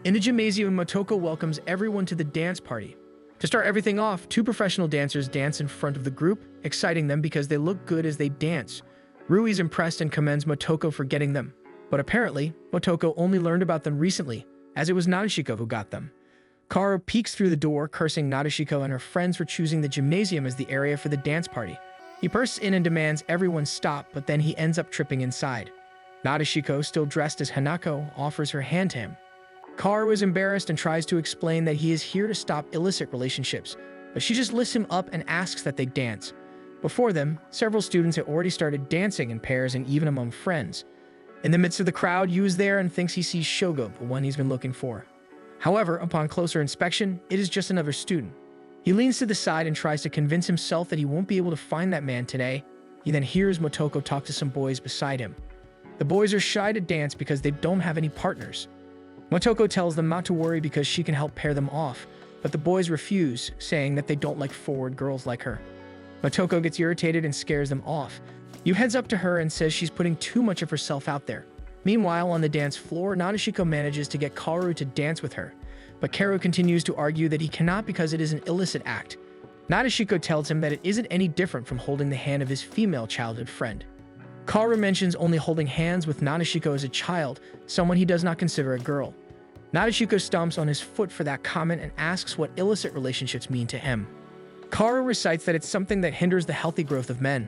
In the gymnasium, Motoko welcomes everyone to the dance party. To start everything off, two professional dancers dance in front of the group, exciting them because they look good as they dance. Rui's impressed and commends Motoko for getting them, but apparently, Motoko only learned about them recently, as it was Nadeshiko who got them. Kaoru peeks through the door, cursing Nadeshiko and her friends for choosing the gymnasium as the area for the dance party. He bursts in and demands everyone stop, but then he ends up tripping inside. Nadeshiko, still dressed as Hanako, offers her hand to him. Kaoru is embarrassed and tries to explain that he is here to stop illicit relationships, but she just lifts him up and asks that they dance. Before them, several students had already started dancing in pairs and even among friends. In the midst of the crowd, Yu is there and thinks he sees Shogo, the one he's been looking for. However, upon closer inspection, it is just another student. He leans to the side and tries to convince himself that he won't be able to find that man today. He then hears Motoko talk to some boys beside him. The boys are shy to dance because they don't have any partners. Motoko tells them not to worry because she can help pair them off, but the boys refuse, saying that they don't like forward girls like her. Motoko gets irritated and scares them off. Yu heads up to her and says she's putting too much of herself out there. Meanwhile, on the dance floor, Nadeshiko manages to get Kaoru to dance with her, but Kaoru continues to argue that he cannot because it is an illicit act. Nadeshiko tells him that it isn't any different from holding the hand of his female childhood friend. Kaoru mentions only holding hands with Nadeshiko as a child, someone he does not consider a girl. Nadeshiko stomps on his foot for that comment and asks what illicit relationships mean to him. Kaoru recites that it's something that hinders the healthy growth of men.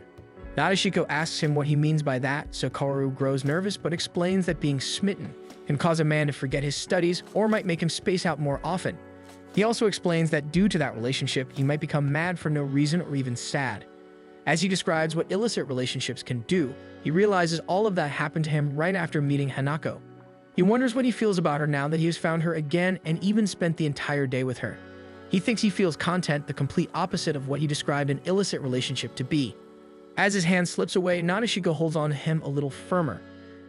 Nadeshiko asks him what he means by that, so Kaoru grows nervous but explains that being smitten can cause a man to forget his studies or might make him space out more often. He also explains that due to that relationship, he might become mad for no reason or even sad. As he describes what illicit relationships can do, he realizes all of that happened to him right after meeting Hanako. He wonders what he feels about her now that he has found her again and even spent the entire day with her. He thinks he feels content, the complete opposite of what he described an illicit relationship to be. As his hand slips away, Nadeshiko holds on to him a little firmer.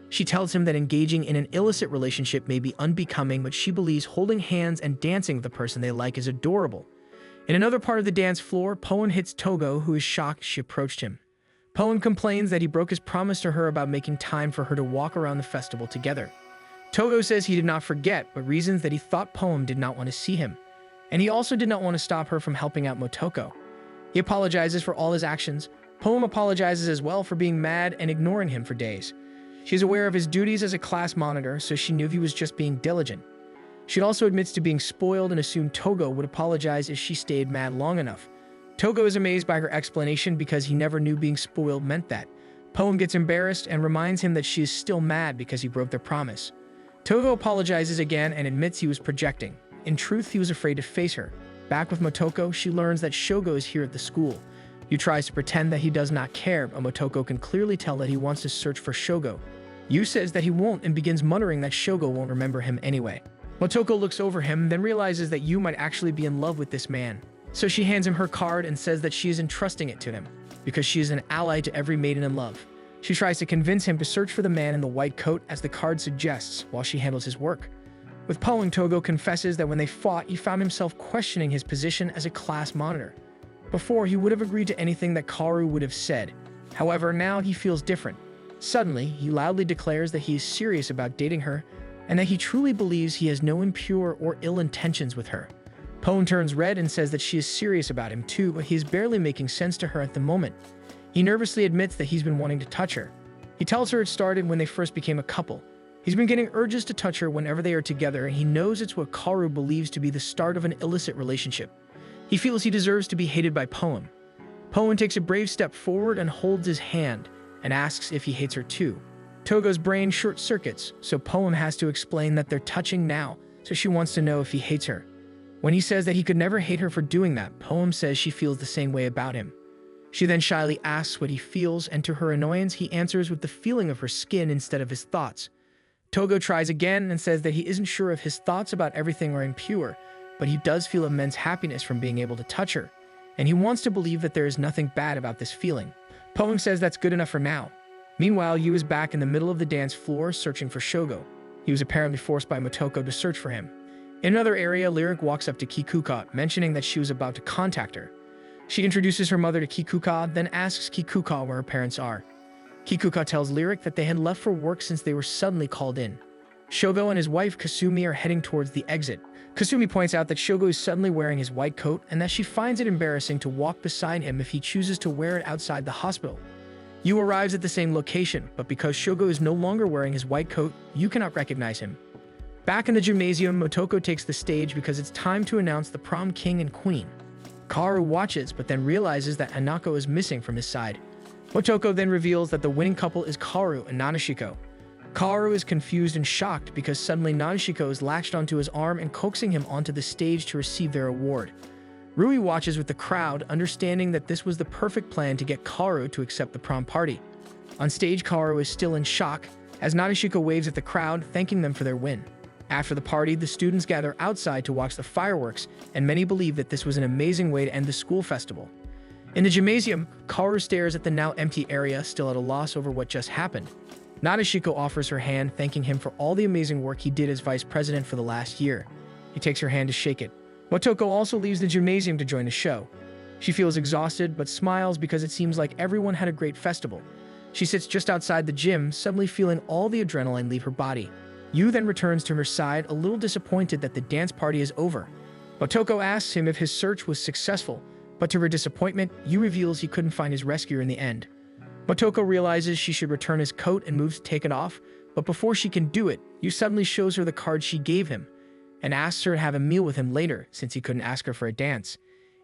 She tells him that engaging in an illicit relationship may be unbecoming, but she believes holding hands and dancing with the person they like is adorable. In another part of the dance floor, Poen hits Togo, who is shocked she approached him. Poen complains that he broke his promise to her about making time for her to walk around the festival together. Togo says he did not forget, but reasons that he thought Poem did not want to see him. And he also did not want to stop her from helping out Motoko. He apologizes for all his actions. Poem apologizes as well for being mad and ignoring him for days. She's aware of his duties as a class monitor, so she knew he was just being diligent. She also admits to being spoiled and assumed Togo would apologize if she stayed mad long enough. Togo is amazed by her explanation because he never knew being spoiled meant that. Poem gets embarrassed and reminds him that she is still mad because he broke their promise. Togo apologizes again and admits he was projecting. In truth, he was afraid to face her. Back with Motoko, she learns that Shogo is here at the school. Yu tries to pretend that he does not care, but Motoko can clearly tell that he wants to search for Shogo. Yu says that he won't and begins muttering that Shogo won't remember him anyway. Motoko looks over him, then realizes that Yu might actually be in love with this man. So she hands him her card and says that she is entrusting it to him, because she is an ally to every maiden in love. She tries to convince him to search for the man in the white coat as the card suggests while she handles his work. With Poen, Togo confesses that when they fought, he found himself questioning his position as a class monitor. Before, he would have agreed to anything that Kaoru would have said. However, now he feels different. Suddenly, he loudly declares that he is serious about dating her and that he truly believes he has no impure or ill intentions with her. Poen turns red and says that she is serious about him too, but he is barely making sense to her at the moment. He nervously admits that he's been wanting to touch her. He tells her it started when they first became a couple. He's been getting urges to touch her whenever they are together, and he knows it's what Kaoru believes to be the start of an illicit relationship. He feels he deserves to be hated by Poem. Poem takes a brave step forward and holds his hand and asks if he hates her too. Togo's brain short-circuits, so Poem has to explain that they're touching now, so she wants to know if he hates her. When he says that he could never hate her for doing that, Poem says she feels the same way about him. She then shyly asks what he feels, and to her annoyance, he answers with the feeling of her skin instead of his thoughts. Togo tries again and says that he isn't sure if his thoughts about everything are impure, but he does feel immense happiness from being able to touch her, and he wants to believe that there is nothing bad about this feeling. Poem says that's good enough for now. Meanwhile, Yu is back in the middle of the dance floor searching for Shogo. He was apparently forced by Motoko to search for him. In another area, Lyric walks up to Kikuka, mentioning that she was about to contact her. She introduces her mother to Kikuka, then asks Kikuka where her parents are. Kikuka tells Lyric that they had left for work since they were suddenly called in. Shogo and his wife Kasumi are heading towards the exit. Kasumi points out that Shogo is suddenly wearing his white coat and that she finds it embarrassing to walk beside him if he chooses to wear it outside the hospital. Yu arrives at the same location, but because Shogo is no longer wearing his white coat, Yu cannot recognize him. Back in the gymnasium, Motoko takes the stage because it's time to announce the prom king and queen. Kaoru watches, but then realizes that Hanako is missing from his side. Motoko then reveals that the winning couple is Kaoru and Nanashiko. Kaoru is confused and shocked because suddenly Nanashiko is latched onto his arm and coaxing him onto the stage to receive their award. Rui watches with the crowd, understanding that this was the perfect plan to get Kaoru to accept the prom party. On stage, Kaoru is still in shock as Nanashiko waves at the crowd, thanking them for their win. After the party, the students gather outside to watch the fireworks, and many believe that this was an amazing way to end the school festival. In the gymnasium, Kaoru stares at the now empty area, still at a loss over what just happened. Nanashiko offers her hand, thanking him for all the amazing work he did as vice president for the last year. He takes her hand to shake it. Motoko also leaves the gymnasium to join the show. She feels exhausted, but smiles because it seems like everyone had a great festival. She sits just outside the gym, suddenly feeling all the adrenaline leave her body. Yu then returns to her side, a little disappointed that the dance party is over. Motoko asks him if his search was successful, but to her disappointment, Yu reveals he couldn't find his rescuer in the end. Motoko realizes she should return his coat and moves to take it off, but before she can do it, Yu suddenly shows her the card she gave him and asks her to have a meal with him later since he couldn't ask her for a dance.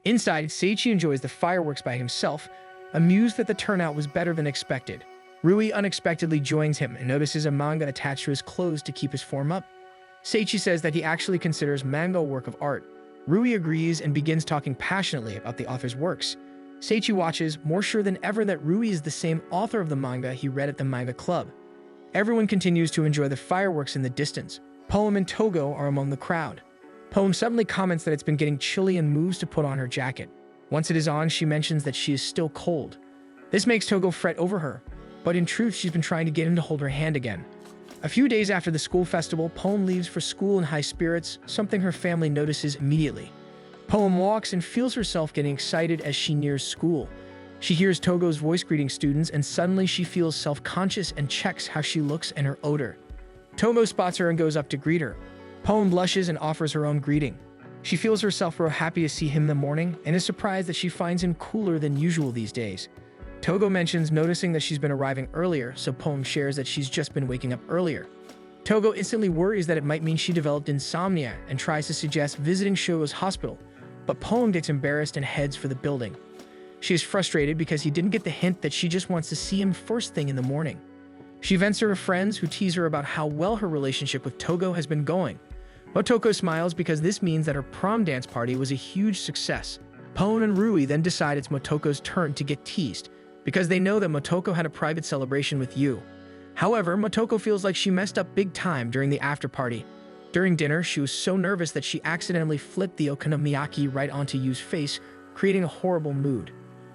Inside, Seiichi enjoys the fireworks by himself, amused that the turnout was better than expected. Rui unexpectedly joins him and notices a manga attached to his clothes to keep his form up. Seiichi says that he actually considers manga a work of art. Rui agrees and begins talking passionately about the author's works. Seiichi watches, more sure than ever that Rui is the same author of the manga he read at the manga club. Everyone continues to enjoy the fireworks in the distance. Poem and Togo are among the crowd. Poem suddenly comments that it's been getting chilly and moves to put on her jacket. Once it is on, she mentions that she is still cold. This makes Togo fret over her, but in truth, she's been trying to get him to hold her hand again. A few days after the school festival, Poem leaves for school in high spirits, something her family notices immediately. Poem walks and feels herself getting excited as she nears school. She hears Togo's voice greeting students, and suddenly she feels self-conscious and checks how she looks and her odor. Togo spots her and goes up to greet her. Poem blushes and offers her own greeting. She feels herself real happy to see him in the morning and is surprised that she finds him cooler than usual these days. Togo mentions noticing that she's been arriving earlier, so Poem shares that she's just been waking up earlier. Togo instantly worries that it might mean she developed insomnia and tries to suggest visiting Shogo's hospital, but Poem gets embarrassed and heads for the building. She is frustrated because he didn't get the hint that she just wants to see him first thing in the morning. She vents to her friends who tease her about how well her relationship with Togo has been going. Motoko smiles because this means that her prom dance party was a huge success. Poem and Rui then decide it's Motoko's turn to get teased, because they know that Motoko had a private celebration with Yu. However, Motoko feels like she messed up big time during the after party. During dinner, she was so nervous that she accidentally flipped the okonomiyaki right onto Yu's face, creating a horrible mood.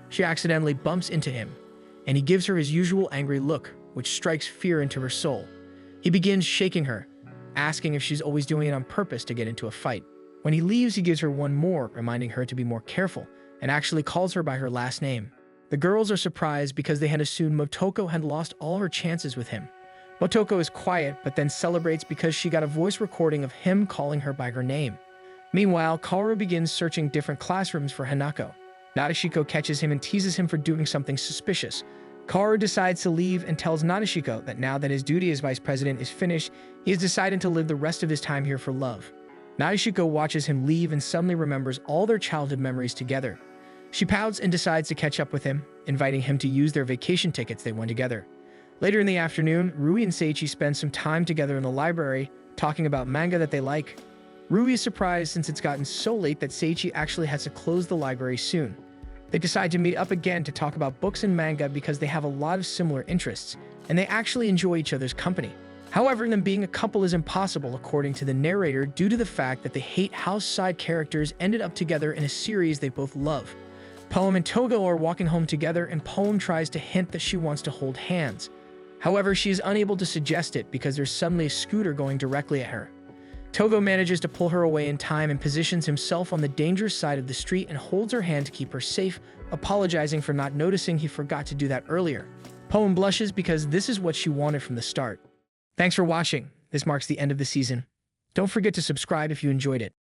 She accidentally bumps into him, and he gives her his usual angry look, which strikes fear into her soul. He begins shaking her, asking if she's always doing it on purpose to get into a fight. When he leaves, he gives her one more, reminding her to be more careful, and actually calls her by her last name. The girls are surprised because they had assumed Motoko had lost all her chances with him. Motoko is quiet, but then celebrates because she got a voice recording of him calling her by her name. Meanwhile, Kaoru begins searching different classrooms for Hanako. Nadeshiko catches him and teases him for doing something suspicious. Kaoru decides to leave and tells Nanashiko that now that his duty as vice president is finished, he has decided to live the rest of his time here for love. Nanashiko watches him leave and suddenly remembers all their childhood memories together. She pouts and decides to catch up with him, inviting him to use their vacation tickets they won together. Later in the afternoon, Rui and Seiichi spend some time together in the library, talking about manga that they like. Rui is surprised since it's gotten so late that Seiichi actually has to close the library soon. They decide to meet up again to talk about books and manga because they have a lot of similar interests, and they actually enjoy each other's company. However, them being a couple is impossible according to the narrator due to the fact that they hate how side characters ended up together in a series they both love. Poem and Togo are walking home together and Poem tries to hint that she wants to hold hands. However, she is unable to suggest it because there's suddenly a scooter going directly at her. Togo manages to pull her away in time and positions himself on the dangerous side of the street and holds her hand to keep her safe, apologizing for not noticing he forgot to do that earlier. Poem blushes because this is what she wanted from the start. Thanks for watching. This marks the end of the season. Don't forget to subscribe if you enjoyed it.